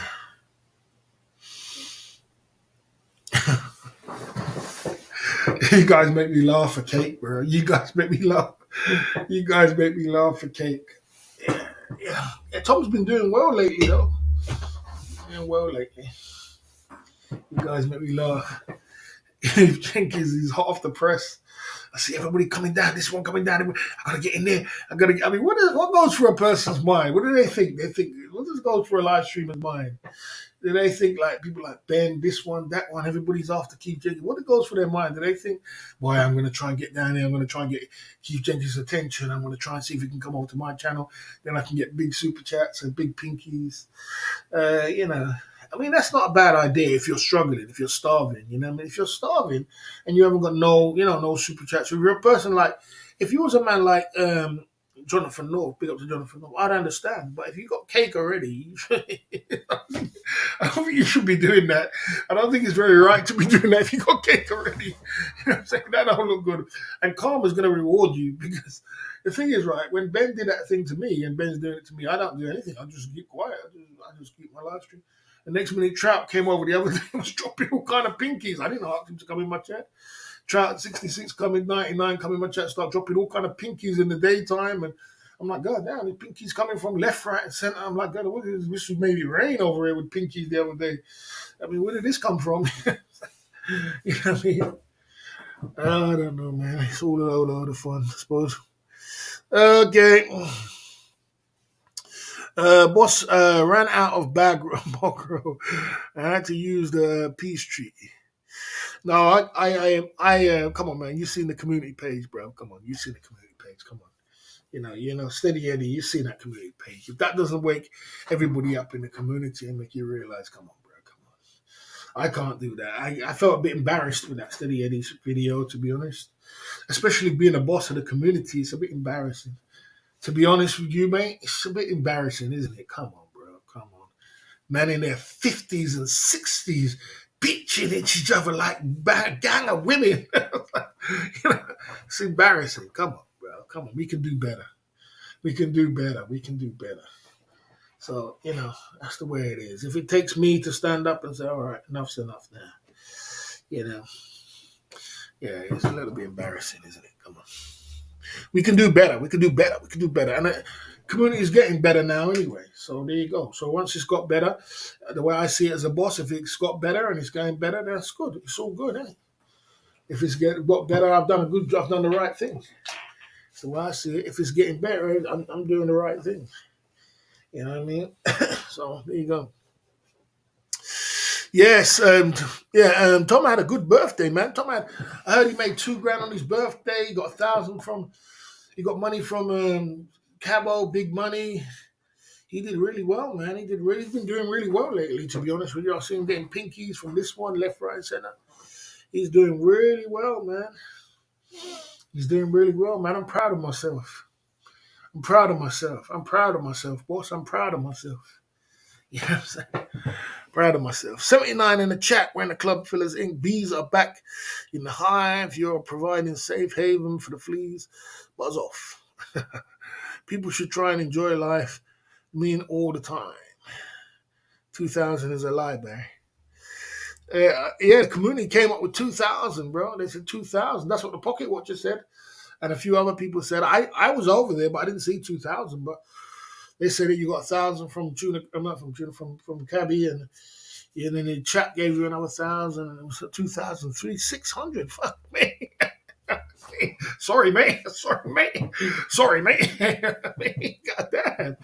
You guys make me laugh for cake, bro. You guys make me laugh. You guys make me laugh for cake. Yeah. Tom's been doing well lately, though. Doing well lately. You guys make me laugh. If Jenkins is hot off the press, I see everybody coming down. This one coming down. I gotta get in there. I mean, what goes through a person's mind? What do they think? They think what does go through a live streamer's mind? Do they think like people like Ben, this one, that one, everybody's after Keith Jenkins? What goes through their mind? Do they think, boy, I'm going to try and get down there. I'm going to try and get Keith Jenkins' attention. I'm going to try and see if he can come over to my channel. Then I can get big super chats and big pinkies. I mean, that's not a bad idea if you're struggling, if you're starving. I mean, if you're starving and you haven't got no super chats, if you're a person like, if you was a man like Jonathan North, big up to Jonathan North, I'd understand. But if you got cake already, I don't think you should be doing that. I don't think it's very right to be doing that if you got cake already. You know what I'm saying? That don't look good. And karma's going to reward you because the thing is, right, when Ben did that thing to me and Ben's doing it to me, I don't do anything. I just keep quiet. I just keep my live stream. The next minute, Trout came over the other day and was dropping all kind of pinkies. I didn't ask him to come in my chat. Trout 66 coming, 99 coming in my chat, start dropping all kind of pinkies in the daytime. And I'm like, God damn, the pinkies coming from left, right, and center. I'm like, God, what is this? Was maybe rain over here with pinkies the other day. I mean, where did this come from? You know what I mean? I don't know, man. It's all a load of fun, I suppose. Okay. Boss ran out of bag bogro. I had to use the peace treaty. No, come on, man. You've seen the community page, bro. Come on, you've seen the community page. Come on. Steady Eddie, you've seen that community page. If that doesn't wake everybody up in the community and make you realize, come on, bro, come on. I can't do that. I felt a bit embarrassed with that Steady Eddie video, to be honest. Especially being a boss of the community, it's a bit embarrassing. To be honest with you, mate, it's a bit embarrassing, isn't it? Come on, bro. Come on. Man in their 50s and 60s bitching at each other like a gang of women. It's embarrassing. Come on, bro. Come on. We can do better. We can do better. We can do better. So, that's the way it is. If it takes me to stand up and say, all right, enough's enough now. Yeah, it's a little bit embarrassing, isn't it? Come on. We can do better. We can do better. We can do better. And the community is getting better now anyway. So there you go. So once it's got better, the way I see it as a boss, if it's got better and it's going better, that's good. It's all good, isn't it? If it's got better, I've done a good job. I've done the right thing. So I see it. If it's getting better, I'm doing the right thing. You know what I mean? So there you go. Yes, Tom had a good birthday, man. I heard he made $2,000 on his birthday. He got 1,000 from. He got money from Cabo, big money. He did really well, man. He's been doing really well lately, to be honest with you. I've seen him getting pinkies from this one, left, right, center. He's doing really well, man. He's doing really well, man. I'm proud of myself. I'm proud of myself. I'm proud of myself, boss. I'm proud of myself. You know what I'm saying? Proud of myself. 79 in the chat. We're in the Club Fillers Inc. Bees are back in the hive. You're providing safe haven for the fleas. Buzz off. People should try and enjoy life. Mean all the time. 2000 is a lie, Barry. Yeah, the community came up with 2,000, bro. They said 2,000. That's what the pocket watcher said. And a few other people said, I was over there, but I didn't see 2,000. But they said that you got 1,000 from Tuna, I'm not from Tuna, from Cabby. And then the chat gave you another 1,000. And it was 2,003, 600. Fuck me. Sorry, man. Sorry, man. Sorry, man. God damn.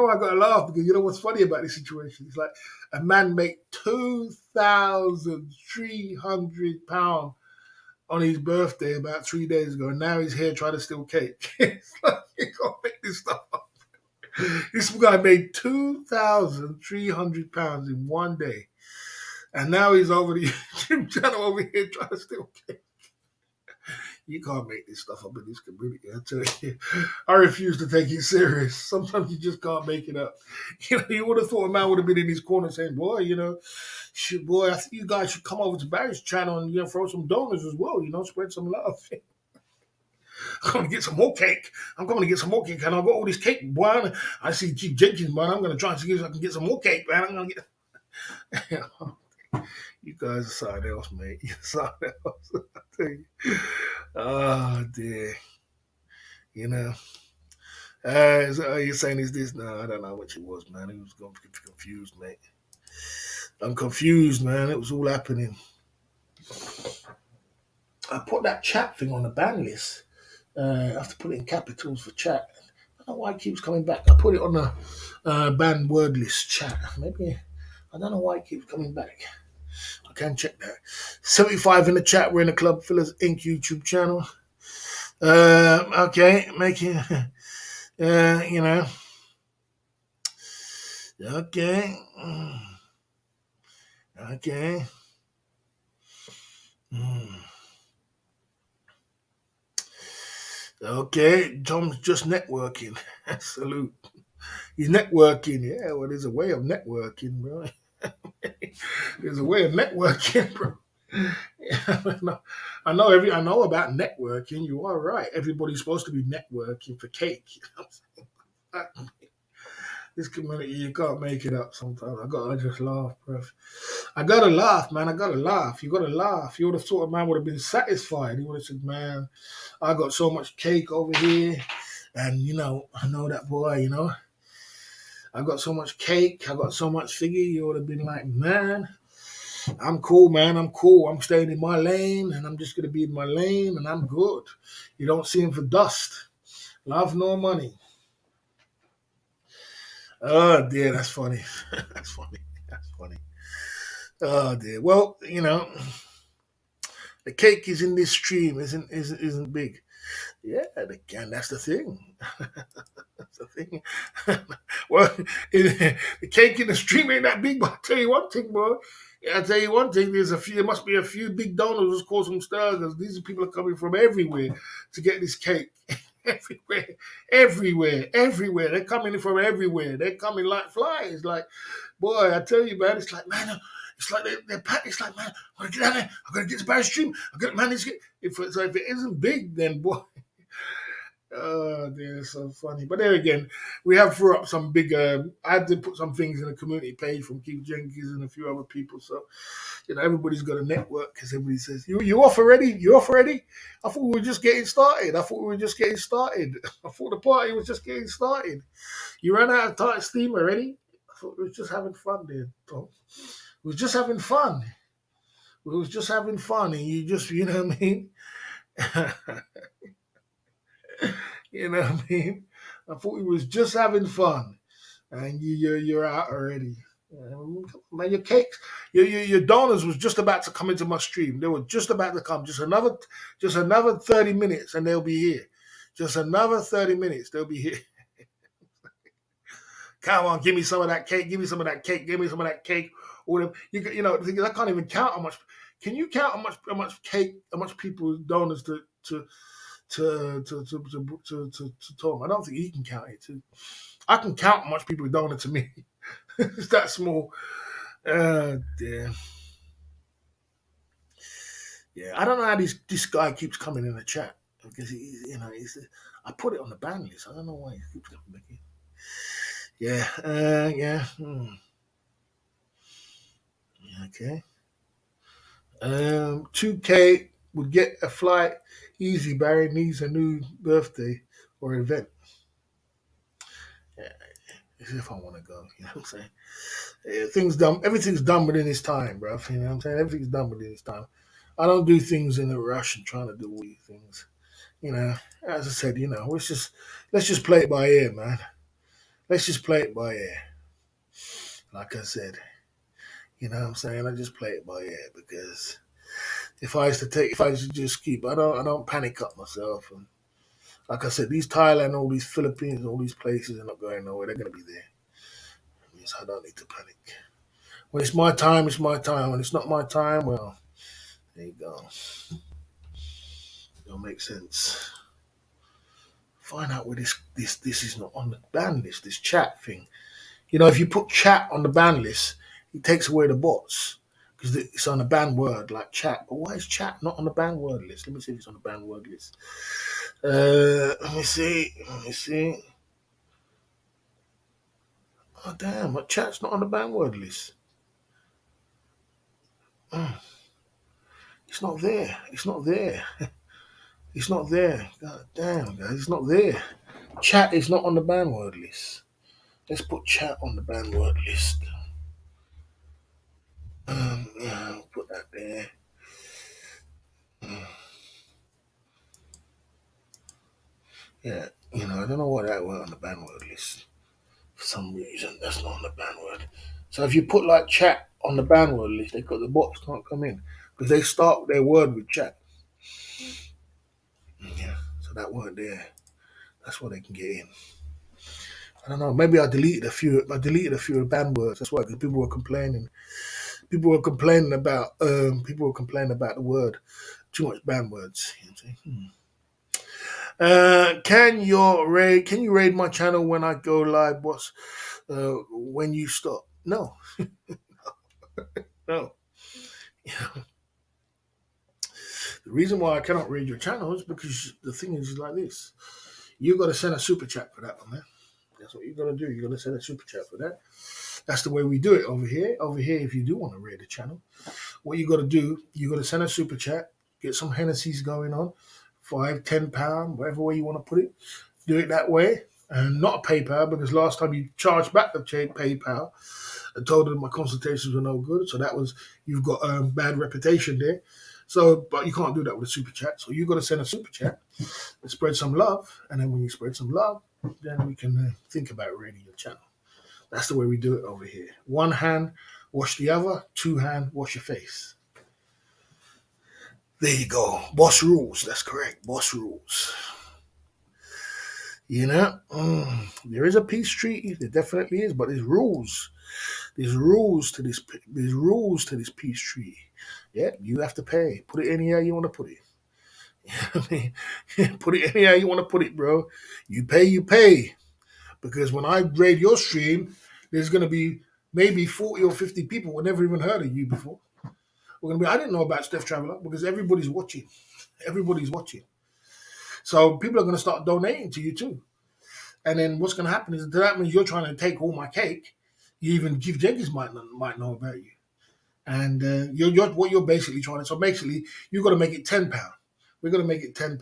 I gotta laugh because you know what's funny about this situation? It's like a man made £2,300 on his birthday about 3 days ago, and now he's here trying to steal cake. It's like you can't make this stuff up. This guy made £2,300 in one day, and now he's over the gym channel over here trying to steal cake. You can't make this stuff up in this community. I tell you, I refuse to take it serious. Sometimes you just can't make it up. You would have thought a man would have been in his corner saying, "Boy, boy, I think you guys should come over to Barry's channel and throw some donors as well. Spread some love." I'm going to get some more cake. I'm going to get some more cake, and I've got all this cake, boy. I see Chief Jenkins, man. I'm going to try and see if I can get some more cake, man. I'm going to get. You guys are something else, mate. You're something else. I tell you. Oh dear. You know. You're saying is this? No, I don't know what it was, man. It was going to be confused, mate. I'm confused, man. It was all happening. I put that chat thing on the ban list. I have to put it in capitals for chat. I don't know why it keeps coming back. I put it on the banned word list chat. Maybe I don't know why it keeps coming back. I can check that. 75 in the chat. We're in the Club Fillers Inc. YouTube channel. Okay, making, Okay. Okay. Okay, Tom's just networking. Salute. He's networking. Yeah, well, there's a way of networking, bro. There's a way of networking, bro. I know about networking. You are right. Everybody's supposed to be networking for cake. This community, you can't make it up sometimes. I gotta just laugh, bro. I gotta laugh, man. I gotta laugh. You gotta laugh. You're the sort of man would have been satisfied. He would have said, man, I got so much cake over here. And, I know that boy, I got so much cake. I got so much figure. You would have been like, man, I'm cool, man. I'm cool. I'm staying in my lane, and I'm just going to be in my lane, and I'm good. You don't see him for dust. Love nor money. Oh, dear. That's funny. That's funny. That's funny. Oh, dear. Well, the cake is in this stream isn't big. Yeah, again, that's the thing. That's the thing. Well, the cake in the stream ain't that big, but I'll tell you one thing, boy. I'll tell you one thing. There must be a few big donors who's caused some stir because these people are coming from everywhere to get this cake. Everywhere. They're coming from everywhere. They're coming like flies. Like, boy, I tell you, man, it's like, man, it's like they're packed. It's like, man, I'm gonna get down there. I'm gonna get to Barry Stream. I'm gonna manage it. If it isn't big, then boy. Oh, dear, it's so funny. But there again, we have threw up some big. I had to put some things in the community page from Keith Jenkins and a few other people. So, everybody's got a network, as everybody says. You off already? You off already? I thought we were just getting started. I thought the party was just getting started. You ran out of tight steam already? I thought we were just having fun there, Tom. We was just having fun. We was just having fun, and you just, you know what I mean? You know what I mean? I thought we was just having fun, and you're out already. Man, your cakes, your donors was just about to come into my stream. They were just about to come. Just another 30 minutes, and they'll be here. Just another 30 minutes, they'll be here. Come on, give me some of that cake. Give me some of that cake. Give me some of that cake. Or I can't even count how much. Can you count how much cake, how much people donors to Tom? I don't think he can count it. I can count how much people donate to me. It's that small. Yeah, yeah. I don't know how this guy keeps coming in the chat because he's. I put it on the ban list. I don't know why he keeps coming back in. Yeah, yeah. Okay. 2K would get a flight easy. Barry needs a new birthday or event. Yeah, as if I want to go. You know what I'm saying? Things done. Everything's done within its time, bro. You know what I'm saying? Everything's done within its time. I don't do things in a rush and trying to do all these things. You know, as I said, let's just play it by ear, man. Let's just play it by ear. Like I said, you know what I'm saying? I just play it by ear because if I used to just keep, I don't panic up myself. And like I said, these Thailand, all these Philippines, all these places are not going nowhere. They're going to be there. So I don't need to panic. When it's my time, it's my time. When it's not my time, well, there you go. It'll make sense. Find out where this is not on the ban list. This chat thing. If you put chat on the ban list, it takes away the bots because it's on a banned word like chat. But why is chat not on the banned word list? Let me see if it's on the banned word list. Let me see. Let me see. Oh damn! My chat's not on the banned word list. Oh, it's not there. It's not there. It's not there. God damn, guys, it's not there. Chat is not on the banned word list. Let's put chat on the banned word list. Yeah, I'll put that there. Yeah, I don't know why that went on the banned word list. For some reason, that's not on the banned word. So if you put like chat on the banned word list, the bots can't come in because they start their word with chat. Yeah, so that weren't there. That's why they can get in. I don't know. Maybe I deleted a few. I deleted a few banned words. That's why, because people were complaining. People were complaining about. People were complaining about the word. Too much banned words. You know what I'm saying? Can you raid my channel when I go live? What's when you stop? No, no. The reason why I cannot raid your channel is because the thing is like this. You got to send a super chat for that one, man. That's what you're gonna do. You're gonna send a super chat for that. That's the way we do it over here. Over here, if you do want to raid the channel, what you got to do, you got to send a super chat, get some Hennessy's going on, £5, £10, whatever way you want to put it. Do it that way, and not PayPal because last time you charged back the PayPal and told them my consultations were no good. So that was you've got bad reputation there. So, but you can't do that with a super chat. So you got to send a super chat and spread some love, and then when you spread some love, then we can think about raiding your channel. That's the way we do it over here. One hand, wash the other. Two hand, wash your face. There you go. Boss rules. That's correct. Boss rules. There is a peace treaty. There definitely is, but there's rules. There's rules to this. There's rules to this peace treaty. Yeah, you have to pay. Put it anywhere you want to put it. Put it anywhere you want to put it, bro. You pay, you pay. Because when I raid your stream, there's going to be maybe 40 or 50 people who never even heard of you before. We're going to be, I didn't know about Steph Traveler because everybody's watching. Everybody's watching. So people are going to start donating to you too. And then what's going to happen is that means you're trying to take all my cake. You even Keith Jenkins might know about you. And what you're basically trying to, so basically you've got to make it £10. We're going to make it £10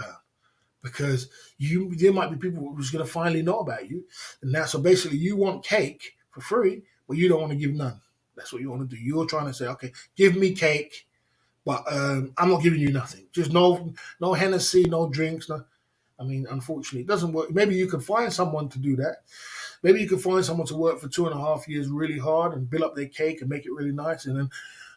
because there might be people who's going to finally know about you. And so basically you want cake for free, but you don't want to give none. That's what you want to do. You're trying to say, okay, give me cake, but I'm not giving you nothing. Just no Hennessy, no drinks. No. I mean, unfortunately, it doesn't work. Maybe you could find someone to do that. Maybe you could find someone to work for 2.5 years really hard and build up their cake and make it really nice. And then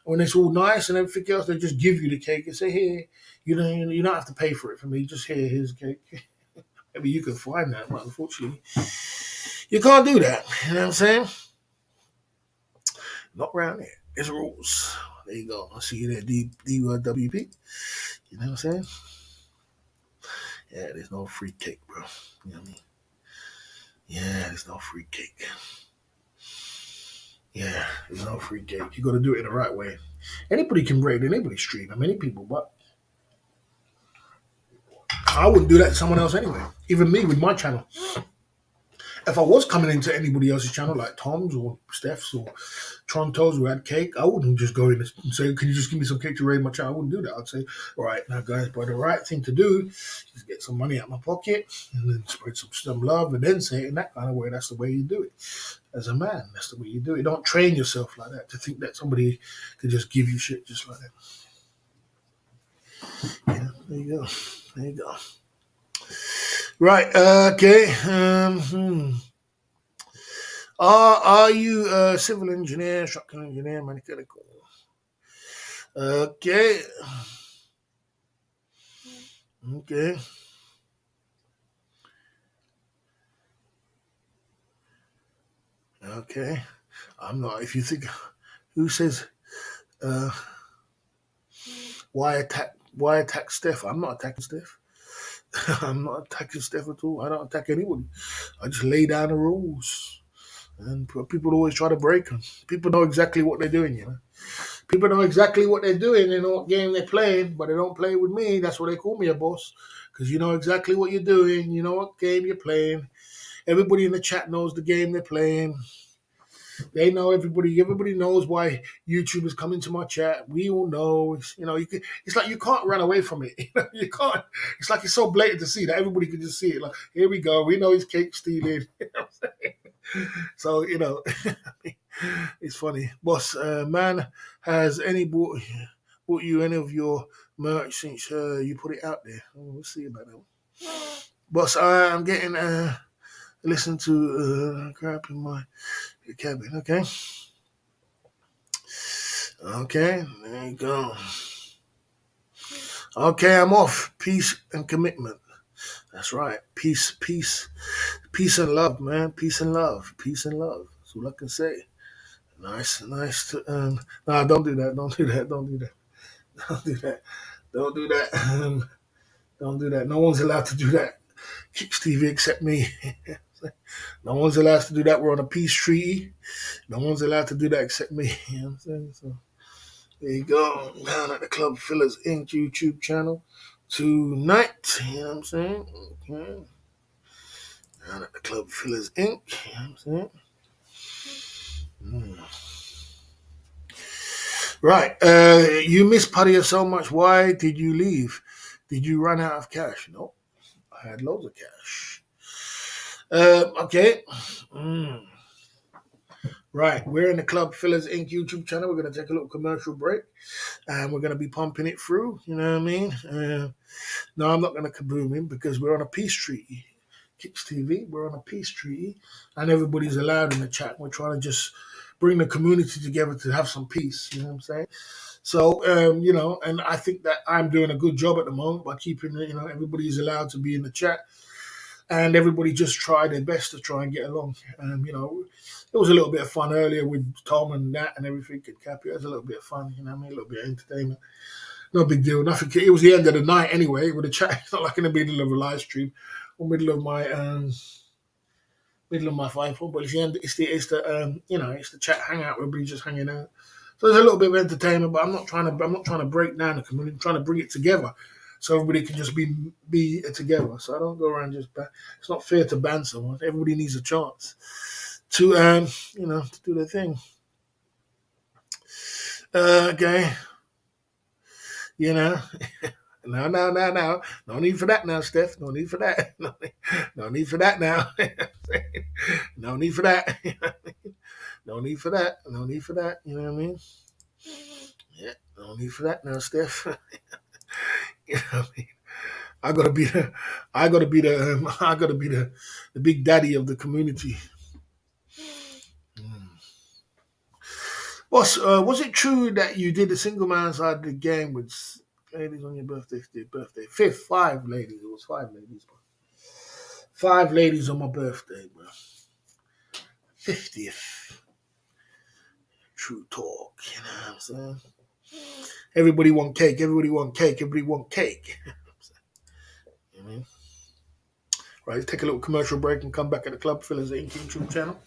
when it's all nice and everything else, they just give you the cake and say, here, you don't have to pay for it for me. Just here's the cake. Maybe you could find that, but unfortunately, you can't do that. You know what I'm saying? Not around here. There's rules. There you go. I'll see you there, DWP. You know what I'm saying? Yeah, there's no free cake, bro. You know what I mean? Yeah, there's no free cake. Yeah, there's no free cake. You got to do it in the right way. Anybody can break anybody stream. Many people, but I wouldn't do that to someone else anyway. Even me with my channel. If I was coming into anybody else's channel, like Tom's or Steph's or Tronto's who had cake, I wouldn't just go in and say, "Can you just give me some cake to raise my channel?" I wouldn't do that. I'd say, "All right, now guys, but the right thing to do is get some money out of my pocket and then spread some love and then say it in that kind of way." That's the way you do it. As a man, that's the way you do it. Don't train yourself like that to think that somebody could just give you shit just like that. Yeah, there you go. There you go. Right. Okay. Are you a civil engineer, structural engineer, mechanical? Okay. Okay. Okay. I'm not. If you think, who says, uh, why attack Steph? I'm not attacking Steph. I'm not attacking Steph at all. I don't attack anybody. I just lay down the rules. And people always try to break them. People know exactly what they're doing, you know. People know exactly what they're doing. They know what game they're playing, but they don't play with me. That's why they call me a boss. Because you know exactly what you're doing. You know what game you're playing. Everybody in the chat knows the game they're playing. They know everybody. Everybody knows why YouTube is coming to my chat. We all know. It's like you can't run away from it. You can't. It's like it's so blatant to see that everybody can just see it. Like, here we go. We know he's cake stealing. So it's funny. Boss, man, has any bought you any of your merch since you put it out there? We'll see about that one. Boss, I'm getting listen to crap in my cabin. Okay. Okay, there you go. Okay, I'm off. Peace and commitment. That's right. Peace and love, man. Peace and love. Peace and love. That's all I can say. Nice to no, don't do that. Don't do that. Don't do that. Don't do that. Don't do that. Don't do that. No one's allowed to do that. Kicks TV except me. No one's allowed to do that. We're on a peace treaty. No one's allowed to do that except me. You know what I'm saying? So there you go. Down at the Club Fillers Inc. YouTube channel tonight. You know what I'm saying? Okay. Down at the Club Fillers Inc. You know what I'm saying? Right. You miss Padia so much. Why did you leave? Did you run out of cash? No. I had loads of cash. Okay. Right. We're in the Club Fillers Inc. YouTube channel. We're going to take a little commercial break and we're going to be pumping it through. You know what I mean? No, I'm not going to kaboom him because we're on a peace treaty. Kicks TV, we're on a peace treaty and everybody's allowed in the chat. We're trying to just bring the community together to have some peace. You know what I'm saying? So, and I think that I'm doing a good job at the moment by keeping, everybody's allowed to be in the chat and everybody just try their best to try and get along. It was a little bit of fun earlier with Tom and Nat and everything and Cappy. It was a little bit of fun, you know what I mean? A little bit of entertainment. No big deal. Nothing. It was the end of the night anyway with the chat. It's not like in the middle of a live stream or middle of my five but it's the end. It's the chat hangout where everybody's just hanging out. So there's a little bit of entertainment, but I'm not trying to break down the community. I'm trying to bring it together so everybody can just be together. So I don't go around just it's not fair to ban someone. Everybody needs a chance to to do their thing. Okay. No. No need for that now, Steph. No need for that. No need for that now. No need for that. No need for that. No need for that. You know what I mean? Yeah. No need for that now, Steph. You know what I mean? I gotta be the big daddy of the community. Boss, was it true that you did the single man side of the game with ladies on your birthday? Five ladies. It was five ladies, bro. Five ladies on my birthday, bro. 50th. True talk, you know what I'm saying? Everybody want cake. Everybody want cake. Everybody want cake. You know what I mean? Right, let's take a little commercial break and come back at the Club Fillers Inc. YouTube channel.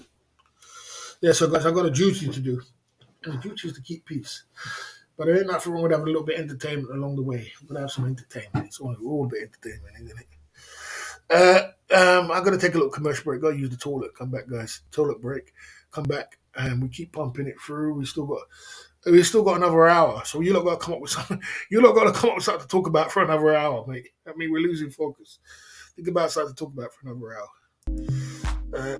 Yeah, so guys, I got a duty to do. And the duty is to keep peace. But there ain't nothing wrong with having a little bit of entertainment along the way. We're gonna have some entertainment. It's only all a bit of entertainment, isn't it? I'm gonna take a little commercial break. Go use the toilet. Come back, guys. Toilet break. Come back, and we keep pumping it through. We still got another hour. So you lot got to come up with something. You lot got to come up with something to talk about for another hour, mate. I mean, we're losing focus. Think about something to talk about for another hour. Okay.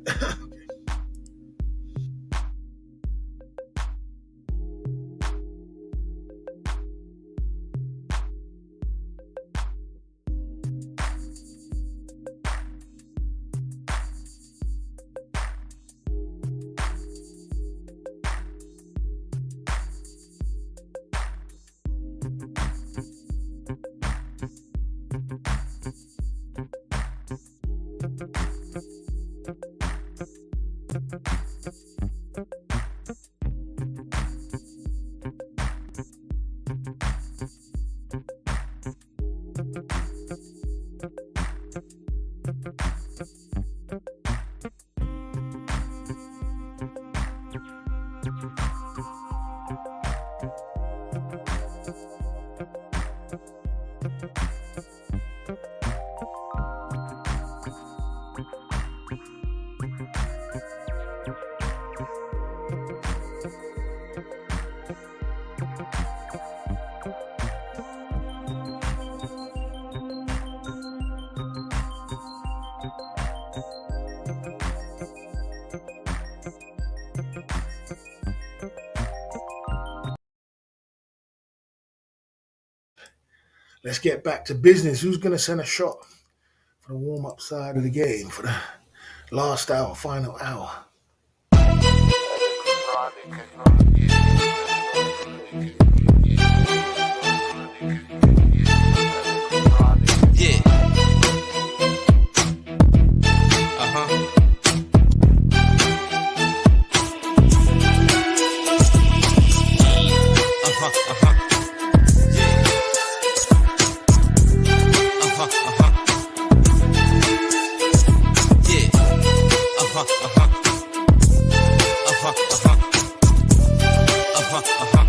Let's get back to business. Who's going to send a shot for the warm-up side of the game for the last hour, final hour? Yeah. Uh-huh. Uh-huh. Uh-huh. Yeah. Uh-huh. Uh-huh. Yeah. Uh-huh. Uh-huh. Uh-huh. Uh-huh. Uh-huh. Uh-huh. Uh-huh. Uh-huh.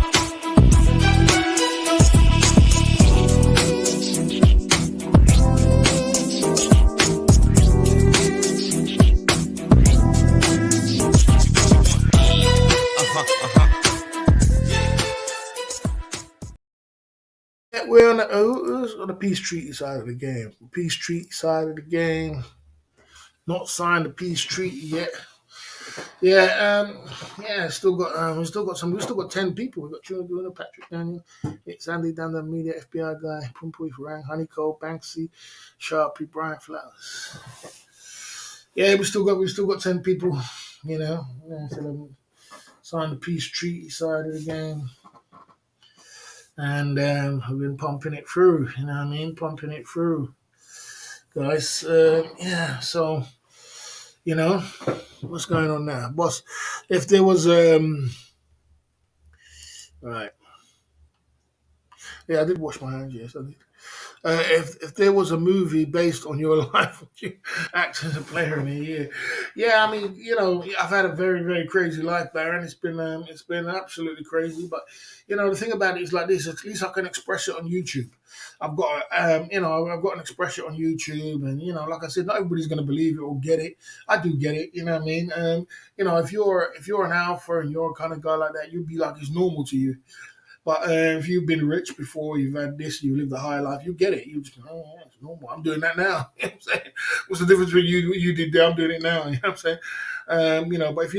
Yeah, we're on the peace treaty side of the game. Peace treaty side of the game. Not signed the peace treaty yet. Yeah, we still got 10 people. We got Tuna Bruno, Patrick Daniel, it's Andy Dan the media, FBI guy, Pumpui Farang, Honeycomb, Banksy, Sharpie, Brian Flowers. Yeah, we still got 10 people, so signed the peace treaty side of the game. And we've been pumping it through, you know what I mean? Pumping it through. Guys, so what's going on now? Boss, if there was right. Yeah, I did wash my hands, yes, I did. If there was a movie based on your life, would you act as a player in a year? Yeah, I mean, I've had a very very crazy life, Baron. It's been absolutely crazy. But the thing about it is like this: at least I can express it on YouTube. I've got an expression on YouTube, and like I said, not everybody's going to believe it or get it. I do get it. You know what I mean? If you're an alpha and you're a kind of guy like that, you'd be like it's normal to you. But if you've been rich before, you've had this, you lived a high life, you get it. You just go, oh, yeah, it's normal. I'm doing that now. You know what I'm saying? What's the difference between you what you did there? I'm doing it now. You know what I'm saying? But if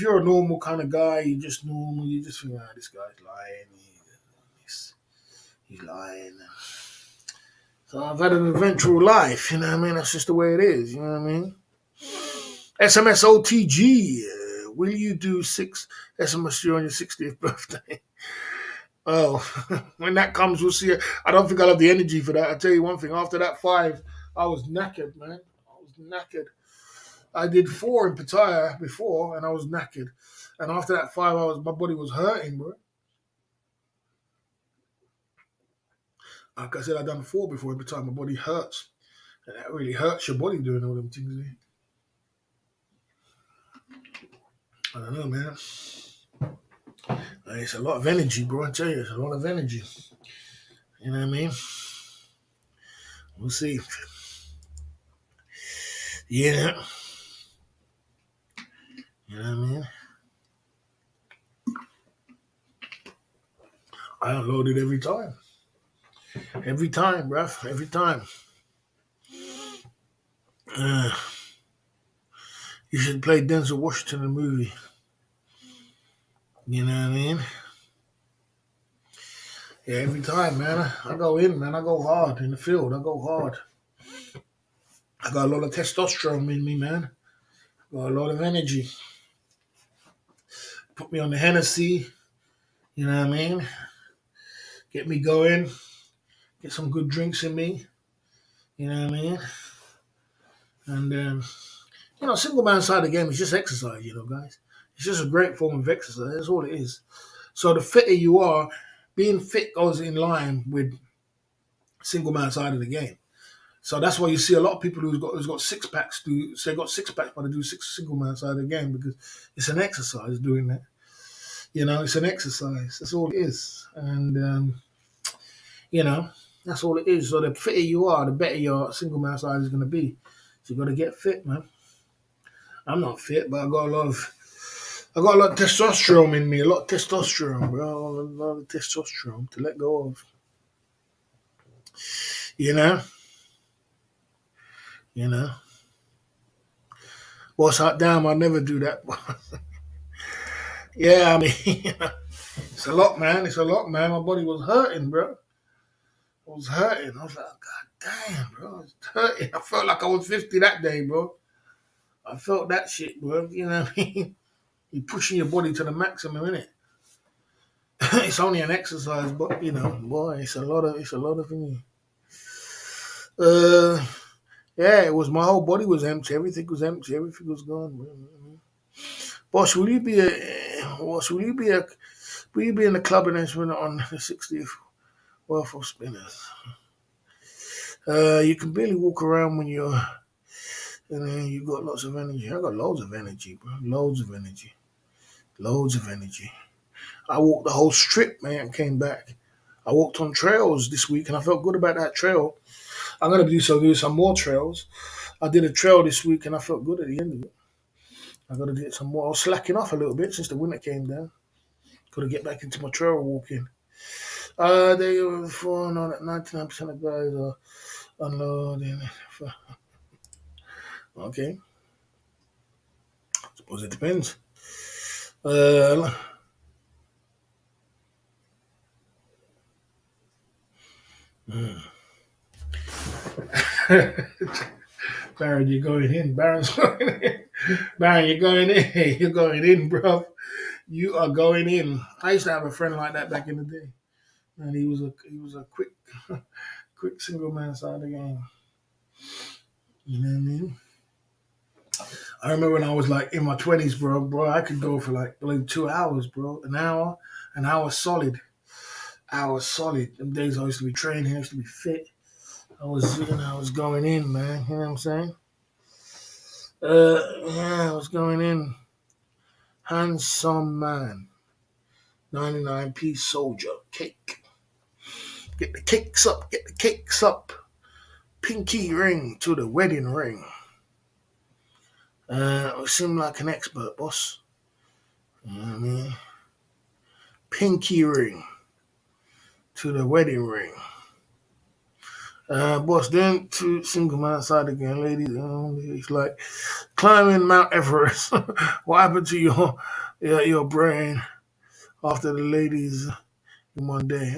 you're a normal kind of guy, you're just normal. You just think, this guy's lying. He's lying. So I've had an adventurous life. You know what I mean? That's just the way it is. You know what I mean? SMS OTG. Will you do 6 SMS on your 60th birthday? Oh, when that comes, we'll see. I don't think I'll have the energy for that. I tell you one thing. After that 5, I was knackered, man. I was knackered. I did 4 in Pattaya before, and I was knackered. And after that 5 hours, my body was hurting, bro. Like I said, I've done 4 before. Every time my body hurts, and that really hurts your body doing all them things. I don't know, man. It's a lot of energy, bro. I tell you, it's a lot of energy. You know what I mean? We'll see. Yeah. You know what I mean? I unload it every time. Every time, bruv. Every time. Uh, you should play Denzel Washington in the movie. You know what I mean? Yeah, every time, man. I go in, man. I go hard in the field. I go hard. I got a lot of testosterone in me, man. Got a lot of energy. Put me on the Hennessy. You know what I mean? Get me going. Get some good drinks in me. You know what I mean? And single man side of the game is just exercise. Guys. It's just a great form of exercise. That's all it is. So the fitter you are, being fit goes in line with single man side of the game. So that's why you see a lot of people who's got 6 packs do say got 6 packs, but they do six single man side of the game because it's an exercise doing that. It's an exercise. That's all it is, and that's all it is. So the fitter you are, the better your single man side is going to be. So you got to get fit, man. I'm not fit, but I got a lot of testosterone in me. A lot of testosterone, bro. A lot of testosterone to let go of. You know, you know. What's hot damn? I never do that. Yeah, I mean, it's a lot, man. It's a lot, man. My body was hurting, bro. I was hurting. I was like, God damn, bro. I was hurting. I felt like I was 50 that day, bro. I felt that shit, bro. You know what I mean? You're pushing your body to the maximum, innit? It's only an exercise, but boy, it's a lot of things. Uh, yeah, it was my whole body was empty. Everything was empty. Everything was gone. Bro. Boss, will you be in the club and then on the 60th World of Spinners? You can barely walk around when you got lots of energy. I got loads of energy, bro. Loads of energy. Loads of energy. I walked the whole strip, man, and came back. I walked on trails this week and I felt good about that trail. I'm gonna do some more trails. I did a trail this week and I felt good at the end of it. I gotta do some more. I was slacking off a little bit since the winter came down. Gotta get back into my trail walking. They were falling on that 99% of guys are unloading. Okay, suppose it depends. Uh, Baron, you're going in. Baron's going in. Baron, you're going in. You're going in, bro. You are going in. I used to have a friend like that back in the day, and he was a quick single man side of the game. You know what I mean? I remember when I was like in my 20s, bro. I could go for like 2 hours, bro. An hour solid, hour solid. Them days I used to be training, I used to be fit. I was going in, man. You know what I'm saying? Yeah, I was going in. Handsome man, 99p soldier, cake. Get the cakes up, get the cakes up. Pinky ring to the wedding ring. I seem like an expert, boss. You know what I mean? Pinky ring to the wedding ring. Boss, then to single man side again, ladies. It's like climbing Mount Everest. What happened to your brain after the ladies in one day?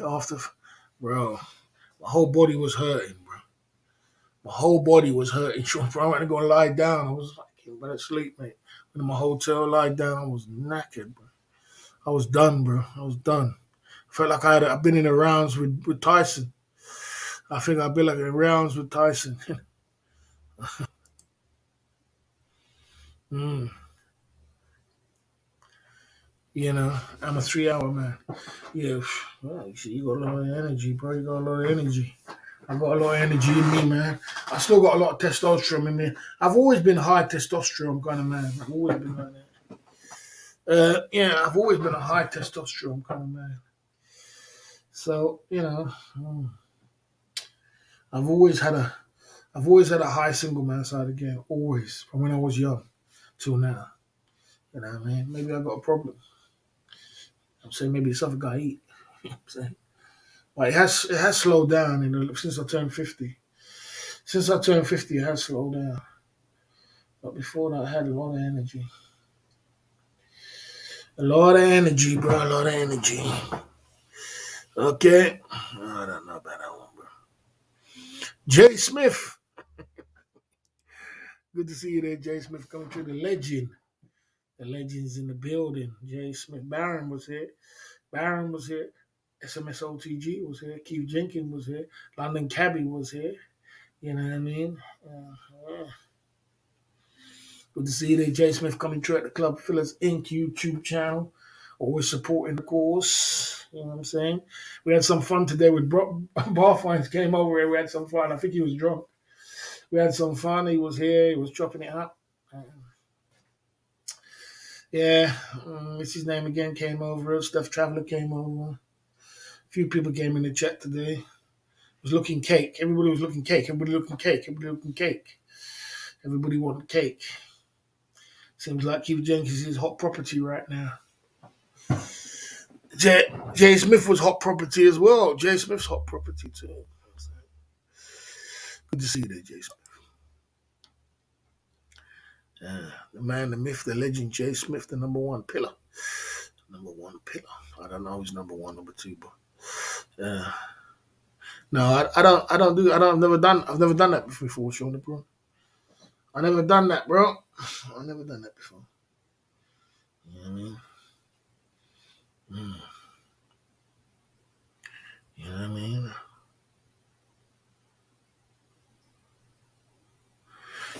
Bro, my whole body was hurting, bro. My whole body was hurting. I went to go and lie down. I was fucking about to sleep, mate. Went to my hotel, lied down. I was knackered, bro. I was done, bro. I was done. I felt like I've been in the rounds with Tyson. I think I've been like in rounds with Tyson. mm. You know, I'm a 3 hour man. Yeah, well, you see, you got a lot of energy, bro. You got a lot of energy. I got a lot of energy in me, man. I still got a lot of testosterone in me. I've always been a high testosterone kind of man. I've always been like that. Yeah, I've always been a high testosterone kind of man. So I've always had a, I've always had a high single man side again. Always, from when I was young till now. You know what I mean? Maybe I got a problem. I'm saying maybe it's something I eat. I'm saying, but it has slowed down since I turned 50. Since I turned 50, it has slowed down. But before that, I had a lot of energy. A lot of energy, bro. A lot of energy. Okay. I don't know about that one, bro. Jay Smith. Good to see you there, Jay Smith, coming through the legend. The legend's in the building. Jay Smith. Baron was here. Baron was here. SMSOTG was here. Keith Jenkins was here. London Cabby was here. You know what I mean? Yeah. Good to see you there, Jay Smith, coming through at the Club Fillers Inc. YouTube channel. Always supporting the cause. You know what I'm saying? We had some fun today with Barfines came over here. We had some fun. I think he was drunk. We had some fun. He was here. He was chopping it up. Yeah, what's his name again? Came over. Steph Traveler came over. A few people came in the chat today. It was looking cake. Everybody was looking cake. Everybody looking cake. Everybody looking cake. Everybody wanted cake. Seems like Keith Jenkins is hot property right now. Jay Smith was hot property as well. Jay Smith's hot property too. Good to see you there, Jay Smith. The man, the myth, the legend, Jay Smith, the number one pillar. Number one pillar. I don't know who's number one, number two, but no, I've never done that before, Sean, bro. I never done that, bro. I never done that before. You know what I mean? Mm. You know what I mean?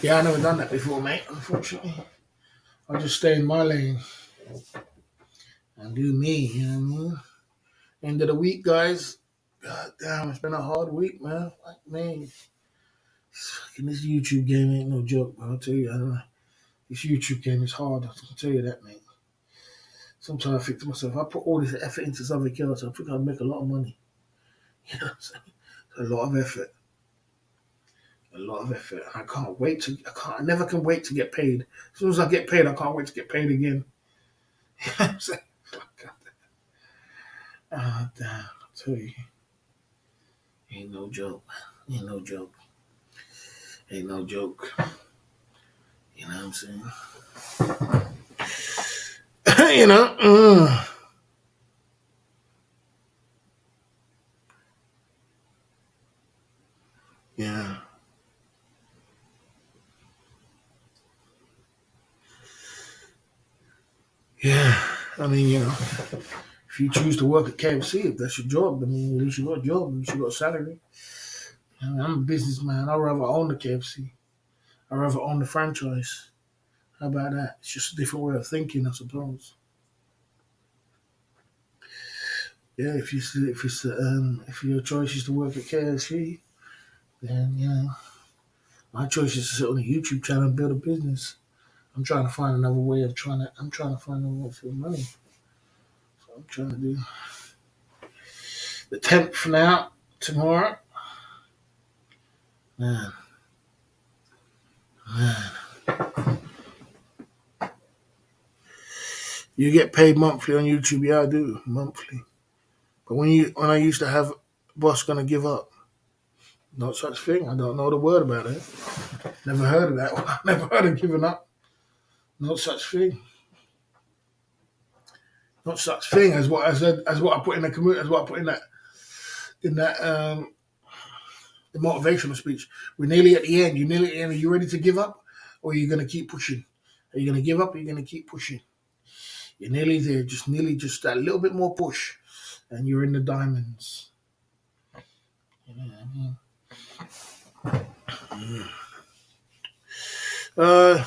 Yeah, I never done that before, mate. Unfortunately, I just stay in my lane and do me. You know what I mean? End of the week, guys. God damn, it's been a hard week, man. Like, man, fucking this YouTube game ain't no joke, bro. I'll tell you, I don't know. This YouTube game is hard. I can tell you that, mate. Sometimes I think to myself, I put all this effort into something else, I think I'd make a lot of money. You know what I'm saying? It's a lot of effort. A lot of effort. I can't wait to. I never can wait to get paid. As soon as I get paid, I can't wait to get paid again. You know what I'm saying? God damn. Oh, damn. I tell you, ain't no joke. Ain't no joke. Ain't no joke. You know what I'm saying? you know. Yeah. Yeah. I mean, if you choose to work at KFC, if that's your job, I mean, at least you got a job, at least you got a salary. I mean, I'm a businessman. I'd rather own the KFC. I'd rather own the franchise. How about that? It's just a different way of thinking, I suppose. Yeah, if your choice is to work at KFC, then my choice is to sit on a YouTube channel and build a business. I'm trying to find another way of trying to. I'm trying to find another way to make money. So I'm trying to do the 10th now tomorrow. Man, man, you get paid monthly on YouTube. Yeah, I do monthly. But when I used to have boss gonna give up, not such thing. I don't know the word about it. Never heard of that. Never heard of giving up. No such thing. Not such thing as what I said, as what I put in the community, as what I put in that the motivational speech. We're nearly at the end. You're nearly at the end. Are you ready to give up, or are you gonna keep pushing? Are you gonna give up? Or are you gonna keep pushing? You're nearly there. Just that little bit more push, and you're in the diamonds. You know what I mean? Uh,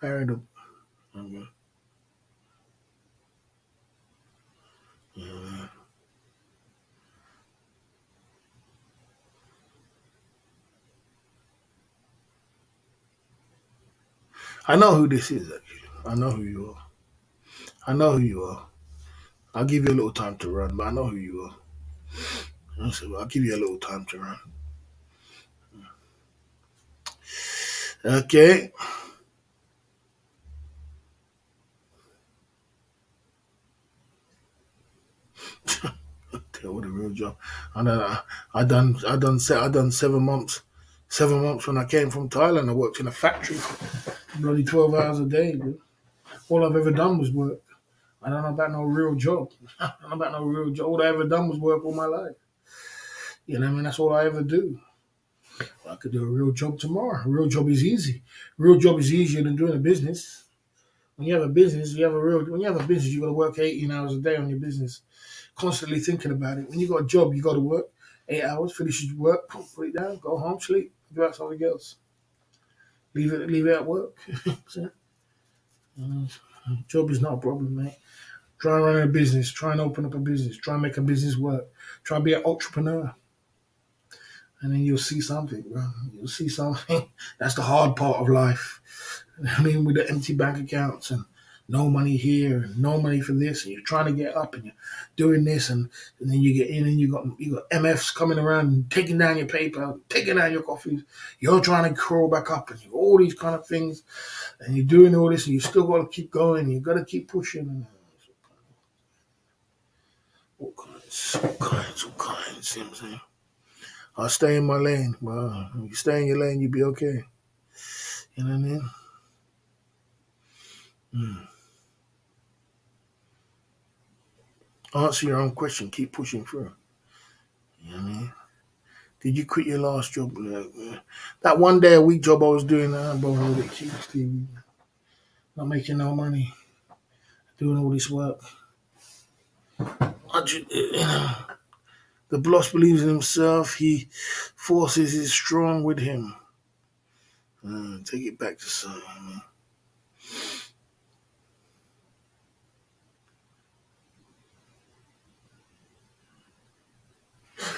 married up. Okay. I know who this is actually. I know who you are. I know who you are. I'll give you a little time to run, but I know who you are. I'll give you a little time to run. Okay. Tell what a real job. I know. I done 7 months. 7 months when I came from Thailand. I worked in a factory, bloody 12 hours a day. Bro. All I've ever done was work. I don't know about no real job. I don't know about no real job. All I ever done was work all my life. You know what I mean? That's all I ever do. I could do a real job tomorrow. A real job is easy. A real job is easier than doing a business. When you have a business, when you have a business, you got to work 18 hours a day on your business, constantly thinking about it. When you got a job, you got to work 8 hours, finish your work, put it down, go home, sleep, do out something else. Leave it at work. So, job is not a problem, mate. Try and run a business. Try and open up a business. Try and make a business work. Try and be an entrepreneur. And then you'll see something, bro. You'll see something. That's the hard part of life. I mean, with the empty bank accounts and no money here and no money for this, and you're trying to get up and you're doing this, and then you get in and you got MFs coming around and taking down your paper, taking down your coffees. You're trying to crawl back up and all these kind of things, and you're doing all this, and you still got to keep going. You got to keep pushing. And all kinds. You know what I'm saying? I'll stay in my lane. Well, if you stay in your lane, you'll be okay. You know what I mean? Answer your own question. Keep pushing through. You know what I mean? Did you quit your last job? That 1 day a week job I was doing, bro, with it, TV, not making no money, doing all this work. The boss believes in himself. He forces his strong with him. Take it back to something.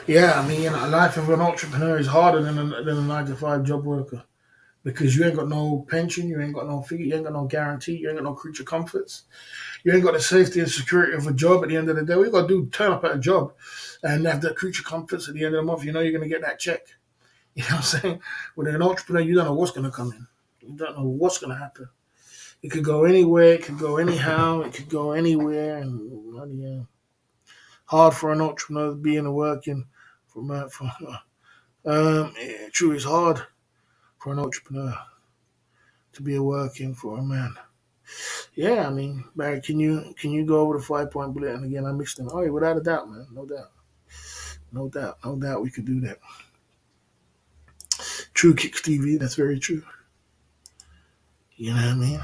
Yeah, I mean, a life of an entrepreneur is harder than a 9 to 5 job worker because you ain't got no pension, you ain't got no fee, you ain't got no guarantee, you ain't got no creature comforts, you ain't got the safety and security of a job at the end of the day. What you got to do, turn up at a job and have the creature comforts at the end of the month. You know you're going to get that check. You know what I'm saying? With an entrepreneur, you don't know what's going to come in. You don't know what's going to happen. It could go anywhere, it could go anyhow, it could go anywhere. And yeah, hard for an entrepreneur being a working true, it's hard for an entrepreneur to be a working for a man. Yeah, I mean, Barry, can you go over the 5 point bullet? And again, I mixed them. Oh, yeah, without a doubt, man, no doubt, we could do that. True Kicks TV, that's very true. You know what I mean?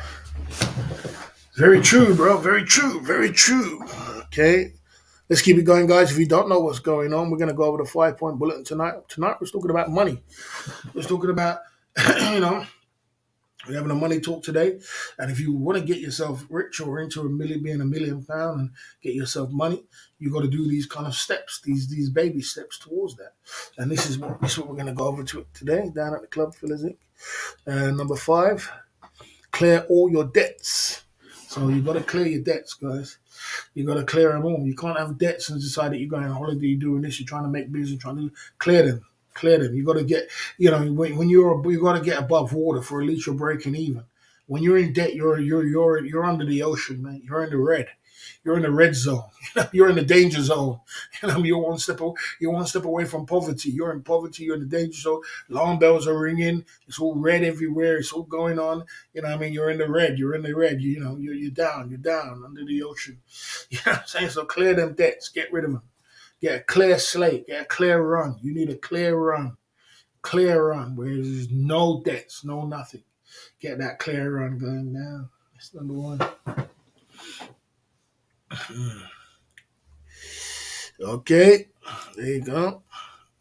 Very true, bro. Very true. Very true. Okay. Let's keep it going, guys. If you don't know what's going on, we're going to go over the 5 point bulletin tonight. Tonight, we're talking about money. We're talking about, you know, we're having a money talk today. And if you want to get yourself rich or into being £1 million and get yourself money, you got to do these kind of steps, these baby steps towards that. And this is what we're going to go over to today down at the club, Fillers Inc. Number 5, clear all your debts. So you got to clear your debts, guys. You got to clear them all. You can't have debts and decide that you're going on holiday, you're doing this, you're trying to make business, trying to clear them. Clear them. You got to get, when you got to get above water for at least you're breaking even. When you're in debt, you're under the ocean, man. You're in the red. You're in the red zone. You're in the danger zone. You're one step away from poverty. You're in poverty. You're in the danger zone. Alarm bells are ringing. It's all red everywhere. It's all going on. You know what I mean? You're in the red. You're in the red. You're down. You're down under the ocean. You know what I'm saying? So clear them debts. Get rid of them. Get a clear slate. Get a clear run. You need a clear run. Clear run where there's no debts, no nothing. Get that clear run going now. That's number 1. Okay, there you go.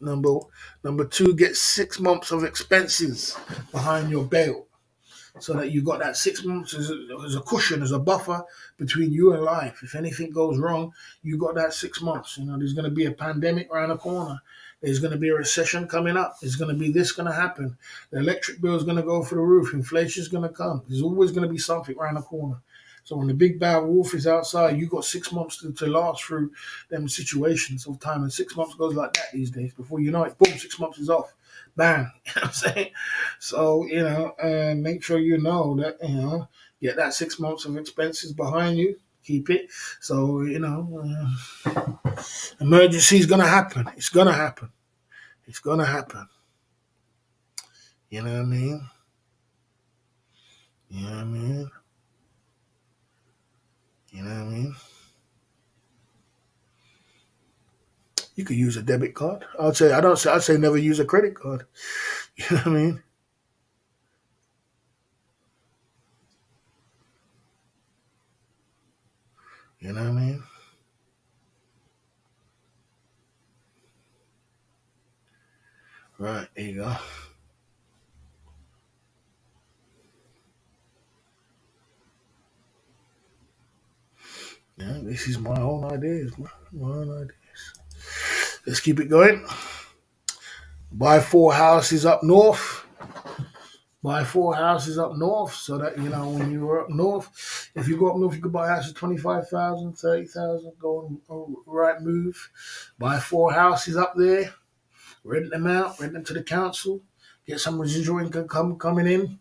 Number 2, get 6 months of expenses behind your belt, so that you got that 6 months as a cushion, as a buffer between you and life. If anything goes wrong, you got that 6 months. There's going to be a pandemic around the corner. There's going to be a recession coming up. There's going to be this going to happen. The electric bill is going to go through the roof. Inflation is going to come. There's always going to be something around the corner. So when the big bad wolf is outside, you got 6 months to last through them situations of time. And 6 months goes like that these days. Before you know it, boom, 6 months is off. Bang. You know what I'm saying? So, make sure you know that, get that 6 months of expenses behind you. Keep it. So, emergency is going to happen. It's going to happen. It's going to happen. You know what I mean? You know what I mean? You know what I mean? You could use a debit card. I'd say never use a credit card. You know what I mean? You know what I mean? Right, there you go. Yeah, this is my own ideas. My own ideas. Let's keep it going. Buy 4 houses up north. Buy 4 houses up north so that, when you were up north, if you go up north, you could buy houses 25,000, 30,000. Go on right move. Buy 4 houses up there. Rent them out. Rent them to the council. Get some residual income coming in.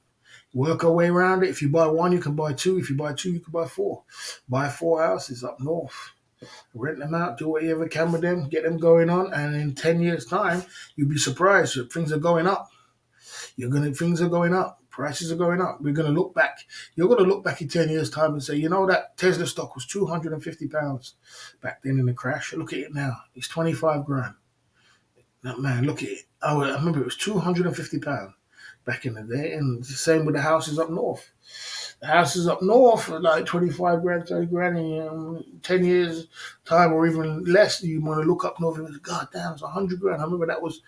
Work our way around it. If you buy one, you can buy two. If you buy two, you can buy four. Buy 4 houses up north. Rent them out. Do whatever you can with them. Get them going on. And in 10 years' time, you'll be surprised that things are going up. Things are going up. Prices are going up. We're gonna look back. You're gonna look back in 10 years' time and say, that Tesla stock was £250 back then in the crash. Look at it now. It's 25 grand. That man, look at it. I remember it was £250 back in the day, and the same with the houses up north. The houses up north are like 25 grand, 30 grand in 10 years' time or even less. You want to look up north and say, God damn, it's 100 grand. I remember that was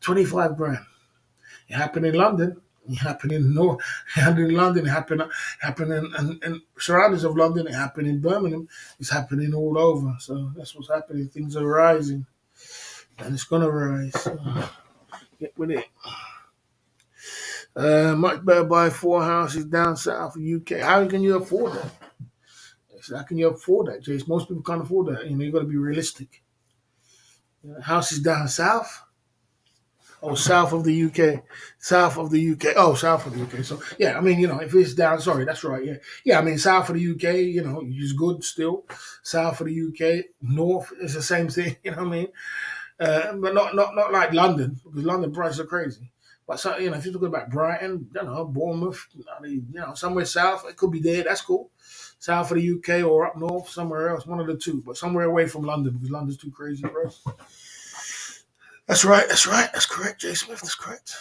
25 grand. It happened in London. It happened in North. It happened in London. It happened in surroundings of London. It happened in Birmingham. It's happening all over. So that's what's happening. Things are rising, and it's gonna rise. So get with it. Much better buy 4 houses down south of UK. How can you afford that? How can you afford that, Jace? Most people can't afford that. You got to be realistic. Houses down south. Oh, south of the UK. South of the UK. Oh, south of the UK. So, yeah, if it's down, sorry, that's right. Yeah. Yeah, south of the UK, is good still. South of the UK. North is the same thing, you know what I mean? But not like London, because London prices are crazy. But, so, if you're talking about Brighton, Bournemouth, somewhere south, it could be there. That's cool. South of the UK or up north, somewhere else, one of the two. But somewhere away from London, because London's too crazy for us. That's right. That's correct, Jay Smith. That's correct.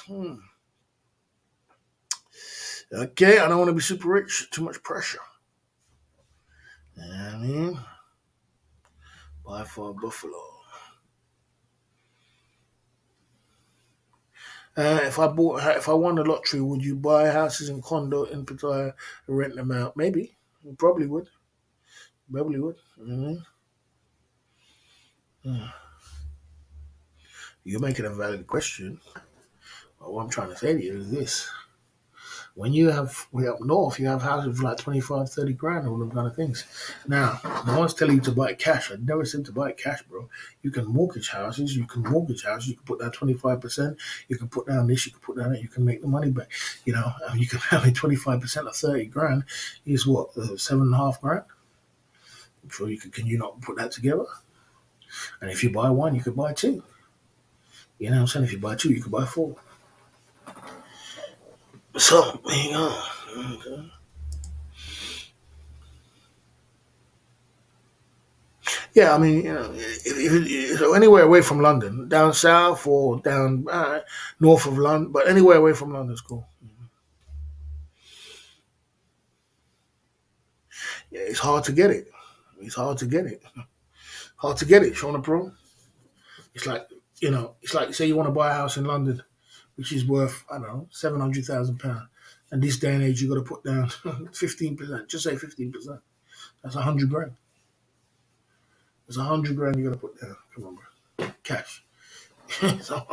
Okay, I don't want to be super rich. Too much pressure. You know what I mean? Buy for Buffalo. If I won the lottery, would you buy houses and condo in Pattaya and rent them out? Maybe. Probably would. Probably would. You're making a valid question. But what I'm trying to say to you is this. When you have way up north, you have houses for like 25, 30 grand, all them kind of things. Now, no one's telling you to buy it cash. I never said to buy it cash, bro. You can mortgage houses. You can put down 25%. You can put down this. You can put down that. You can make the money back. You can have 25% of 30 grand is what, 7.5 grand? I'm sure you can. Can you not put that together? And if you buy one, you could buy two. You know what I'm saying? If you buy two, you could buy four. So, there you go. Okay. Yeah, so anywhere away from London, down south or down north of London, but anywhere away from London is cool. Yeah, it's hard to get it. It's hard to get it. Hard to get it, Shauna Pro. It's like, say you want to buy a house in London, which is worth, I don't know, £700,000. And this day and age, you got to put down 15%. Just say 15%. That's 100 grand. There's 100 grand you got to put down. Come on, bro. Cash. So,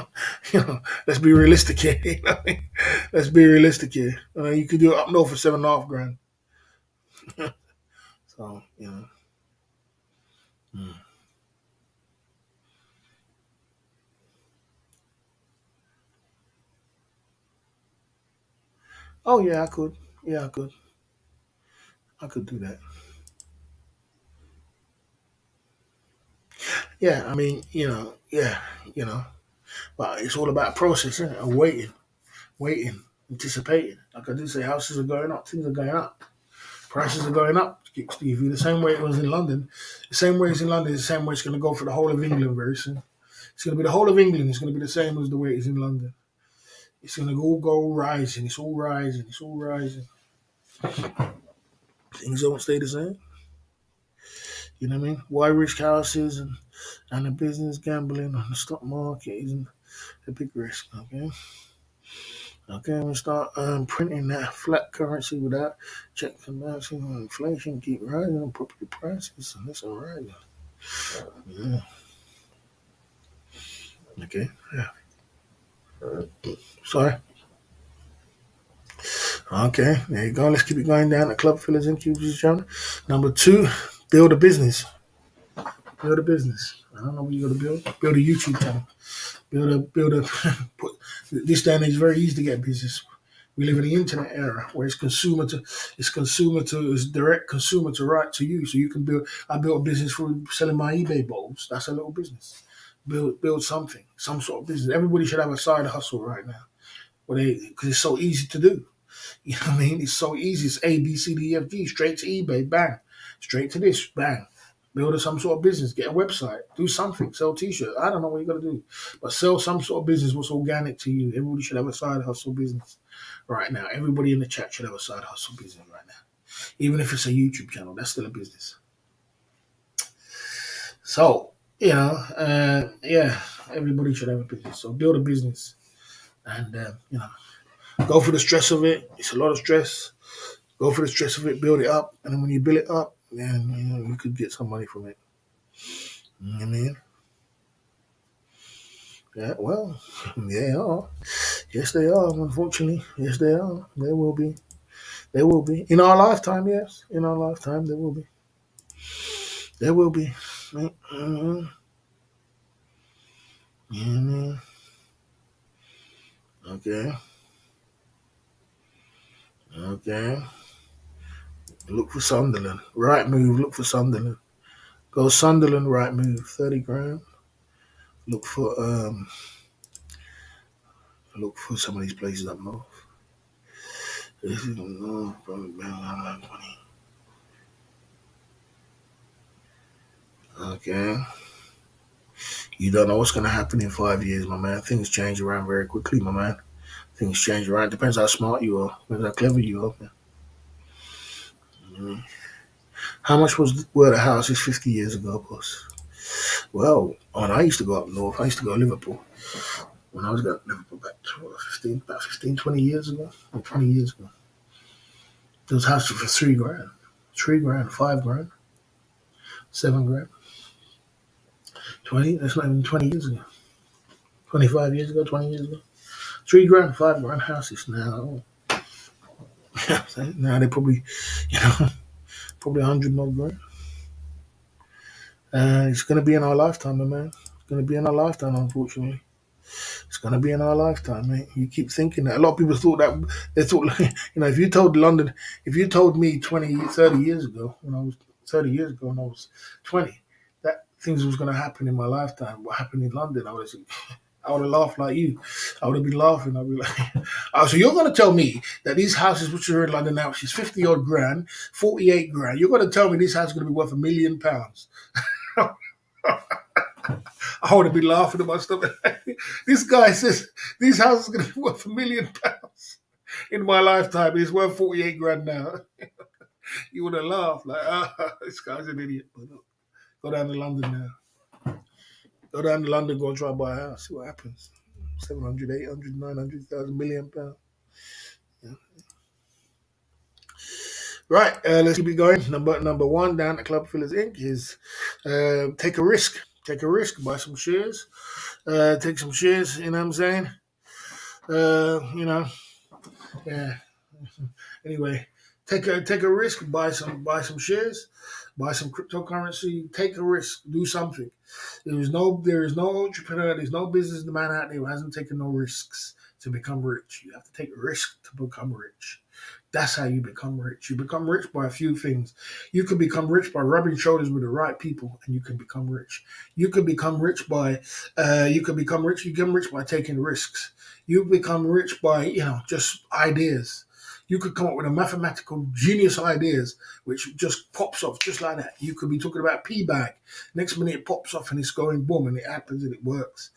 let's be realistic here. Let's be realistic here. You could do it up north for 7.5 grand. So, Mm. Oh yeah, I could. Yeah, I could. I could do that. Yeah, I mean, yeah, you know, but it's all about process, isn't it? And waiting, anticipating. Like I did say, houses are going up, things are going up, prices are going up. Stevie, the same way it was in London, the same way it's in London, is the same way it's going to go for the whole of England very soon. It's going to be the whole of England. It's going to be the same as the way it is in London. It's going to all go rising. It's all rising. It's all rising. Things don't stay the same. You know what I mean? Why risk houses and the business gambling on the stock market isn't a big risk. Okay. Okay, we start printing that flat currency without checks and balances on inflation, keep rising on property prices, and that's all right. Yeah. Okay. Yeah. Sorry. Okay. There you go. Let's keep it going down. The club fillers and cubes channel. Number two, build a business. Build a business. I don't know what you got to build. Build a YouTube channel. Build a. Put, this day and age is very easy to get a business. We live in the internet era where it's direct consumer to right to you. So you can build. I built a business for selling my eBay bowls. That's a little business. Build something, some sort of business. Everybody should have a side hustle right now, because it's so easy to do. You know what I mean? It's so easy. It's A, B, C, D, E, F, G, straight to eBay, bang. Straight to this, bang. Build some sort of business, get a website, do something, sell t-shirts. I don't know what you got to do, but sell some sort of business what's organic to you. Everybody should have a side hustle business right now. Everybody in the chat should have a side hustle business right now. Even if it's a YouTube channel, that's still a business. So, yeah, everybody should have a business. So build a business and, go for the stress of it. It's a lot of stress. Go for the stress of it, build it up, and then when you build it up, then you could get some money from it. You know what I mean? Yeah, well, they are. Yes, they are. Unfortunately, yes, they are. There will be. There will be in our lifetime. Yes, in our lifetime, there will be. There will be. Mm-hmm. Mm-hmm. Okay. Okay. Look for Sunderland. Right move. Look for Sunderland. Go Sunderland. Right move. 30 grand. Look for Look for some of these places up north. This is north. Okay. You don't know what's going to happen in 5 years, my man. Things change around very quickly, my man. Things change around. Depends how smart you are. Depends how clever you are. Mhm. How much was were the houses 50 years ago, boss? Well, when I used to go up north, I used to go to Liverpool. When I was going to Liverpool about 15, 20 years ago. Or 20 years ago. Those houses for 3 grand. 3 grand, 5 grand, 7 grand. 20, that's not even 20 years ago. 25 years ago, 20 years ago. 3 grand, 5 grand houses now. Now they probably, you know, probably 100 odd grand. It's going to be in our lifetime, my man. It's going to be in our lifetime, unfortunately. It's going to be in our lifetime, mate. You keep thinking that. A lot of people thought that, they thought, if you told London, if you told me 20, 30 years ago, when I was 30 years ago, when I was 20, that things was going to happen in my lifetime, what happened in London, I would have laughed like you. I would have been laughing. I'd be like, oh, so you're going to tell me that these houses which are in London now, which is 50 odd grand, 48 grand, you're going to tell me this house is going to be worth £1 million? I would have been laughing at my stomach. This guy says these houses are going to be worth £1 million in my lifetime. It's worth 48 grand now. You would have laughed like, this guy's an idiot. Go down to London now. Go down to London, go and try and buy a house. See what happens. 700, 800, 900,000 million pounds. Yeah. Right, let's keep it going. Number one down at Club Fillers Inc. is take a risk. Take a risk, buy some shares, take some shares. You know what I'm saying? You know, yeah. Anyway, take a risk, buy some shares, buy some cryptocurrency. Take a risk, do something. There is no entrepreneur, there's no businessman out there who hasn't taken no risks to become rich. You have to take a risk to become rich. That's how you become rich. You become rich by a few things. You can become rich by rubbing shoulders with the right people, and you can become rich. You can become rich by, you can become rich. You become rich by taking risks. You become rich by, just ideas. You could come up with a mathematical genius ideas, which just pops off just like that. You could be talking about P bag. Next minute it pops off and it's going boom and it happens and it works.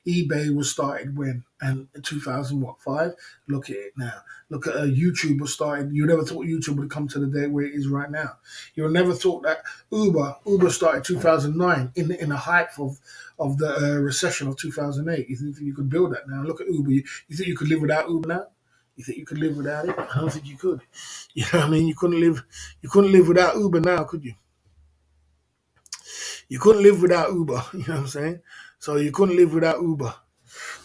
eBay was started when? And in 2005. Look at it now. Look at YouTube was started. You never thought YouTube would come to the day where it is right now. You never thought that Uber started 2009 in the height of the recession of 2008. You think you could build that now? Look at Uber. You think you could live without Uber now? You think you could live without it? I don't think you could. You know what I mean? You couldn't live without Uber now, could you? You couldn't live without Uber. You know what I'm saying? So you couldn't live without Uber.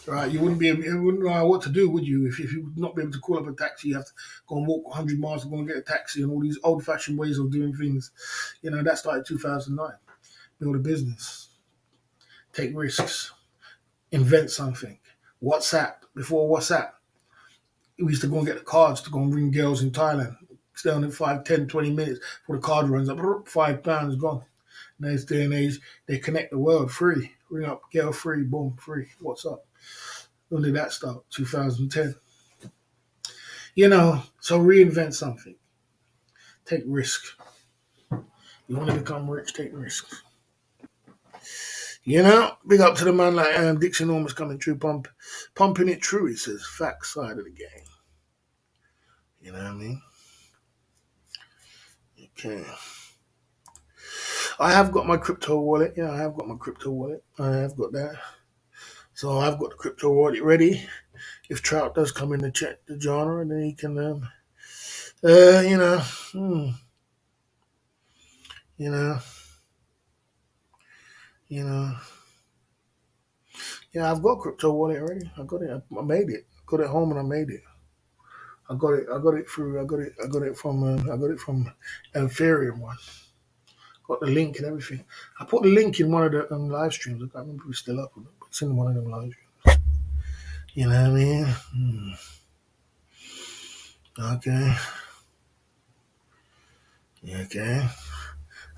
Right, you wouldn't know what to do, would you? If you would not be able to call up a taxi, you have to go and walk 100 miles to go and get a taxi and all these old-fashioned ways of doing things. That started 2009. Build a business, take risks, invent something. Before WhatsApp, we used to go and get the cards to go and ring girls in Thailand. Stay on it 5, 10, 20 minutes before the card runs up. £5 gone. In this day and age, they connect the world free. Ring up, girl free, boom, free. What's up? When did that start? 2010. So reinvent something. Take risks. You want to become rich, take risks. Big up to the man like Dixon Norman's coming through, pumping it true, he says. Fact side of the game. You know what I mean? Okay. I have got my crypto wallet. Yeah, I have got my crypto wallet. I have got that. So I've got the crypto wallet ready. If Trout does come in to check the genre, then he can, you know, hmm, you know, you know. Yeah, I've got crypto wallet already. I got it. I made it. I got it home and I made it. I got it. I got it through. I got it from. I got it from Ethereum one. Got the link and everything. I put the link in one of the live streams. I can't remember if it's still up, but it's in one of them live streams. You know what I mean? Okay. Okay.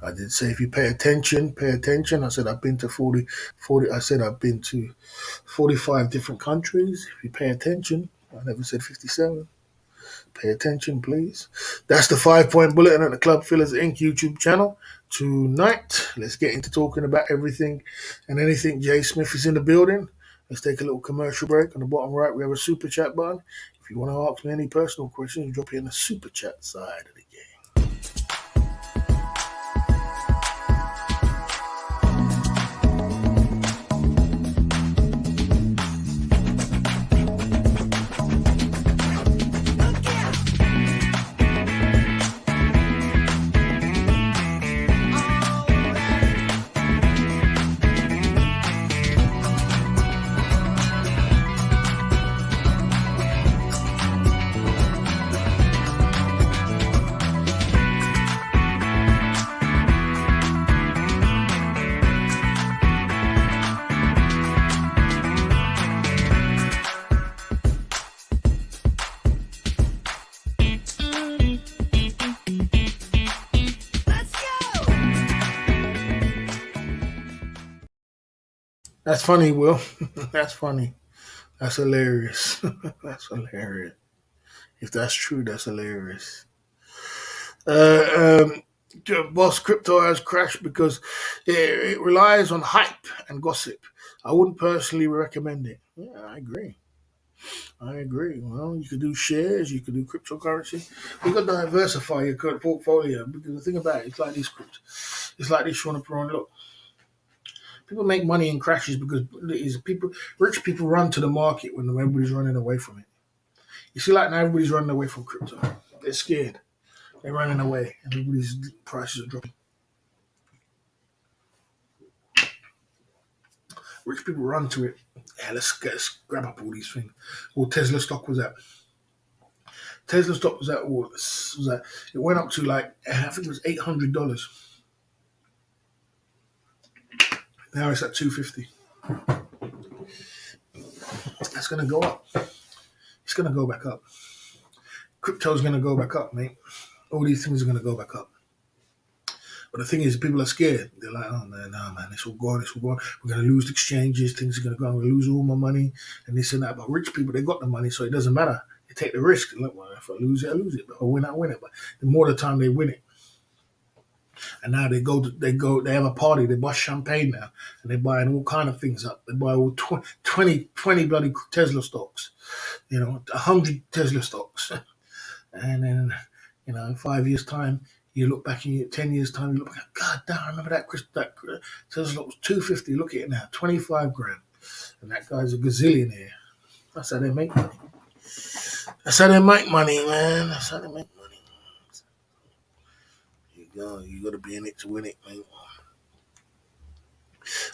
I did say if you pay attention, pay attention. I said I've been to 40. I said I've been to 45 different countries. If you pay attention, I never said 57. Pay attention, please. That's the 5-point bulletin at the Club Fillers Inc. YouTube channel. Tonight, let's get into talking about everything and anything. Jay Smith is in the building. Let's take a little commercial break. On the bottom right, we have a super chat button. If you want to ask me any personal questions, drop it in the super chat side of the game. That's funny, Will. That's funny. That's hilarious. That's hilarious. If that's true, that's hilarious. Boss crypto has crashed because it relies on hype and gossip. I wouldn't personally recommend it. Yeah, I agree. I agree. Well, you could do shares, you could do cryptocurrency. You got to diversify your current portfolio because the thing about it, it's like this crypto. It's like this Sean Perron. Look, people make money in crashes because rich people run to the market when everybody's running away from it. You see, like now everybody's running away from crypto. They're scared. They're running away, and everybody's prices are dropping. Rich people run to it. Yeah, let's grab up all these things. All Tesla stock was at. Tesla stock was at all. Was at, it went up to like I think it was $800. Now it's at 250. That's gonna go up. It's gonna go back up. Crypto's gonna go back up, mate. All these things are gonna go back up. But the thing is, people are scared. They're like, oh man, no man, it's all gone, it's all gone. We're going to lose the exchanges, things are going to go, I'm going to lose all my money, and this and that. But rich people, they got the money, so it doesn't matter. They take the risk. Look, well, if I lose it, I lose it. But if I win it, I win it. But the more the time they win it. And now they have a party, they buy champagne now, and they're buying all kind of things up. They buy all 20 bloody Tesla stocks, 100 Tesla stocks. And then, in 5 years' time, you look back in 10 years' time, you look back, God damn, I remember that Tesla was 250. Look at it now, 25 grand. And that guy's a gazillionaire. That's how they make money. That's how they make money, man. That's how they make money. You got to be in it to win it, man.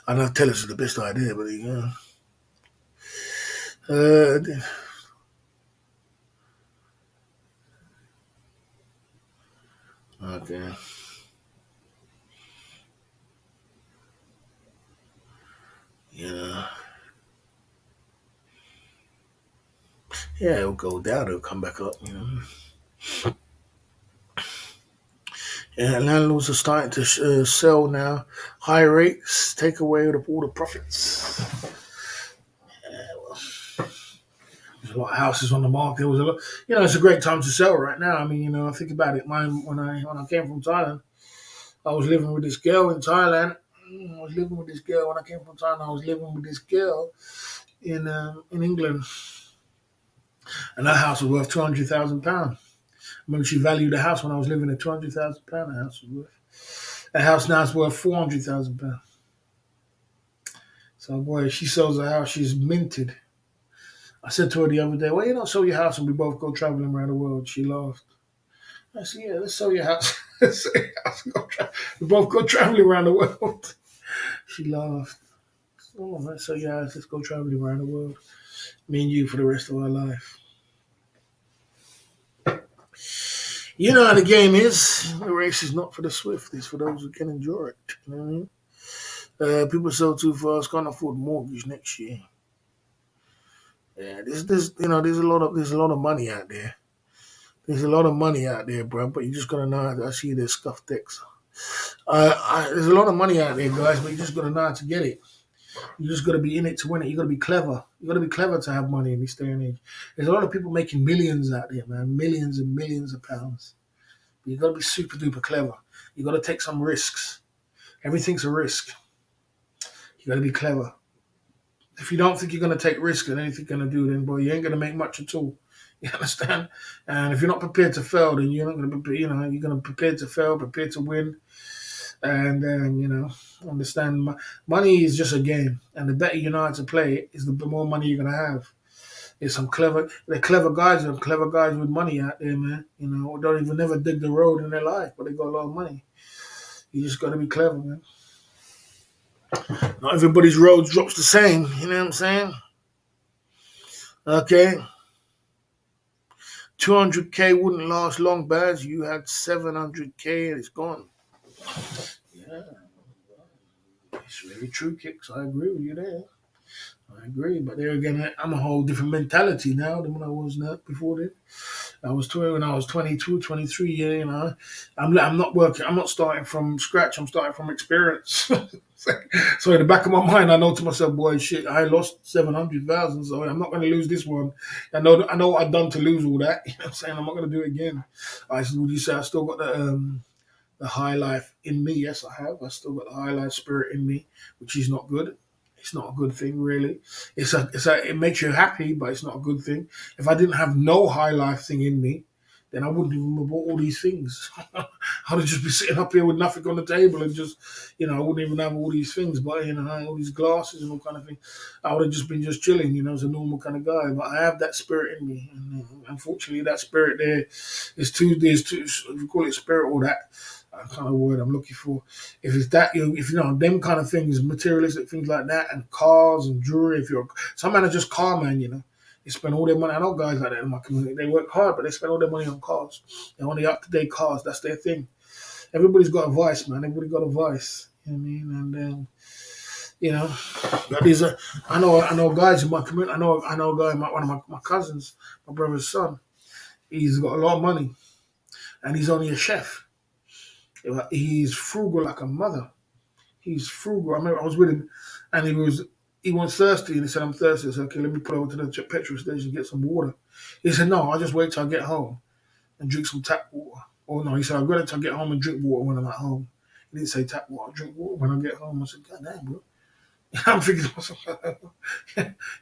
I know Telus is the best idea, but okay. Yeah, it'll go down, it'll come back up, Yeah, landlords are starting to sell now. High rates, take away all the profits. Yeah, well, there's a lot of houses on the market. There was a lot, it's a great time to sell right now. I mean, I think about it. When I came from Thailand, I was living with this girl in Thailand. I was living with this girl when I came from Thailand. I was living with this girl in England, and that house was worth £200,000. Remember, she valued the house when I was living at £200,000. The house was worth. The house now is worth £400,000. So, boy, she sells the house. She's minted. I said to her the other day, "Well, you don't sell your house and we both go traveling around the world." She laughed. I said, "Yeah, let's sell your house. Let's sell your house and we both go traveling around the world." She laughed. "Oh, let's sell your house. Let's go traveling around the world. Me and you for the rest of our life." You know how the game is. The race is not for the swift. It's for those who can endure it. You know what I mean? People sell too fast, can't afford mortgage next year. Yeah, there's a lot of money out there. There's a lot of money out there, bro. But you just gotta know how to, I see there's scuff decks. There's a lot of money out there, guys, but you just gotta know how to get it. You just gotta be in it to win it. You gotta be clever. You gotta be clever to have money in this day and age. There's a lot of people making millions out there, man. Millions and millions of pounds. But you gotta be super duper clever. You gotta take some risks. Everything's a risk. You gotta be clever. If you don't think you're gonna take risks and anything you're gonna do, then boy, you ain't gonna make much at all. You understand? And if you're not prepared to fail, then you're not gonna be. You're gonna prepare to fail, prepare to win, and understand. Money is just a game, and the better you know how to play it, is the more money you're gonna have. There's they're clever guys, and clever guys with money out there, man. Don't even never dig the road in their life, but they got a lot of money. You just got to be clever, man. Not everybody's road drops the same. You know what I'm saying? Okay. 200K wouldn't last long, Baz. You had 700K and it's gone. Yeah. It's very true, Kicks. I agree with you there. I agree. But there again, I'm a whole different mentality now than when I was before then. When I was 22, 23, I'm not working. I'm not starting from scratch. I'm starting from experience. So in the back of my mind, I know to myself, boy, shit, I lost 700,000, so I'm not going to lose this one. I know what I've done to lose all that. You know what I'm saying? I'm not going to do it again. Would you say I still got the high life in me? Yes, I have. I still got the high life spirit in me, which is not good. It's not a good thing, really. It makes you happy, but it's not a good thing. If I didn't have no high life thing in me, then I wouldn't even have bought all these things. I'd have just be sitting up here with nothing on the table and just, I wouldn't even have all these things, but, all these glasses and all kind of things. I would have just been just chilling, as a normal kind of guy. But I have that spirit in me. And unfortunately, that spirit there is there's two, if you call it spirit or that, kind of word I'm looking for. If it's that, if you know them kind of things, materialistic things like that, and cars and jewelry. If you're some man are just car man, they spend all their money. I know guys like that in my community. They work hard, but they spend all their money on cars. They want the up to date cars. That's their thing. Everybody's got a vice, man. Everybody got a vice. You know what I mean? And you know, these are, I know guys in my community. I know a guy, one of my cousins, my brother's son. He's got a lot of money, and he's only a chef. He's frugal like a mother. He's frugal. I remember I was with him, and he was thirsty, and he said, "I'm thirsty." I said, "Okay, let me pull over to the petrol station and get some water." He said, "No, I'll just wait till I get home and drink some tap water." Oh no, he said, "I'll wait till I get home and drink water when I'm at home." He didn't say tap water. Drink water when I get home. I said, "God damn, bro." I'm thinking to myself,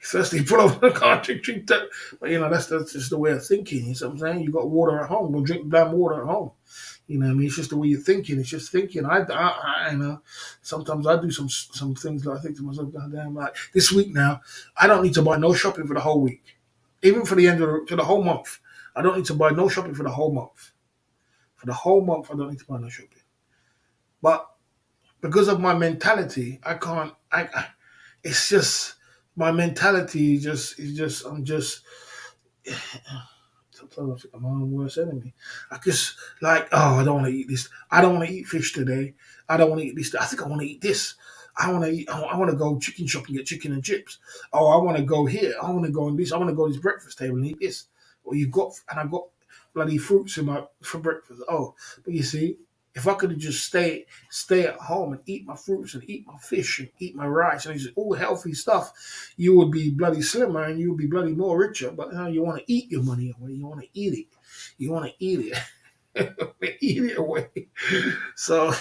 first you pull over the car, drink that. But that's just the way of thinking. You know what I'm saying? You got water at home, go drink damn water at home. You know what I mean? It's just the way you're thinking. It's just thinking. Sometimes I do some things that I think to myself, God damn, like this week now, I don't need to buy no shopping for the whole week. Even for the end of to the whole month. I don't need to buy no shopping for the whole month. For the whole month, I don't need to buy no shopping. But because of my mentality, I can't. It's just my mentality. I'm just. Sometimes I think I'm my own worst enemy. I just like, oh, I don't want to eat this. I don't want to eat fish today. I don't want to eat this. I think I want to eat this. I want to eat. I want to go chicken shop and get chicken and chips. Oh, I want to go here. I want to go on this. I want to go to this breakfast table and eat this. Well, I got bloody fruits in my for breakfast. Oh, but you see, if I could have just stay at home and eat my fruits and eat my fish and eat my rice and it's all healthy stuff, you would be bloody slimmer and you would be bloody more richer. But you want to eat your money away. You want to eat it. You want to eat it. Eat it away. So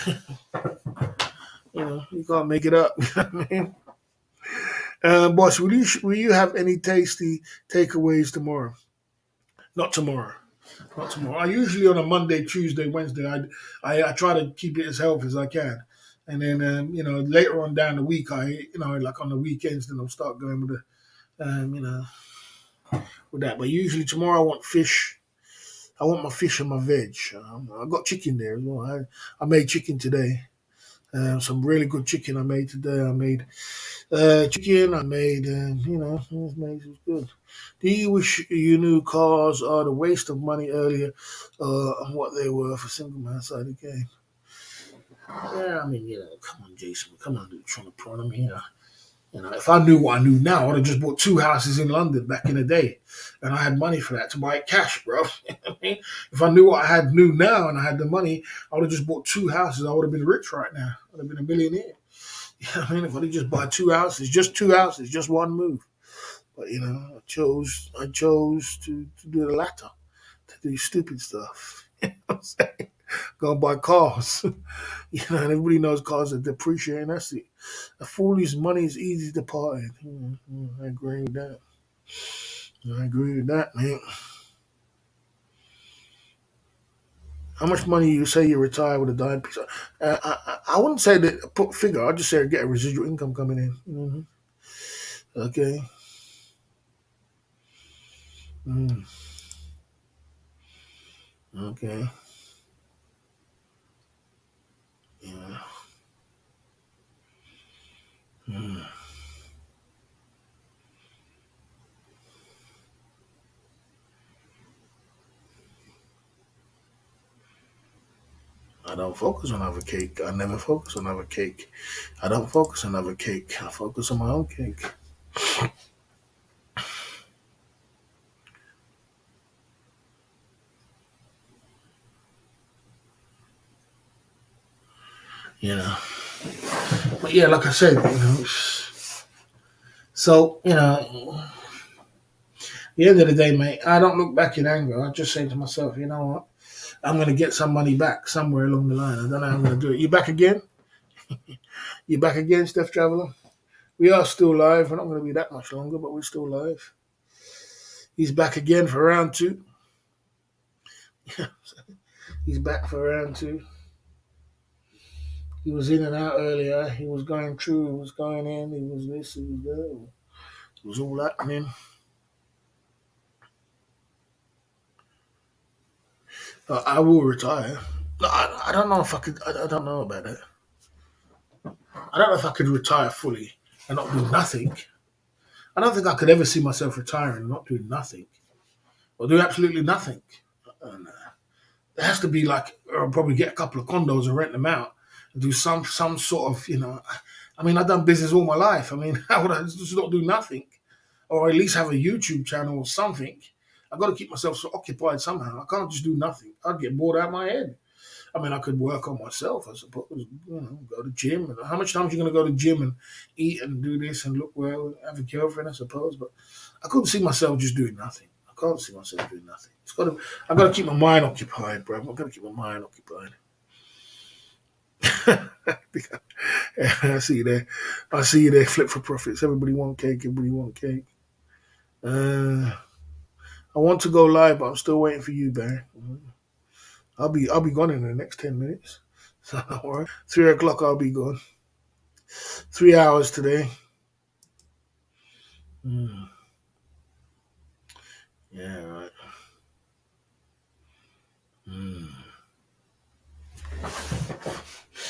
you can't make it up. You know what I mean? Boss, will you have any tasty takeaways tomorrow? Not tomorrow. Not tomorrow. I usually on a Monday, Tuesday, Wednesday. I try to keep it as healthy as I can, and then later on down the week, like on the weekends, then I'll start going with with that. But usually tomorrow I want fish. I want my fish and my veg. I got chicken there as well. I made chicken today. Some really good chicken I made today. I made chicken. I made, it was good. Do you wish you knew cars are the waste of money earlier on what they were for single man side of the game? Yeah, I mean, come on, Jason. Come on, dude, trying to prawn me here. If I knew what I knew now, I'd have just bought two houses in London back in the day. And I had money for that to buy it cash, bro. You know what I mean? If I knew what I knew now and I had the money, I would have just bought two houses. I would have been rich right now. I would have been a millionaire. You know what I mean? If I did just buy two houses, just one move. But I chose to do the latter, to do stupid stuff. You know what I'm saying? Go buy cars. And everybody knows cars are depreciating. That's it. A fool's money is easy to part in. I agree with that. I agree with that, man. How much money you say you retire with a dime piece? I wouldn't say that put figure. I'd just say get a residual income coming in. Okay. Mm, okay. Yeah. Mm. I don't focus on other cake. I never focus on other cake. I don't focus on other cake. I focus on my own cake. You know. But yeah, like I said, So, at the end of the day, mate, I don't look back in anger. I just say to myself, you know what? I'm going to get some money back somewhere along the line. I don't know how I'm going to do it. You back again? You back again, Steph Traveller? We are still live. We're not going to be that much longer, but we're still live. He's back again for round two. He's back for round two. He was in and out earlier. He was going through. He was going in. He was this. He was that. It was all happening. I will retire. No, I don't know if I could. I don't know about that. I don't know if I could retire fully and not do nothing. I don't think I could ever see myself retiring and not doing nothing or do absolutely nothing. And, there has to be like, or I'll probably get a couple of condos and rent them out and do some sort of, you know. I mean, I've done business all my life. I mean, how would I just not do nothing, or at least have a YouTube channel or something? I've got to keep myself so occupied somehow. I can't just do nothing. I'd get bored out of my head. I mean, I could work on myself, I suppose. You know, go to gym. How much time are you going to go to gym and eat and do this and look well, have a girlfriend, I suppose. But I couldn't see myself just doing nothing. I can't see myself doing nothing. It's got to. I got to keep my mind occupied, bro. I've got to keep my mind occupied. I see you there. I see you there. Flip for profits. Everybody want cake. Everybody want cake. Uh, I want to go live, but I'm still waiting for you, Barry. I'll be gone in the next 10 minutes. So don't worry. 3 o'clock I'll be gone. 3 hours today. Mm, yeah, right. Mm.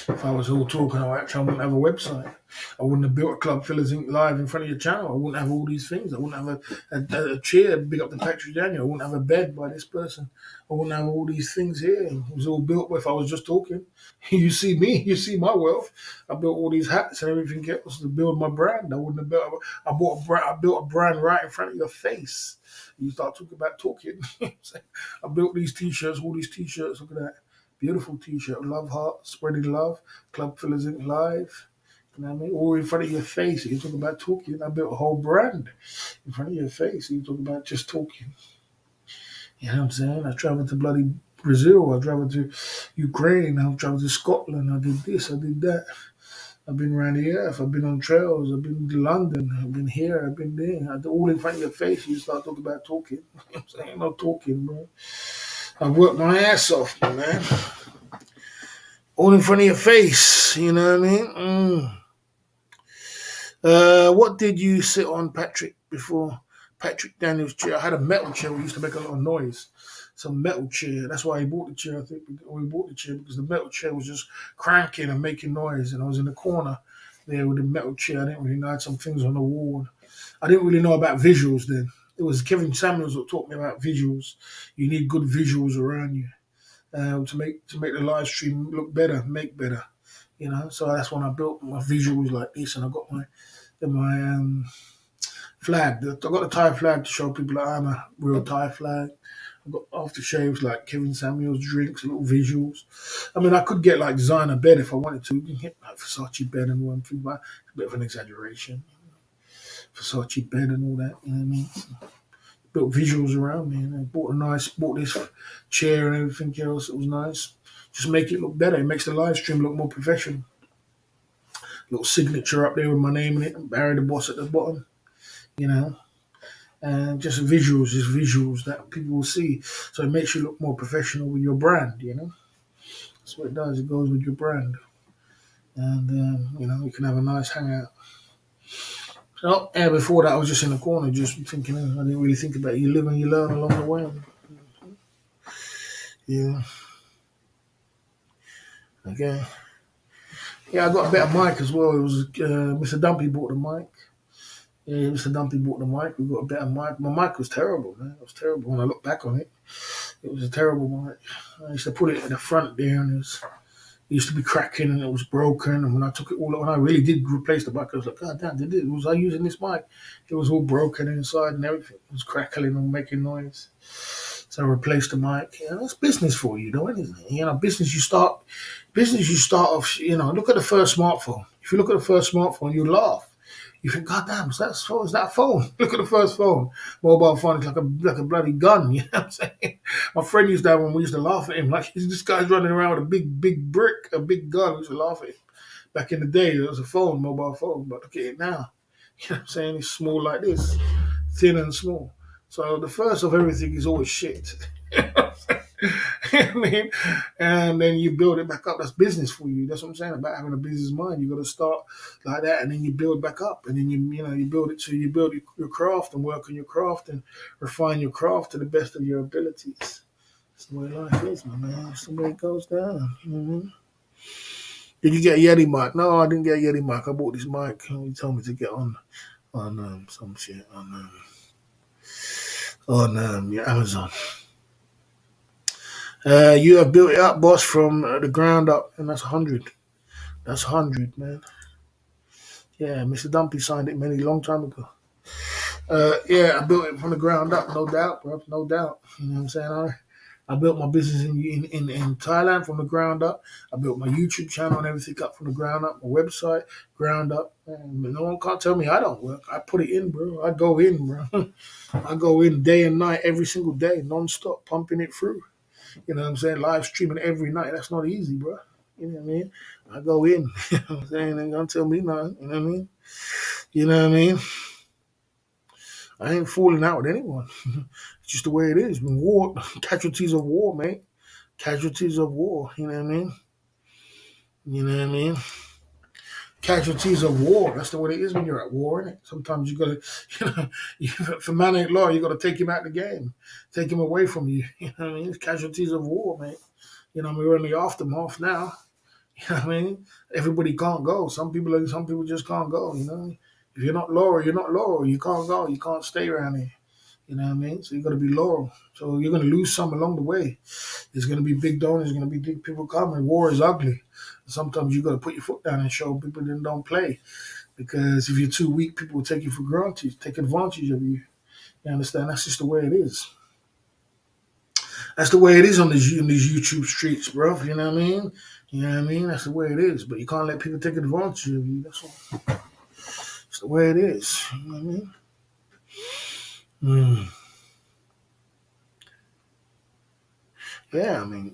If I was all talking, I wouldn't have a website. I wouldn't have built a Club Fillers Inc. live in front of your channel. I wouldn't have all these things. I wouldn't have a chair big up the factory Daniel. I wouldn't have a bed by this person. I wouldn't have all these things here. It was all built if I was just talking. You see me, you see my wealth. I built all these hats and everything else to build my brand. I wouldn't have built. I bought a brand. I built a brand right in front of your face. You start talking about talking. I built these t-shirts. All these t-shirts. Look at that. Beautiful t-shirt. Love heart. Spreading love. Club Fillers Inc. live. You know what I mean? All in front of your face. You talk about talking. I built a whole brand in front of your face. You talk about just talking. You know what I'm saying? I traveled to bloody Brazil. I traveled to Ukraine. I traveled to Scotland. I did this. I did that. I've been around the earth. I've been on trails. I've been to London. I've been here. I've been there. All in front of your face. You start talking about talking. You know what I'm saying? No talking, bro. I've worked my ass off, man. All in front of your face. You know what I mean? What did you sit on, Patrick, before Patrick Daniels' chair? I had a metal chair. We used to make a lot of noise. Some metal chair. That's why he bought the chair. I think we bought the chair because the metal chair was just cranking and making noise. And I was in the corner there with the metal chair. I didn't really know. I had some things on the wall. I didn't really know about visuals then. It was Kevin Samuels that taught me about visuals. You need good visuals around you to make the live stream look better, make better. You know, so that's when I built my visuals like this, and I got my flag. I got the Thai flag to show people that I'm a real Thai flag. I've got aftershaves like Kevin Samuels drinks, little visuals. I mean, I could get like designer bed if I wanted to. You can get like Versace bed and one thing, but it's a bit of an exaggeration. Versace bed and all that, you know what I mean? Built visuals around me, and I bought this chair and everything else. It was nice. Just make it look better. It makes the live stream look more professional. Little signature up there with my name in it, and Barry the Boss at the bottom. You know, and just visuals that people will see. So it makes you look more professional with your brand. You know, that's what it does. It goes with your brand, and you can have a nice hangout. So yeah, before that, I was just in the corner, just thinking. I didn't really think about it. You live and you learn along the way. Yeah. Okay. Yeah, I got a better mic as well. It was Mr. Dumpy bought the mic. Yeah, Mr. Dumpy bought the mic. We got a better mic. My mic was terrible, man. It was terrible when I look back on it. It was a terrible mic. I used to put it in the front there, and it used to be cracking, and it was broken. And when I really did replace the mic, I was like, God damn, was I using this mic? It was all broken inside and everything. It was crackling and making noise. So I replaced the mic. Yeah, that's business for you, though, isn't it? You know, business you start off, look at the first smartphone. If you look at the first smartphone, you laugh. You think, God damn, is that a phone? Look at the first phone. Mobile phone is like a bloody gun, you know what I'm saying? My friend used to have one, we used to laugh at him. Like, this guy's running around with a big brick, a big gun. We used to laugh at him. Back in the day, it was a phone, mobile phone, but look at it now. You know what I'm saying? It's small like this, thin and small. So the first of everything is always shit. I mean, and then you build it back up. That's business for you. That's what I'm saying about having a business mind. You got to start like that, and then you build back up, and then you build it. So you build your craft and work on your craft and refine your craft to the best of your abilities. That's the way life is, my man. That's the way it goes down. You know what I mean? Did you get a Yeti mic? No, I didn't get a Yeti mic. I bought this mic. He told me to get on some shit on your Amazon. You have built it up, boss, from the ground up, and that's 100. That's 100, man. Yeah, Mr. Dumpy signed it many long time ago. Yeah, I built it from the ground up, no doubt, bro, no doubt. You know what I'm saying? I built my business in Thailand from the ground up. I built my YouTube channel and everything up from the ground up. My website, ground up. Man, no one can't tell me I don't work. I put it in, bro. I go in, bro. I go in day and night, every single day, non-stop, pumping it through. You know what I'm saying? Live streaming every night. That's not easy, bro. You know what I mean? I go in. You know what I'm saying? They don't tell me nothing. You know what I mean? You know what I mean? I ain't falling out with anyone. It's just the way it is. When war, casualties of war, mate. Casualties of war. You know what I mean? You know what I mean? Casualties of war. That's the way it is when you're at war, innit? Sometimes you gotta, if a man ain't law, you gotta take him out of the game, take him away from you. You know what I mean? It's casualties of war, mate. You know, we're in the aftermath now. You know what I mean? Everybody can't go. Some people just can't go. You know, if you're not loyal, you're not loyal. You can't go. You can't stay around here. You know what I mean? So you got to be loyal. So you're going to lose some along the way. There's going to be big donors. There's going to be big people coming. War is ugly. Sometimes you got to put your foot down and show people that don't play. Because if you're too weak, people will take you for granted, take advantage of you. You understand? That's just the way it is. That's the way it is on these YouTube streets, bro. You know what I mean? You know what I mean? That's the way it is. But you can't let people take advantage of you. That's all. It's the way it is. You know what I mean? Yeah, I mean,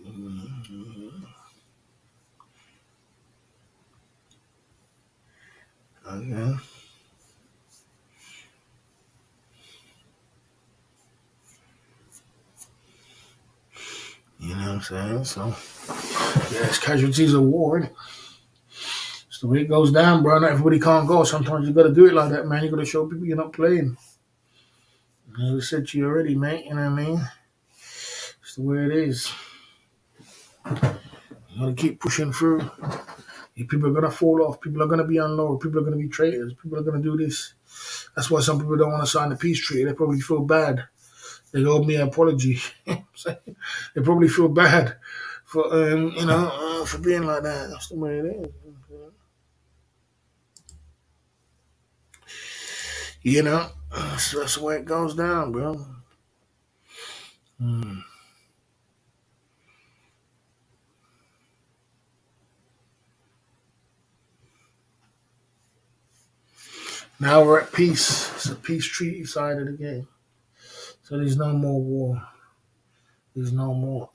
yeah. You know what I'm saying? So, yeah, it's casualties of war, innit? It's the way it goes down, bro. Not everybody can't go. Sometimes you got to do it like that, man. You got to show people you're not playing. As I said to you already, mate. You know what I mean? It's the way it is. You got to keep pushing through. People are going to fall off. People are going to be unloyal. People are going to be traitors. People are going to do this. That's why some people don't want to sign the peace treaty. They probably feel bad. They owe me an apology. They probably feel bad for for being like that. That's the way it is. You know, that's the way it goes down, bro. Hmm. Now we're at peace. It's a peace treaty side of the game. So there's no more war. There's no more.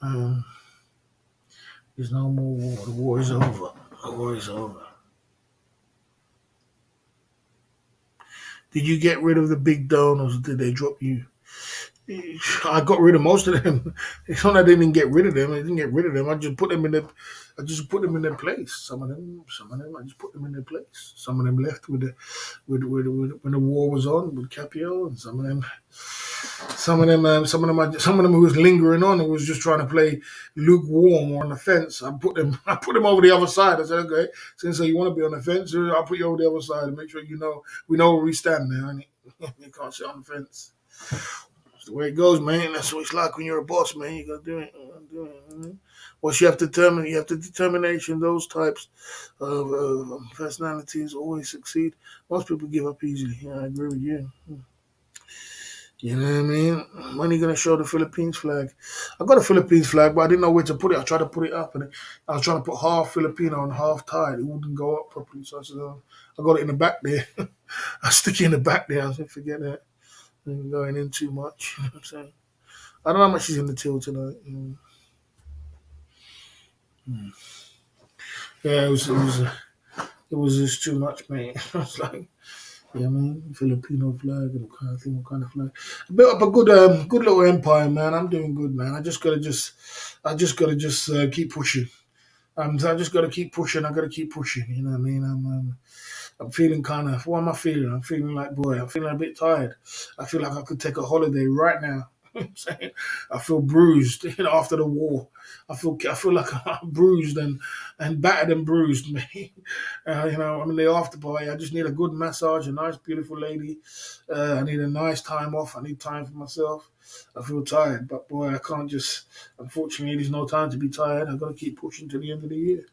There's no more war. The war is over. The war is over. Did you get rid of the big donors? Did they drop you? I got rid of most of them. It's not that I didn't get rid of them. I didn't get rid of them. I just put them in the. I just put them in their place. Some of them. I just put them in their place. Some of them left with when the war was on with Capio, and some of them who was lingering on and was just trying to play lukewarm or on the fence. I put them. I put them over the other side. I said, okay, since you want to be on the fence, I'll put you over the other side and make sure we know where we stand now. And you can't sit on the fence. That's the way it goes, man. That's what it's like when you're a boss, man. You gotta do it. Once you have determination. Those types of personalities always succeed. Most people give up easily. Yeah, I agree with you. You know what I mean? When are you gonna show the Philippines flag? I got a Philippines flag, but I didn't know where to put it. I tried to put it up, and I was trying to put half Filipino and half Thai. It wouldn't go up properly, so I said, I got it in the back there. I stick it in the back there. I said, forget that. I'm going in too much. You know what I'm saying? I don't know how much is in the till tonight. Yeah, it was just too much, man. I was like, yeah, man, Filipino flag and what kind of flag. I built up a good little empire, man. I'm doing good, man. I just gotta just keep pushing. I just gotta keep pushing. I gotta keep pushing. You know what I mean? I'm feeling kind of. What am I feeling? I'm feeling like, boy, I'm feeling a bit tired. I feel like I could take a holiday right now. I'm saying? I feel bruised, after the war. I feel like I'm bruised and battered and bruised, man. I'm in the after party. I just need a good massage, a nice, beautiful lady. I need a nice time off. I need time for myself. I feel tired, but boy, I can't just. Unfortunately, there's no time to be tired. I've got to keep pushing to the end of the year.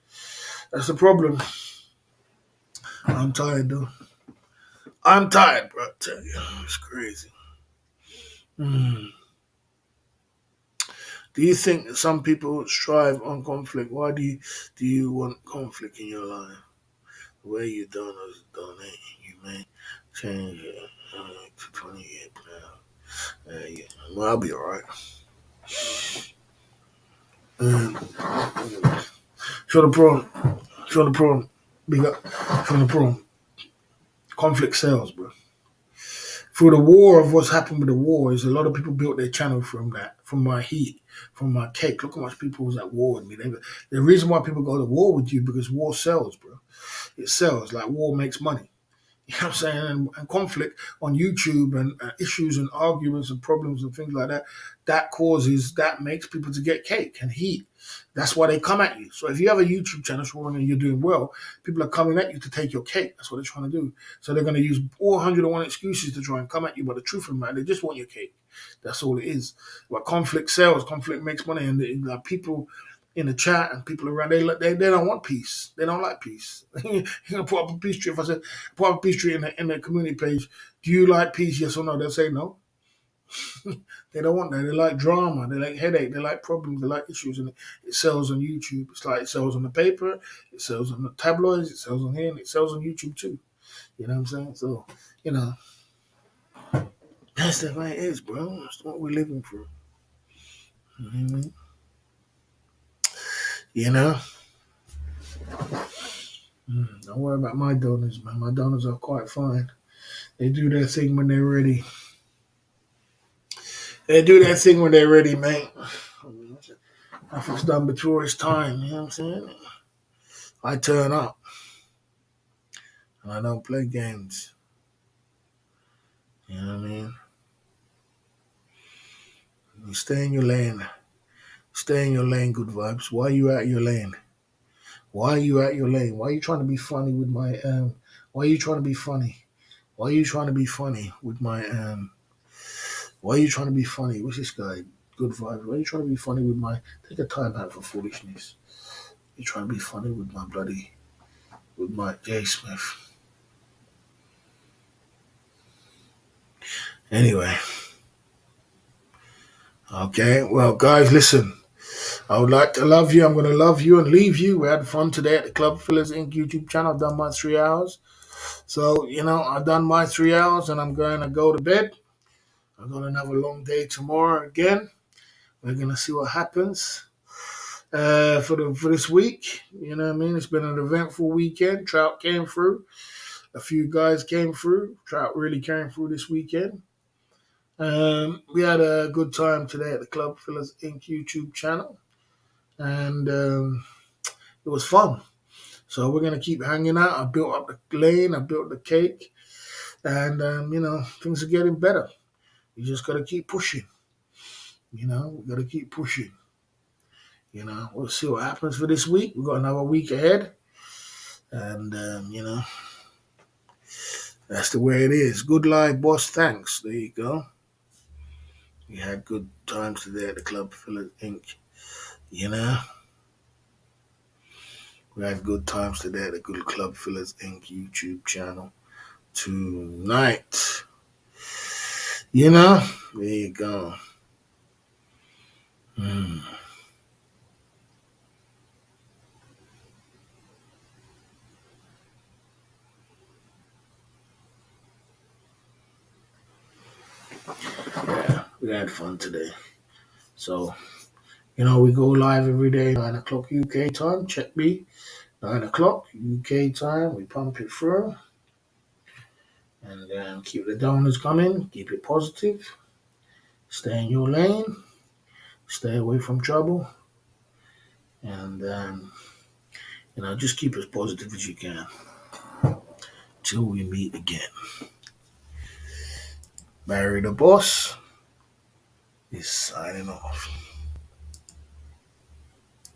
That's the problem. I'm tired, though. I'm tired, bro. I tell you, it's crazy. Mm. Do you think that some people strive on conflict? Why do you want conflict in your life? The way you donate, you may change it to 28 pounds. Yeah. Well, I'll be alright. Show the problem. Show the problem. Big up. Show the problem. Conflict sells, bro. Through the war of what's happened with the war is a lot of people built their channel from that, from my heat, from my cake. Look how much people was at war with me. The reason why people go to war with you because war sells, bro. It sells. Like war makes money. You know what I'm saying? And conflict on YouTube and issues and arguments and problems and things like that, that makes people to get cake and heat. That's why they come at you. So if you have a YouTube channel showing and you're doing well, people are coming at you to take your cake. That's what they're trying to do. So they're going to use all 101 excuses to try and come at you. But the truth of the matter, they just want your cake. That's all it is. But conflict sells. Conflict makes money. And like people in the chat and people around, they don't want peace. They don't like peace. You're gonna put up a peace tree. If I said put up a peace tree in the community page, do you like peace? Yes or no? They'll say no. They don't want that. They like drama. They like headache. They like problems. They like issues, and it sells on YouTube. It's like it sells on the paper. It sells on the tabloids. It sells on here, and it sells on YouTube too. You know what I'm saying? So, you know, that's the way it is, bro. That's what we're living for. Mhm. You know. Don't worry about my donors, man. My donors are quite fine. They do their thing when they're ready. They do their thing when they're ready, mate. Nothing's done before it's time. You know what I'm saying? I turn up and I don't play games. You know what I mean? You stay in your lane. Stay in your lane, good vibes. Why are you out your lane? Why are you out your lane? Why are you trying to be funny with my why are you trying to be funny? Why are you trying to be funny with my why are you trying to be funny? What's this guy? Good vibes. Why are you trying to be funny with my take a time out for foolishness? You're trying to be funny with my J Smith. Anyway. Okay, well guys, listen. I would like to love you. I'm gonna love you and leave you. We had fun today at the Club Fillers Inc. YouTube channel. I've done my 3 hours. So, I've done my 3 hours and I'm going to go to bed. I'm going to have a long day tomorrow again. We're going to see what happens for this week. You know what I mean? It's been an eventful weekend. Trout came through. A few guys came through. Trout really came through this weekend. We had a good time today at the Club Fillers Inc. YouTube channel. And it was fun. So we're going to keep hanging out. I built up the lane. I built the cake. And, things are getting better. You just got to keep pushing. We got to keep pushing. We'll see what happens for this week. We've got another week ahead. And, that's the way it is. Good live, boss. Thanks. There you go. We had good times today at the Club Fillers Inc. We had good times today at the Good Club Fillers Inc. YouTube channel tonight. There you go. Yeah, we had fun today. So, we go live every day, 9 o'clock UK time. Check me. 9 o'clock UK time. We pump it through. And keep the donors coming. Keep it positive. Stay in your lane. Stay away from trouble. And, just keep as positive as you can. Till we meet again. Barry the Boss is signing off.